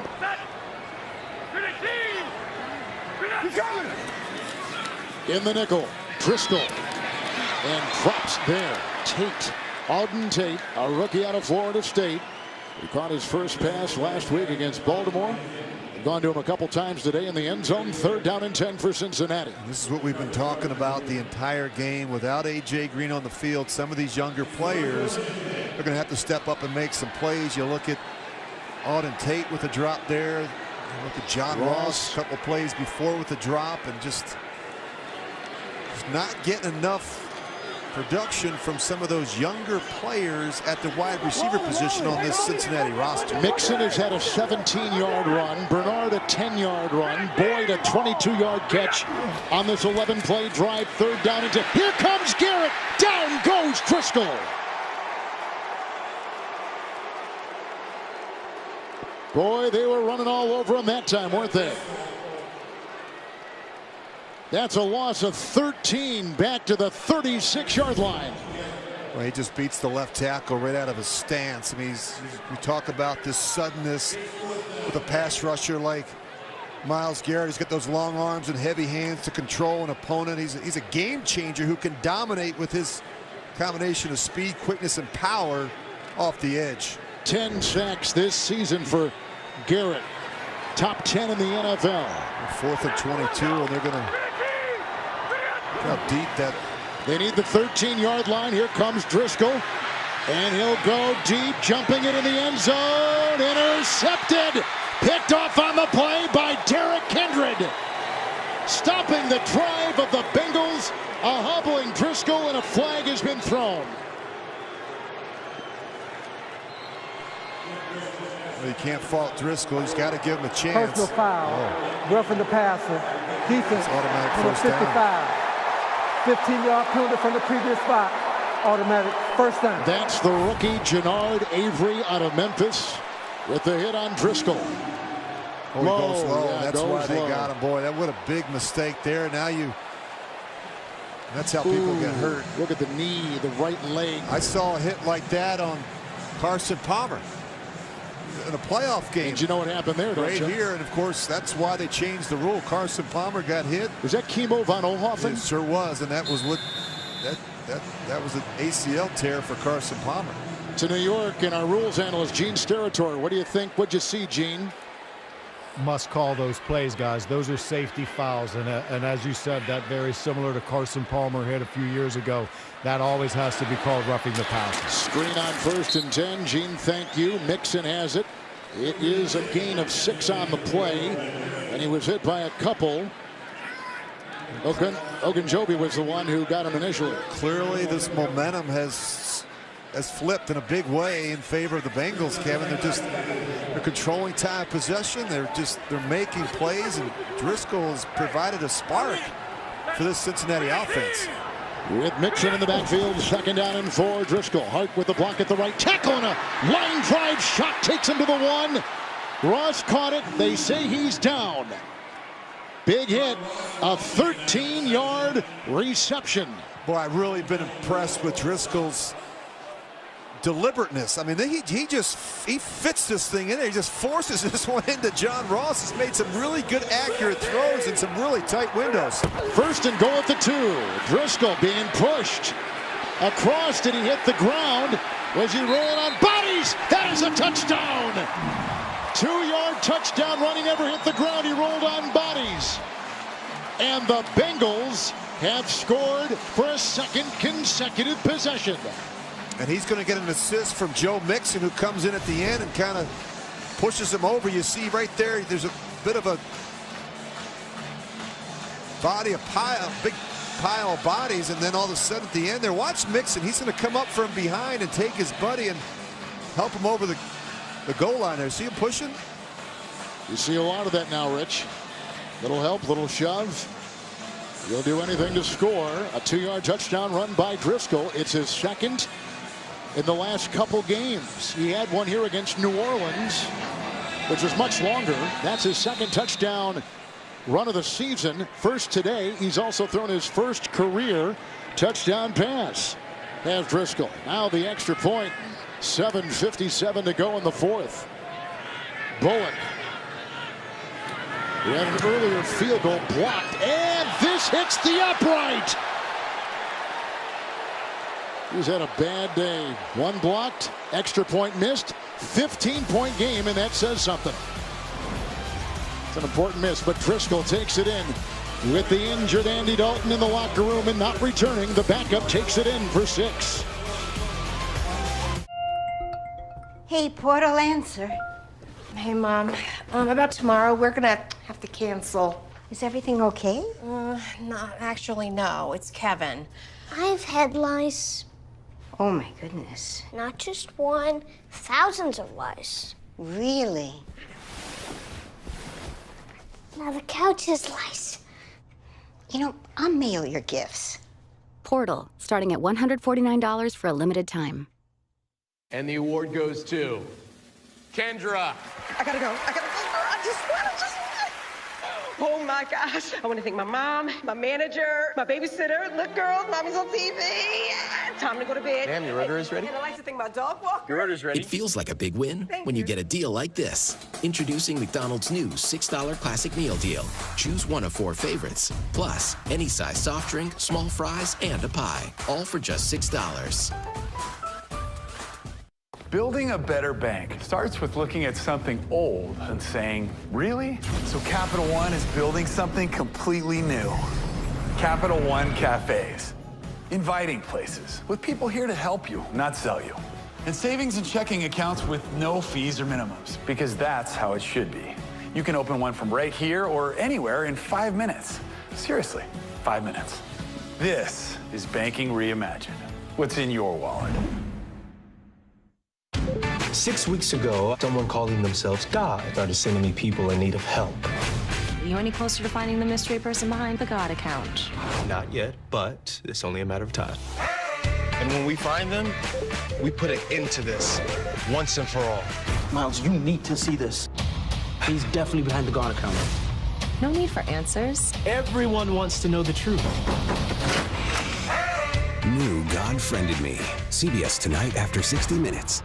In the nickel, Driscoll, and drops there. Tate, Auden Tate, a rookie out of Florida State, who caught his first pass last week against Baltimore. Gone to him a couple times today in the end zone. 3rd down and 10 for Cincinnati. This is what we've been talking about the entire game. Without A.J. Green on the field, some of these younger players are going to have to step up and make some plays. You look at Auden Tate with a drop there. You look at John Ross a couple plays before with a drop, and just not getting enough production from some of those younger players at the wide receiver position on this Cincinnati roster. Mixon has had a 17-yard run. Bernard a 10-yard run. Boyd a 22-yard catch on this 11-play drive. 3rd down and 10. Here comes Garrett. Down goes Driscoll. Boy, they were running all over him that time, weren't they? That's a loss of 13 back to the 36-yard line. Well, he just beats the left tackle right out of his stance. I mean, we talk about this suddenness with a pass rusher like Myles Garrett. He's got those long arms and heavy hands to control an opponent. He's a game changer who can dominate with his combination of speed, quickness, and power off the edge. 10 sacks this season for Garrett. Top 10 in the NFL. 4th and 22, and they're going to... How deep that. They need the 13-yard line. Here comes Driscoll, and he'll go deep, jumping it in the end zone. Intercepted. Picked off on the play by Derek Kindred. Stopping the drive of the Bengals. A hobbling Driscoll, and a flag has been thrown. Well, you can't fault Driscoll. He's got to give him a chance. Personal foul. Roughing the passer. Defense. Automatic number first 55. down. 15-yard penalty from the previous spot. Automatic first down. That's the rookie Jannard Avery out of Memphis with the hit on Driscoll. Oh, he goes low. Yeah, that's why they got him. Boy, that what a big mistake there. Now that's how people get hurt. Look at the knee, the right leg. I saw a hit like that on Carson Palmer in a playoff game. And you know what happened there, don't right you? here, and of course that's why they changed the rule. Carson Palmer got hit. Was that Kimo von Oelhoffen? It sure was, and that was what that was an ACL tear for Carson Palmer. To New York, and our rules analyst Gene's territory. What do you think? What'd you see, Gene? Must call those plays, guys. Those are safety fouls, and as you said, that very similar to Carson Palmer hit a few years ago. That always has to be called roughing the passer. Screen on 1st and 10. Gene, thank you. Mixon has it. It is a gain of 6 on the play, and he was hit by a couple. Ogunjobi was the one who got him initially. Clearly, this momentum has flipped in a big way in favor of the Bengals, Kevin. They're controlling time of possession. They're making plays, and Driscoll has provided a spark for this Cincinnati offense. With Mixon in the backfield, 2nd down and 4. Driscoll, Hart with the block at the right tackle, and a line drive shot takes him to the 1. Ross caught it. They say he's down. Big hit, a 13-yard reception. Boy, I've really been impressed with Driscoll's deliberateness. I mean, he fits this thing in there. He just forces this one into John Ross. Has made some really good accurate throws in some really tight windows. 1st and goal at the 2. Driscoll being pushed across. Did he hit the ground? Was he rolling on bodies? That is a touchdown. 2-yard touchdown run. He never hit the ground. He rolled on bodies. And the Bengals have scored for a 2nd consecutive possession. And he's going to get an assist from Joe Mixon, who comes in at the end and kind of pushes him over. You see right there, there's a bit of a big pile of bodies, and then all of a sudden at the end there, watch Mixon. He's going to come up from behind and take his buddy and help him over the goal line there. See him pushing? You see a lot of that now, Rich. Little help, little shove. He'll do anything to score. A 2-yard touchdown run by Driscoll. It's his 2nd in the last couple games. He had one here against New Orleans, which was much longer. That's his 2nd touchdown run of the season. 1st today. He's also thrown his 1st career touchdown pass. Has Driscoll. Now the extra point. 7:57 to go in the 4th. Bullock. He had an earlier field goal blocked, and this hits the upright. He's had a bad day. 1 blocked, extra point missed, 15-point game, and that says something. It's an important miss, but Driscoll takes it in. With the injured Andy Dalton in the locker room and not returning, the backup takes it in for 6. Hey, Portal, answer. Hey, Mom. About tomorrow, we're gonna have to cancel. Is everything okay? Not actually, no. It's Kevin. I've had lice. Oh, my goodness. Not just one, thousands of lice. Really? Now the couch has lice. You know, I'll mail your gifts. Portal, starting at $149 for a limited time. And the award goes to Kendra. I gotta go. I just want to. Oh my gosh. I want to thank my mom, my manager, my babysitter. Look, girls, mommy's on TV. Time to go to bed. Ma'am, your order is ready. And I like to thank my dog walker. Your order's ready. It feels like a big win when you get a deal like this. Introducing McDonald's new $6 Classic Meal Deal. Choose one of 4 favorites. Plus, any size soft drink, small fries, and a pie. All for just $6. Building a better bank starts with looking at something old and saying, really? So Capital One is building something completely new. Capital One Cafes. Inviting places with people here to help you, not sell you. And savings and checking accounts with no fees or minimums, because that's how it should be. You can open one from right here or anywhere in 5 minutes. Seriously, 5 minutes. This is banking reimagined. What's in your wallet? 6 weeks ago, someone calling themselves God started sending me people in need of help. Are you any closer to finding the mystery person behind the God account? Not yet, but it's only a matter of time. And when we find them, we put an end to this once and for all. Miles, you need to see this. He's definitely behind the God account. No need for answers. Everyone wants to know the truth. New God Friended Me. CBS tonight after 60 Minutes.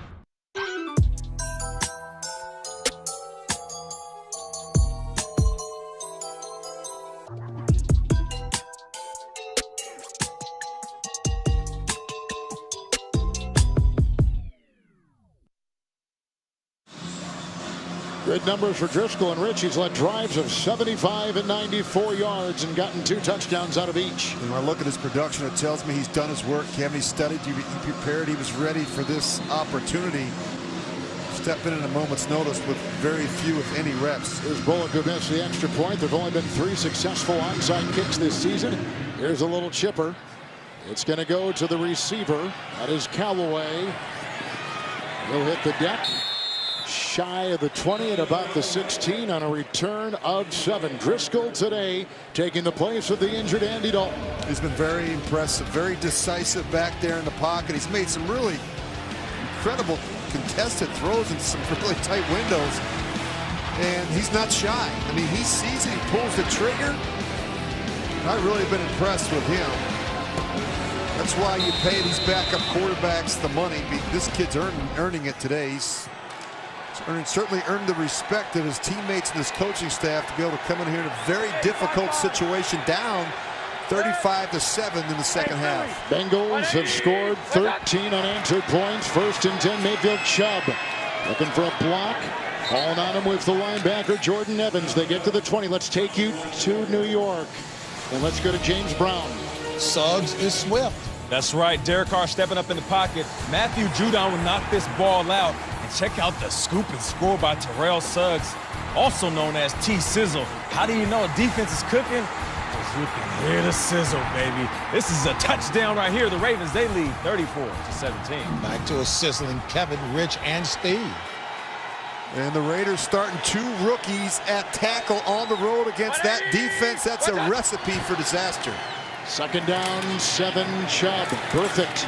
Good numbers for Driscoll and Rich. He's led drives of 75 and 94 yards and gotten 2 touchdowns out of each. And when I look at his production, it tells me he's done his work. Kevin, he studied, he prepared, he was ready for this opportunity. Step in at a moment's notice with very few, if any, reps. Here's Bullock who missed the extra point. There have only been 3 successful onside kicks this season. Here's a little chipper. It's going to go to the receiver. That is Callaway. He'll hit the deck. Shy of the 20 at about the 16 on a return of 7. Driscoll today taking the place of the injured Andy Dalton. He's been very impressive, very decisive back there in the pocket. He's made some really incredible contested throws into some really tight windows. And he's not shy. I mean, he sees it, he pulls the trigger. I've really been impressed with him. That's why you pay these backup quarterbacks the money. This kid's earning it today. He's certainly earned the respect of his teammates and his coaching staff to be able to come in here in a very difficult situation, down 35-7 in the second half. Bengals have scored 13 unanswered points. 1st and 10, Mayfield Chubb looking for a block. Calling on him with the linebacker Jordan Evans. They get to the 20. Let's take you to New York. And let's go to James Brown. Suggs is swift. That's right. Derek Carr stepping up in the pocket. Matthew Judon will knock this ball out. And check out the scoop and score by Terrell Suggs, also known as T-Sizzle. How do you know a defense is cooking? Because you can hear the sizzle, baby. This is a touchdown right here. The Ravens, they lead 34-17. Back to a sizzling Kevin, Rich, and Steve. And the Raiders starting 2 rookies at tackle on the road against that defense. That's a recipe for disaster. 2nd down, 7, Chubb. Perfect.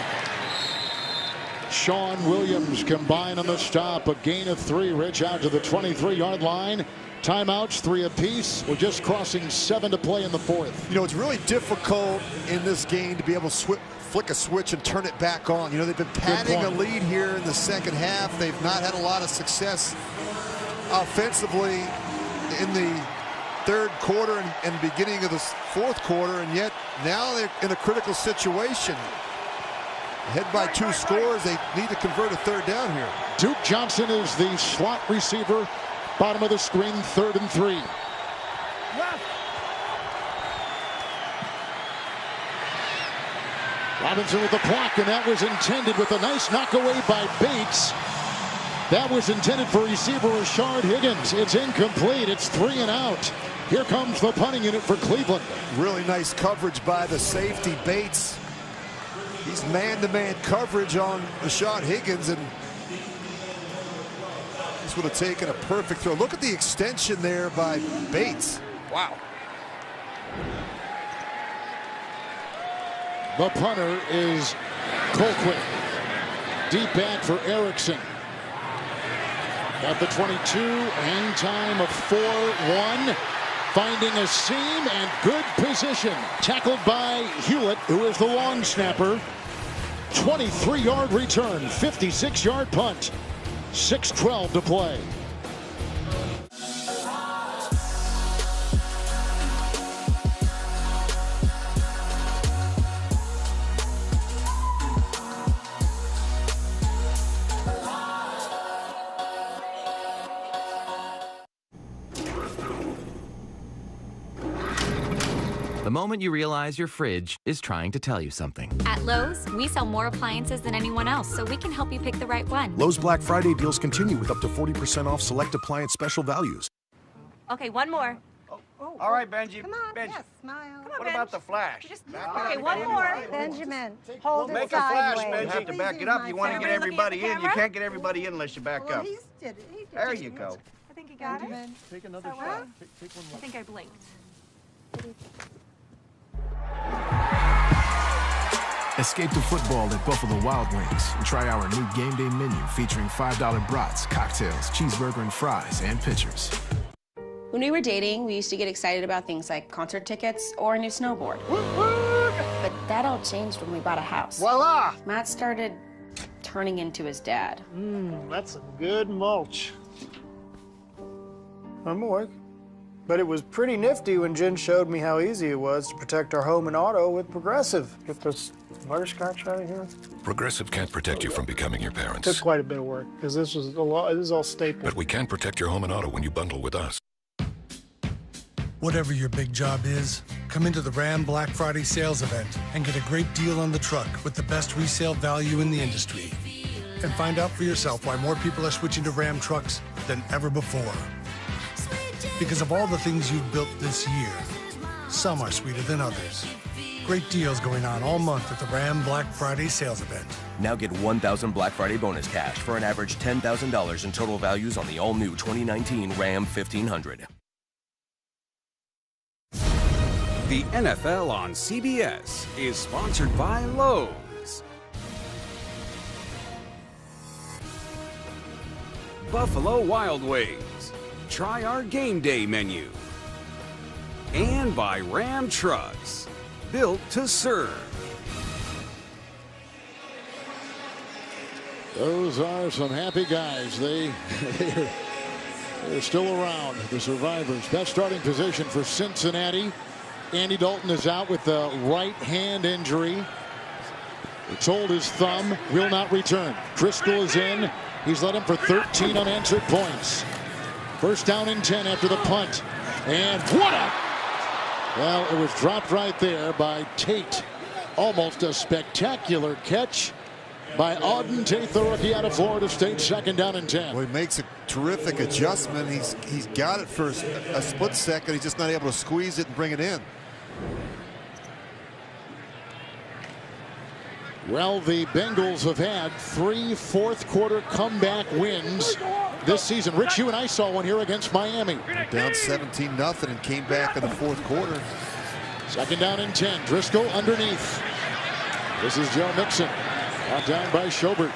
Sean Williams combined on the stop. A gain of 3. Rich out to the 23-yard line. Timeouts, 3 apiece. We're just crossing 7 to play in the 4th. You know, it's really difficult in this game to be able to flick a switch and turn it back on. You know, they've been padding a lead here in the second half. They've not had a lot of success offensively in the 3rd quarter and beginning of the 4th quarter, and yet now they're in a critical situation. Ahead by 2 scores, they need to convert a 3rd down here. Duke Johnson is the slot receiver. Bottom of the screen, 3rd and 3. Robinson with the block, and that was intended with a nice knockaway by Bates. That was intended for receiver Rashard Higgins. It's incomplete. It's 3 and out. Here comes the punting unit for Cleveland. Really nice coverage by the safety, Bates. He's man-to-man coverage on Rashard Higgins, and this would have taken a perfect throw. Look at the extension there by Bates. Wow. The punter is Colquitt. Deep back for Erickson. At the 22, hang time of 4-1. Finding a seam and good position. Tackled by Hewitt, who is the long snapper. 23-yard return, 56-yard punt. 6:12 to play. The moment you realize your fridge is trying to tell you something. At Lowe's, we sell more appliances than anyone else, so we can help you pick the right one. Lowe's Black Friday deals continue with up to 40% off select appliance special values. Okay, one more. All right, Benji. Come on, Benji. yes, smile. What about the flash? Okay, one more. Benjamin, hold Make it a flash, sideways. Benji. You have to back it up. You want to get everybody in. You can't get everybody in unless you back up. There you go. I think you got it. Take another shot. Take one more. I think I blinked. Escape the football at Buffalo Wild Wings and try our new game day menu featuring $5 brats, cocktails, cheeseburger and fries, and pitchers. When we were dating, we used to get excited about things like concert tickets or a new snowboard. But that all changed when we bought a house. Voila! Matt started turning into his dad. That's a good mulch. I'm awake. But it was pretty nifty when Jen showed me how easy it was to protect our home and auto with Progressive. Get this butterscotch out of here. Progressive can't protect you from becoming your parents. Took quite a bit of work because this was a lot. This is all staple. But we can protect your home and auto when you bundle with us. Whatever your big job is, come into the Ram Black Friday sales event and get a great deal on the truck with the best resale value in the industry. And find out for yourself why more people are switching to Ram trucks than ever before. Because of all the things you've built this year, some are sweeter than others. Great deals going on all month at the Ram Black Friday sales event. Now get 1,000 Black Friday bonus cash for an average $10,000 in total values on the all-new 2019 Ram 1500. The NFL on CBS is sponsored by Lowe's. Buffalo Wild Wings. Try our game day menu. And by Ram Trucks. Built to serve. Those are some happy guys. They're still around, the survivors. Best starting position for Cincinnati. Andy Dalton is out with the right hand injury. It's hold his thumb, will not return. Driscoll is in. He's led him for 13 unanswered points. First down and 10 after the punt. And what a... Well, it was dropped right there by Tate. Almost a spectacular catch by Auden Tate, the rookie out of Florida State. Second down and 10. Well, he makes a terrific adjustment. He's got it for a split second. He's just not able to squeeze it and bring it in. Well, the Bengals have had 3 fourth-quarter comeback wins this season. Rich, you and I saw one here against Miami. Down 17-0 and came back in the fourth quarter. Second down and 10. Driscoll underneath. This is Joe Mixon. Brought down by Schobert.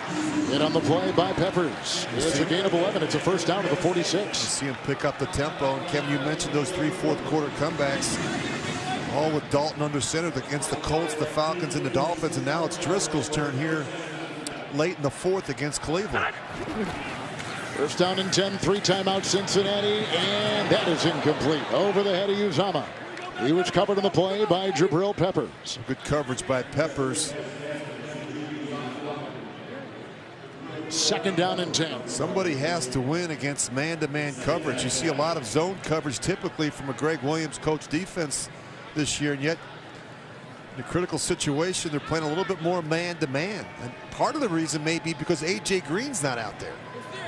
In on the play by Peppers. It's a gain of 11. It's a first down to the 46. You see him pick up the tempo. And Kevin, you mentioned those 3 fourth-quarter comebacks. All with Dalton under center against the Colts, the Falcons, and the Dolphins. And now it's Driscoll's turn here late in the fourth against Cleveland. First down and 10, 3 timeouts Cincinnati, and that is incomplete. Over the head of Uzomah. He was covered in the play by Jabril Peppers. Good coverage by Peppers. Second down and 10. Somebody has to win against man-to-man coverage. You see a lot of zone coverage typically from a Greg Williams coach defense this year, and yet in a critical situation they're playing a little bit more man-to-man. And part of the reason may be because A.J. Green's not out there.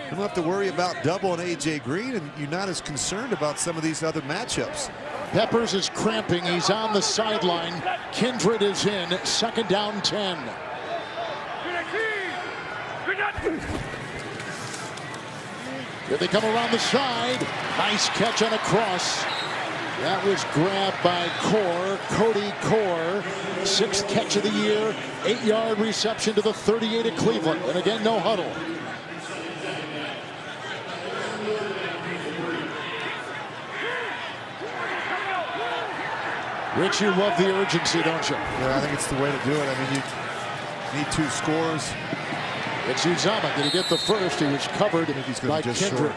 You don't have to worry about double and A.J. Green, and you're not as concerned about some of these other matchups. Peppers is cramping. He's on the sideline. Kindred is in. Second down 10. Here they come around the side. Nice catch on a cross. That was grabbed by Cody Core. 6th catch of the year. 8-yard reception to the 38 of Cleveland. And again, no huddle. Rich, you love the urgency, don't you? Yeah, I think it's the way to do it. I mean, you need 2 scores. It's Uzomah. Did he get the first? He was covered by Kindred.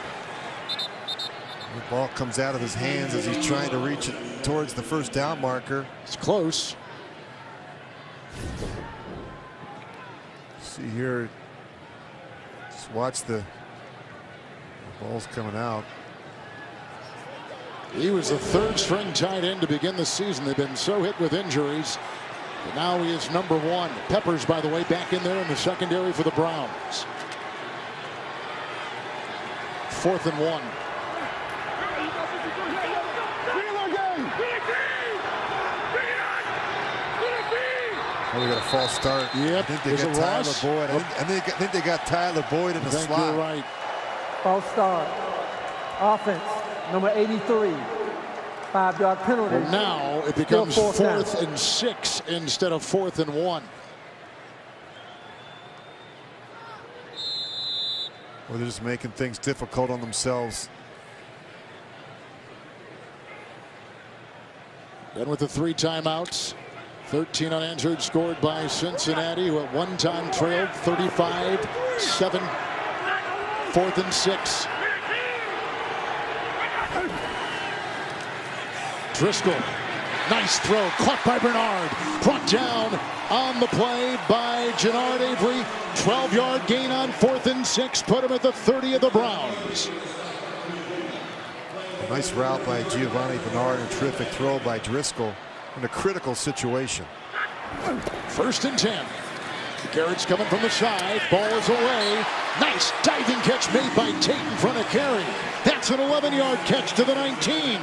The ball comes out of his hands as he's trying to reach it towards the first down marker. It's close. See here, just watch the ball's coming out. He was the 3rd-string tight end to begin the season. They've been so hit with injuries. But now he is number 1. Peppers, by the way, back in there in the secondary for the Browns. 4th and 1. Oh, we got a false start. Yep. I think they got Tyler Boyd. I think they got Tyler Boyd in the slot. You're right. False start. Offense, number 83. 5-yard penalty. Well, now it becomes 4th and 6 instead of 4th and 1. Well, they're just making things difficult on themselves. And with the 3 timeouts, 13 unanswered scored by Cincinnati, who at one time trailed 35-7. 4th and 6. Driscoll. Nice throw. Caught by Bernard. Brought down on the play by Genard Avery. 12-yard gain on 4th and 6. Put him at the 30 of the Browns. A nice route by Giovanni Bernard and terrific throw by Driscoll in a critical situation. 1st and 10. Garrett's coming from the side. Ball is away. Nice diving catch made by Tate in front of Carey. That's an 11-yard catch to the 19.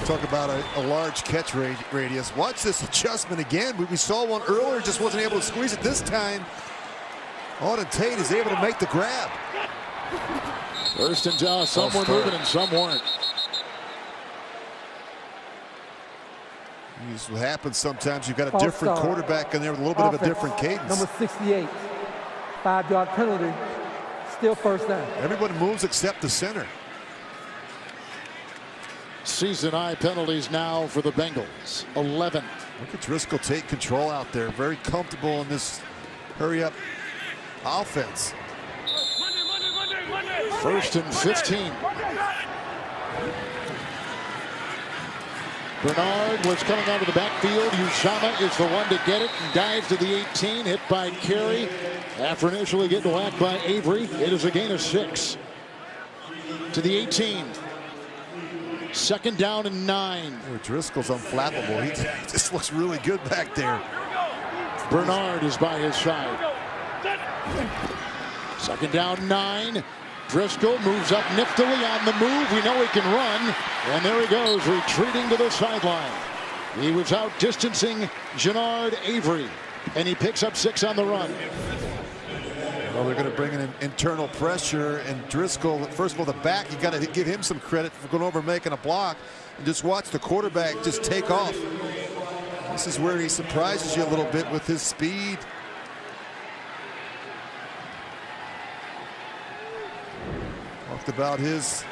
Talk about a large catch radius. Watch this adjustment again. We saw one earlier, just wasn't able to squeeze it this time. Auden Tate is able to make the grab. 1st and 10. Some were moving and some weren't. This is what happens sometimes. You've got a different quarterback in there with a little bit of a different cadence. Number 68, 5-yard penalty, still 1st down. Everyone moves except the center. Season high penalties now for the Bengals. 11. Look at Driscoll take control out there. Very comfortable in this hurry-up offense. 1st and 15. Bernard was coming out of the backfield. Uzama is the one to get it and dives to the 18. Hit by Carey. After initially getting whacked by Avery, it is a gain of 6. To the 18. 2nd down and 9. Oh, Driscoll's unflappable. He just looks really good back there. Bernard is by his side. 2nd down 9. Driscoll moves up niftily on the move. We know he can run. And there he goes, retreating to the sideline. He was out distancing Genard Avery. And he picks up 6 on the run. Well, they're going to bring in internal pressure. And Driscoll, first of all, the back, you got to give him some credit for going over and making a block. And just watch the quarterback just take off. This is where he surprises you a little bit with his speed. Talked about his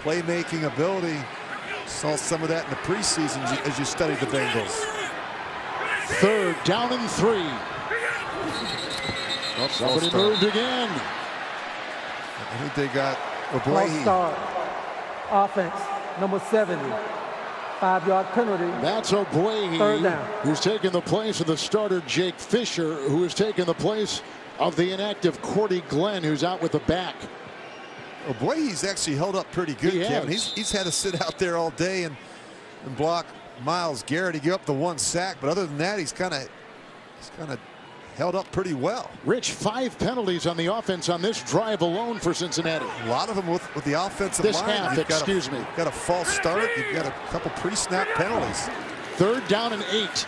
playmaking ability. Saw some of that in the preseason as you studied the Bengals. 3rd down and 3. Somebody moved again. I think they got False start. Offense, number 70. 5-yard penalty. That's Ogbuehi, 3rd down. who's taken the place of the starter Jake Fisher, who has taken the place of the inactive Cordy Glenn, who's out with the back. Ogbuehi's actually held up pretty good, Kevin. He's had to sit out there all day and block Myles Garrett. He gave up the 1 sack, but other than that, he's kind of held up pretty well. Rich, 5 penalties on the offense on this drive alone for Cincinnati. A lot of them with the offensive line. This half, excuse me. You've got a false start. You've got a couple pre-snap penalties. 3rd down and 8.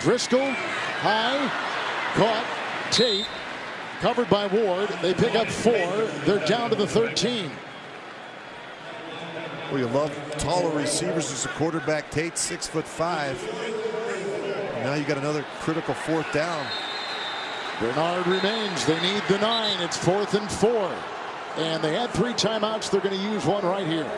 Driscoll, high, caught, Tate, covered by Ward. They pick up 4. They're down to the 13. Well, you love taller receivers as a quarterback. Tate 6'5". Now you got another critical 4th down. Bernard remains. They need the 9. It's 4th and 4. And they had 3 timeouts. They're going to use one right here.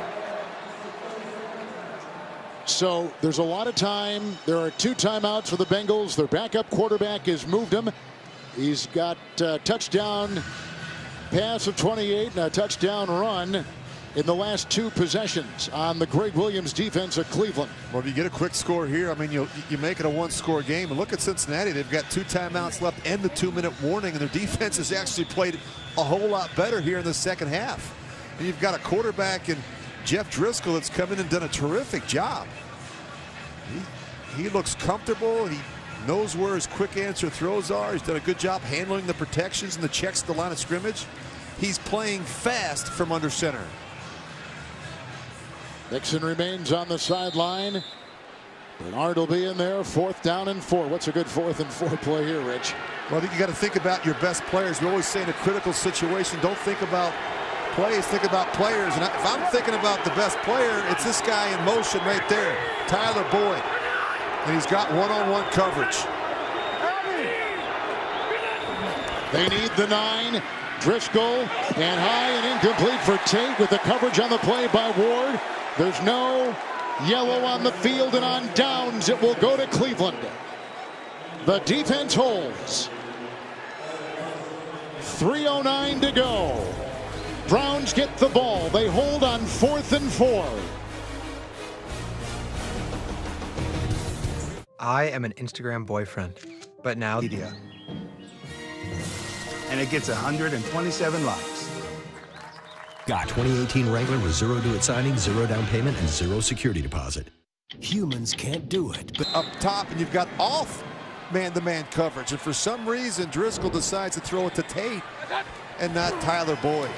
So there's a lot of time. There are 2 timeouts for the Bengals. Their backup quarterback has moved them. He's got a touchdown pass of 28 and a touchdown run in the last 2 possessions on the Greg Williams defense of Cleveland. Well, if you get a quick score here, I mean, you make it a 1-score game. And look at Cincinnati. They've got 2 timeouts left and the 2-minute warning, and their defense has actually played a whole lot better here in the second half. And you've got a quarterback in Jeff Driscoll that's come in and done a terrific job. He looks comfortable. He knows where his quick answer throws are. He's done a good job handling the protections and the checks to the line of scrimmage. He's playing fast from under center. Nixon remains on the sideline. Bernard will be in there. 4th down and 4. What's a good 4th and 4 play here, Rich? Well, I think you got to think about your best players. We always say in a critical situation, don't think about plays, think about players. And if I'm thinking about the best player, it's this guy in motion right there, Tyler Boyd. And he's got one-on-one coverage. They need the 9. Driscoll and high and incomplete for Tate with the coverage on the play by Ward. There's no yellow on the field, and on downs it will go to Cleveland. The defense holds. 3:09 to go. Browns get the ball. They hold on 4th and 4. I am an Instagram boyfriend, but now media. And it gets 127 likes. Got 2018 Wrangler with 0 due at signing, 0 down payment, and 0 security deposit. Humans can't do it, but up top, and you've got off man-to-man coverage, and for some reason Driscoll decides to throw it to Tate and not Tyler Boyd.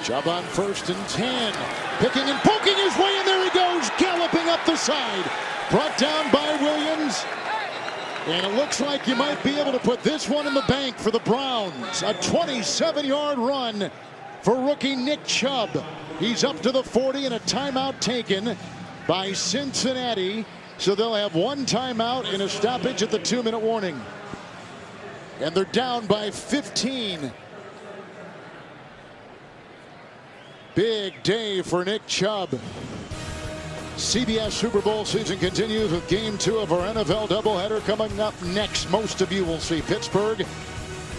Chubb on 1st and 10, picking and poking his way, and there he goes, galloping up the side, brought down by Williams, and it looks like you might be able to put this one in the bank for the Browns. A 27-yard run for rookie Nick Chubb. He's up to the 40, and a timeout taken by Cincinnati. So they'll have one timeout and a stoppage at the 2-minute warning. And they're down by 15. Big day for Nick Chubb. CBS Super Bowl season continues with Game 2 of our NFL doubleheader coming up next. Most of you will see Pittsburgh,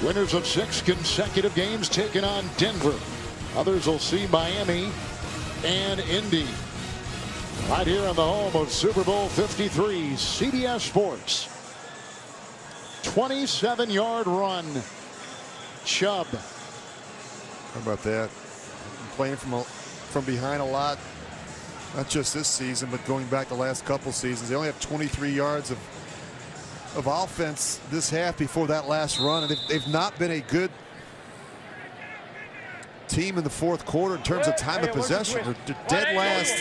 winners of 6 consecutive games, taking on Denver. Others will see Miami and Indy. Right here on the home of Super Bowl 53, CBS Sports. 27-yard run. Chubb. How about that? Playing from behind a lot. Not just this season, but going back the last couple seasons. They only have 23 yards of offense this half before that last run. And they've not been a good team in the fourth quarter in terms of time of possession. They're dead last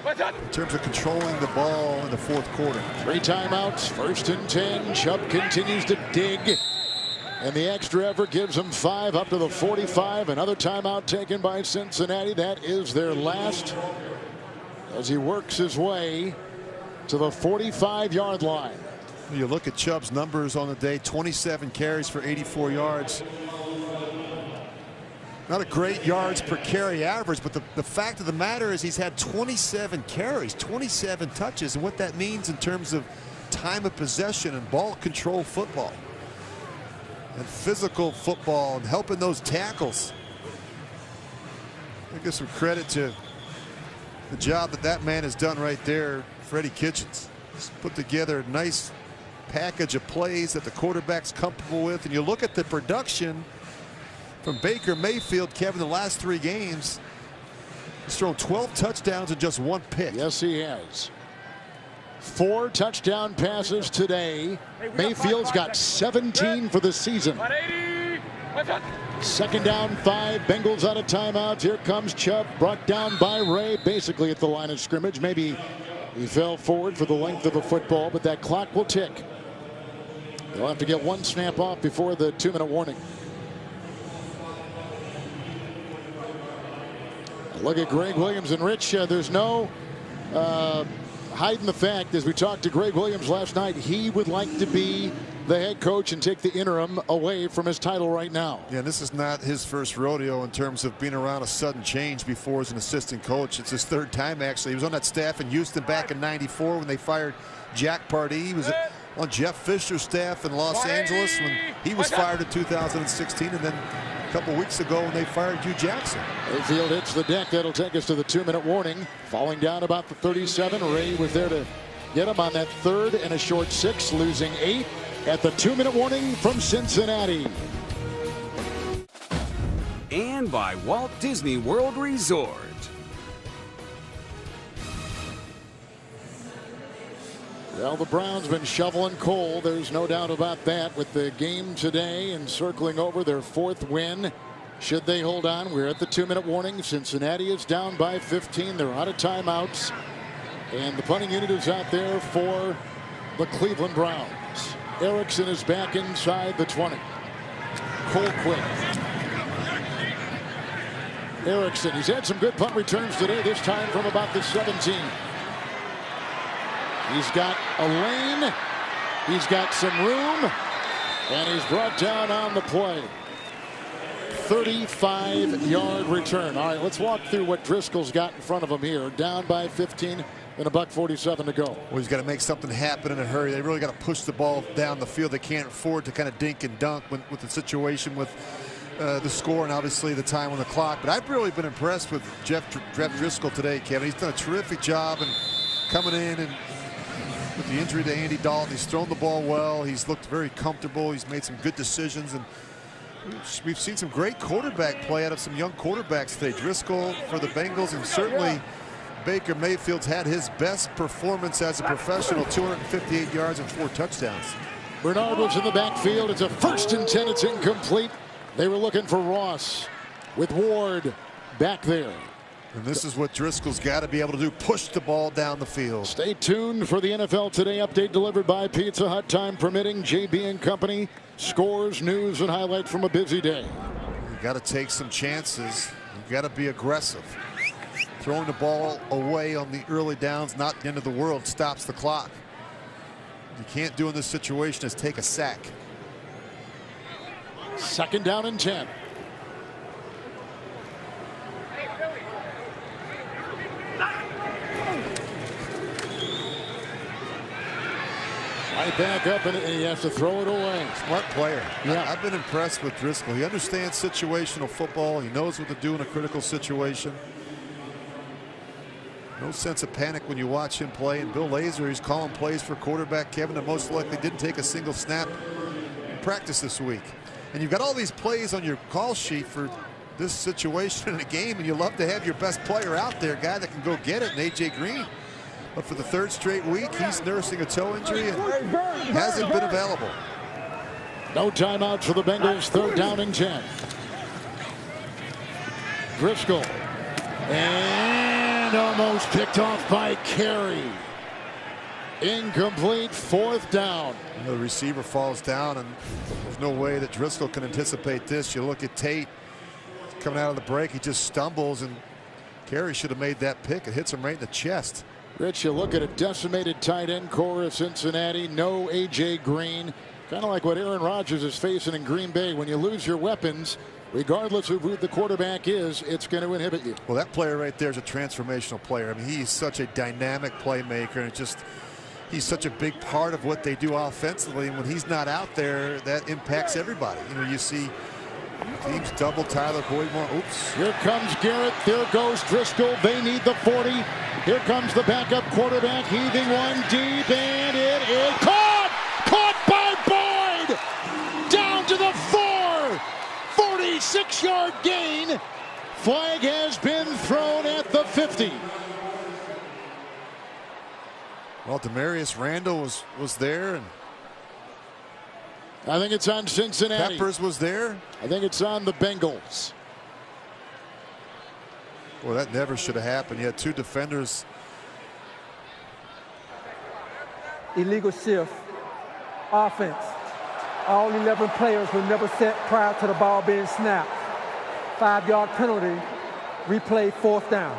in terms of controlling the ball in the fourth quarter. 3 timeouts, 1st and 10. Chubb continues to dig. And the extra effort gives them 5 up to the 45. Another timeout taken by Cincinnati. That is their last, as he works his way to the 45-yard line. You look at Chubb's numbers on the day, 27 carries for 84 yards. Not a great yards per carry average, but the fact of the matter is he's had 27 carries, 27 touches, and what that means in terms of time of possession and ball control football and physical football and helping those tackles. I give some credit to the job that man has done right there, Freddie Kitchens. He's put together a nice package of plays that the quarterback's comfortable with, and you look at the production from Baker Mayfield, Kevin, the last 3 games. He's thrown 12 touchdowns and just 1 pick. Yes, he has. 4 touchdown passes today. Mayfield's got 17 for the season. 2nd down, 5. Bengals out of timeouts. Here comes Chubb, brought down by Ray, basically at the line of scrimmage. Maybe he fell forward for the length of a football, but that clock will tick. They'll have to get 1 snap off before the 2-minute warning. Look at Greg Williams and Rich. There's no hiding the fact, as we talked to Greg Williams last night, he would like to be the head coach and take the interim away from his title right now. Yeah, this is not his first rodeo in terms of being around a sudden change before as an assistant coach. It's his 3rd time, actually. He was on that staff in Houston back in '94 when they fired Jack Pardee. He was on Jeff Fisher's staff in Los Angeles when he was fired in 2016, and then a couple weeks ago when they fired Hugh Jackson. Mayfield hits the deck. That'll take us to the 2-minute warning. Falling down about the 37. Ray was there to get him on that 3rd and a short 6, losing 8 at the 2-minute warning from Cincinnati. And by Walt Disney World Resort. Well, the Browns been shoveling coal. There's no doubt about that with the game today and circling over their 4th win. Should they hold on? We're at the 2-minute warning. Cincinnati is down by 15. They're out of timeouts. And the punting unit is out there for the Cleveland Browns. Erickson is back inside the 20. Colquitt. Erickson, he's had some good punt returns today, this time from about the 17. He's got a lane, he's got some room, and he's brought down on the play. 35-yard return. All right, let's walk through what Driscoll's got in front of him here. Down by 15 and $1:47 to go. Well, he's got to make something happen in a hurry. They really got to push the ball down the field. They can't afford to kind of dink and dunk with the situation with the score and obviously the time on the clock. But I've really been impressed with Jeff Driscoll today, Kevin. He's done a terrific job and coming in and With the injury to Andy Dalton, he's thrown the ball well. He's looked very comfortable. He's made some good decisions, and we've seen some great quarterback play out of some young quarterbacks today. Driscoll for the Bengals, and certainly Baker Mayfield's had his best performance as a professional, 258 yards and 4 touchdowns. Bernard was in the backfield. It's a 1st and 10. It's incomplete. They were looking for Ross with Ward back there. And this is what Driscoll's got to be able to do, push the ball down the field. Stay tuned for the NFL Today update delivered by Pizza Hut. Time permitting, JB and Company. Scores, news, and highlights from a busy day. You got to take some chances. You got to be aggressive. Throwing the ball away on the early downs, not the end of the world, stops the clock. You can't do in this situation is take a sack. 2nd down and 10. Right back up, and he has to throw it away. Smart player. Yeah. I've been impressed with Driscoll. He understands situational football. He knows what to do in a critical situation. No sense of panic when you watch him play. And Bill Lazor, he's calling plays for quarterback Kevin that most likely didn't take a single snap in practice this week. And you've got all these plays on your call sheet for this situation in a game, and you love to have your best player out there, a guy that can go get it, and A.J. Green. But for the 3rd straight week, he's nursing a toe injury and hasn't been available. No timeouts for the Bengals. 3rd down and 10. Driscoll. And almost picked off by Carey. Incomplete. 4th down. The receiver falls down, and there's no way that Driscoll can anticipate this. You look at Tate coming out of the break. He just stumbles, and Carey should have made that pick. It hits him right in the chest. Rich, you look at a decimated tight end core of Cincinnati. No A.J. Green. Kind of like what Aaron Rodgers is facing in Green Bay. When you lose your weapons, regardless of who the quarterback is, it's going to inhibit you. Well, that player right there is a transformational player. I mean, he's such a dynamic playmaker, and he's such a big part of what they do offensively. And when he's not out there, that impacts everybody. You know, you see teams double Tyler Boyd more. Oops. Here comes Garrett. There goes Driscoll. They need the 40. Here comes the backup quarterback, heaving one deep, and it is caught! Caught by Boyd! Down to the 4! 46-yard gain. Flag has been thrown at the 50. Well, Demarius Randall was there, and I think it's on Cincinnati. Peppers was there. I think it's on the Bengals. Well, that never should have happened. You had 2 defenders. Illegal shift. Offense. All 11 players were never set prior to the ball being snapped. 5-yard penalty. Replay 4th down.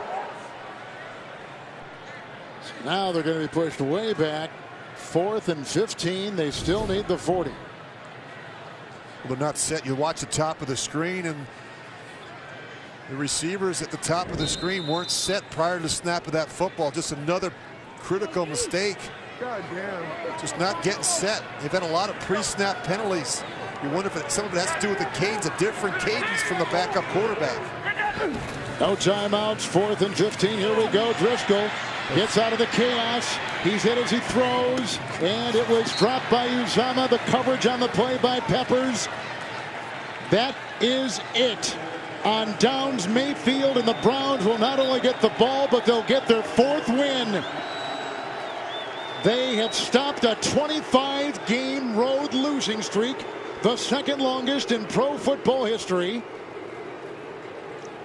So now they're going to be pushed way back. 4th and 15. They still need the 40. Well, they're not set. You watch the top of the screen, and the receivers at the top of the screen weren't set prior to the snap of that football. Just another critical mistake. God damn. Just not getting set. They've had a lot of pre-snap penalties. You wonder if some of it has to do with the cadence, a different cadence from the backup quarterback. No timeouts. 4th and 15. Here we go. Driscoll gets out of the chaos. He's hit as he throws, and it was dropped by Uzama. The coverage on the play by Peppers. That is it. On downs, Mayfield and the Browns will not only get the ball, but they'll get their 4th win. They have stopped a 25-game road losing streak, the 2nd longest in pro football history.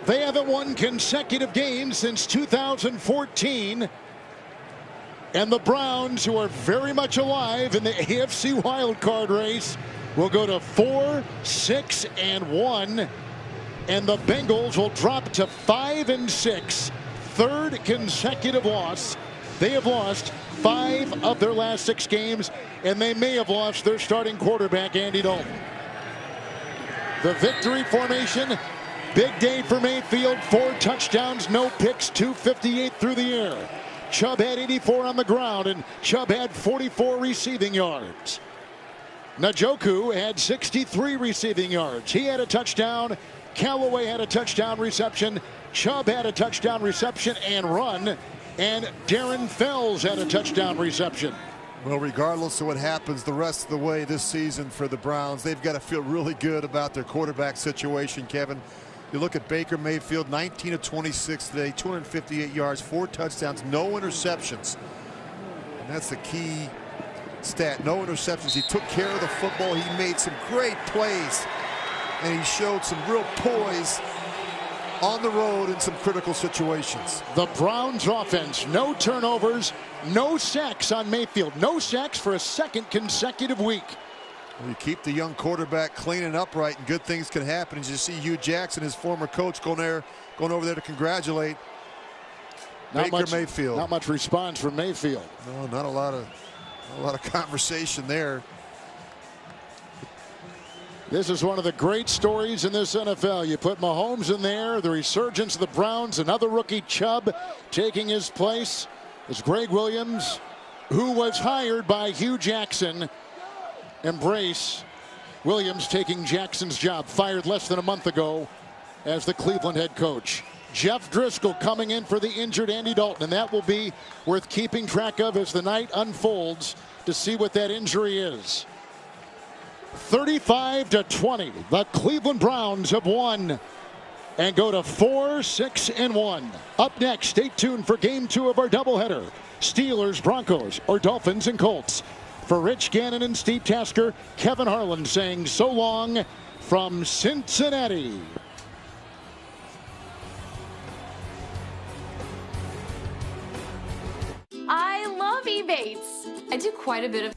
They haven't won consecutive games since 2014. And the Browns, who are very much alive in the AFC wildcard race, will go to 4-6-1. And the Bengals will drop to 5-6. 3rd consecutive loss. They have lost 5 of their last 6 games, and they may have lost their starting quarterback, Andy Dalton. The victory formation, big day for Mayfield. 4 touchdowns, no picks, 258 through the air. Chubb had 84 on the ground, and Chubb had 44 receiving yards. Njoku had 63 receiving yards. He had a touchdown. Callaway had a touchdown reception. Chubb had a touchdown reception and run. And Darren Fells had a touchdown reception. Well, regardless of what happens the rest of the way this season for the Browns, they've got to feel really good about their quarterback situation, Kevin. You look at Baker Mayfield, 19 of 26 today, 258 yards, 4 touchdowns, no interceptions. And that's the key stat, no interceptions. He took care of the football. He made some great plays, and he showed some real poise on the road in some critical situations. The Browns offense, no turnovers, no sacks on Mayfield. No sacks for a second consecutive week. You keep the young quarterback clean and upright, and good things can happen. As you see Hugh Jackson, his former coach, going over there to congratulate Baker Mayfield. Not much response from Mayfield. No, not a lot of conversation there. This is one of the great stories in this NFL. You put Mahomes in there, the resurgence of the Browns, another rookie, Chubb, taking his place is Greg Williams, who was hired by Hugh Jackson. Embrace Williams taking Jackson's job, fired less than a month ago as the Cleveland head coach. Jeff Driscoll coming in for the injured Andy Dalton, and that will be worth keeping track of as the night unfolds to see what that injury is. 35-20, the Cleveland Browns have won and go to 4-6-1. Up next, stay tuned for game 2 of our doubleheader. Steelers, Broncos, or Dolphins and Colts. For Rich Gannon and Steve Tasker, Kevin Harlan saying so long from Cincinnati. I love Ebates. I do quite a bit of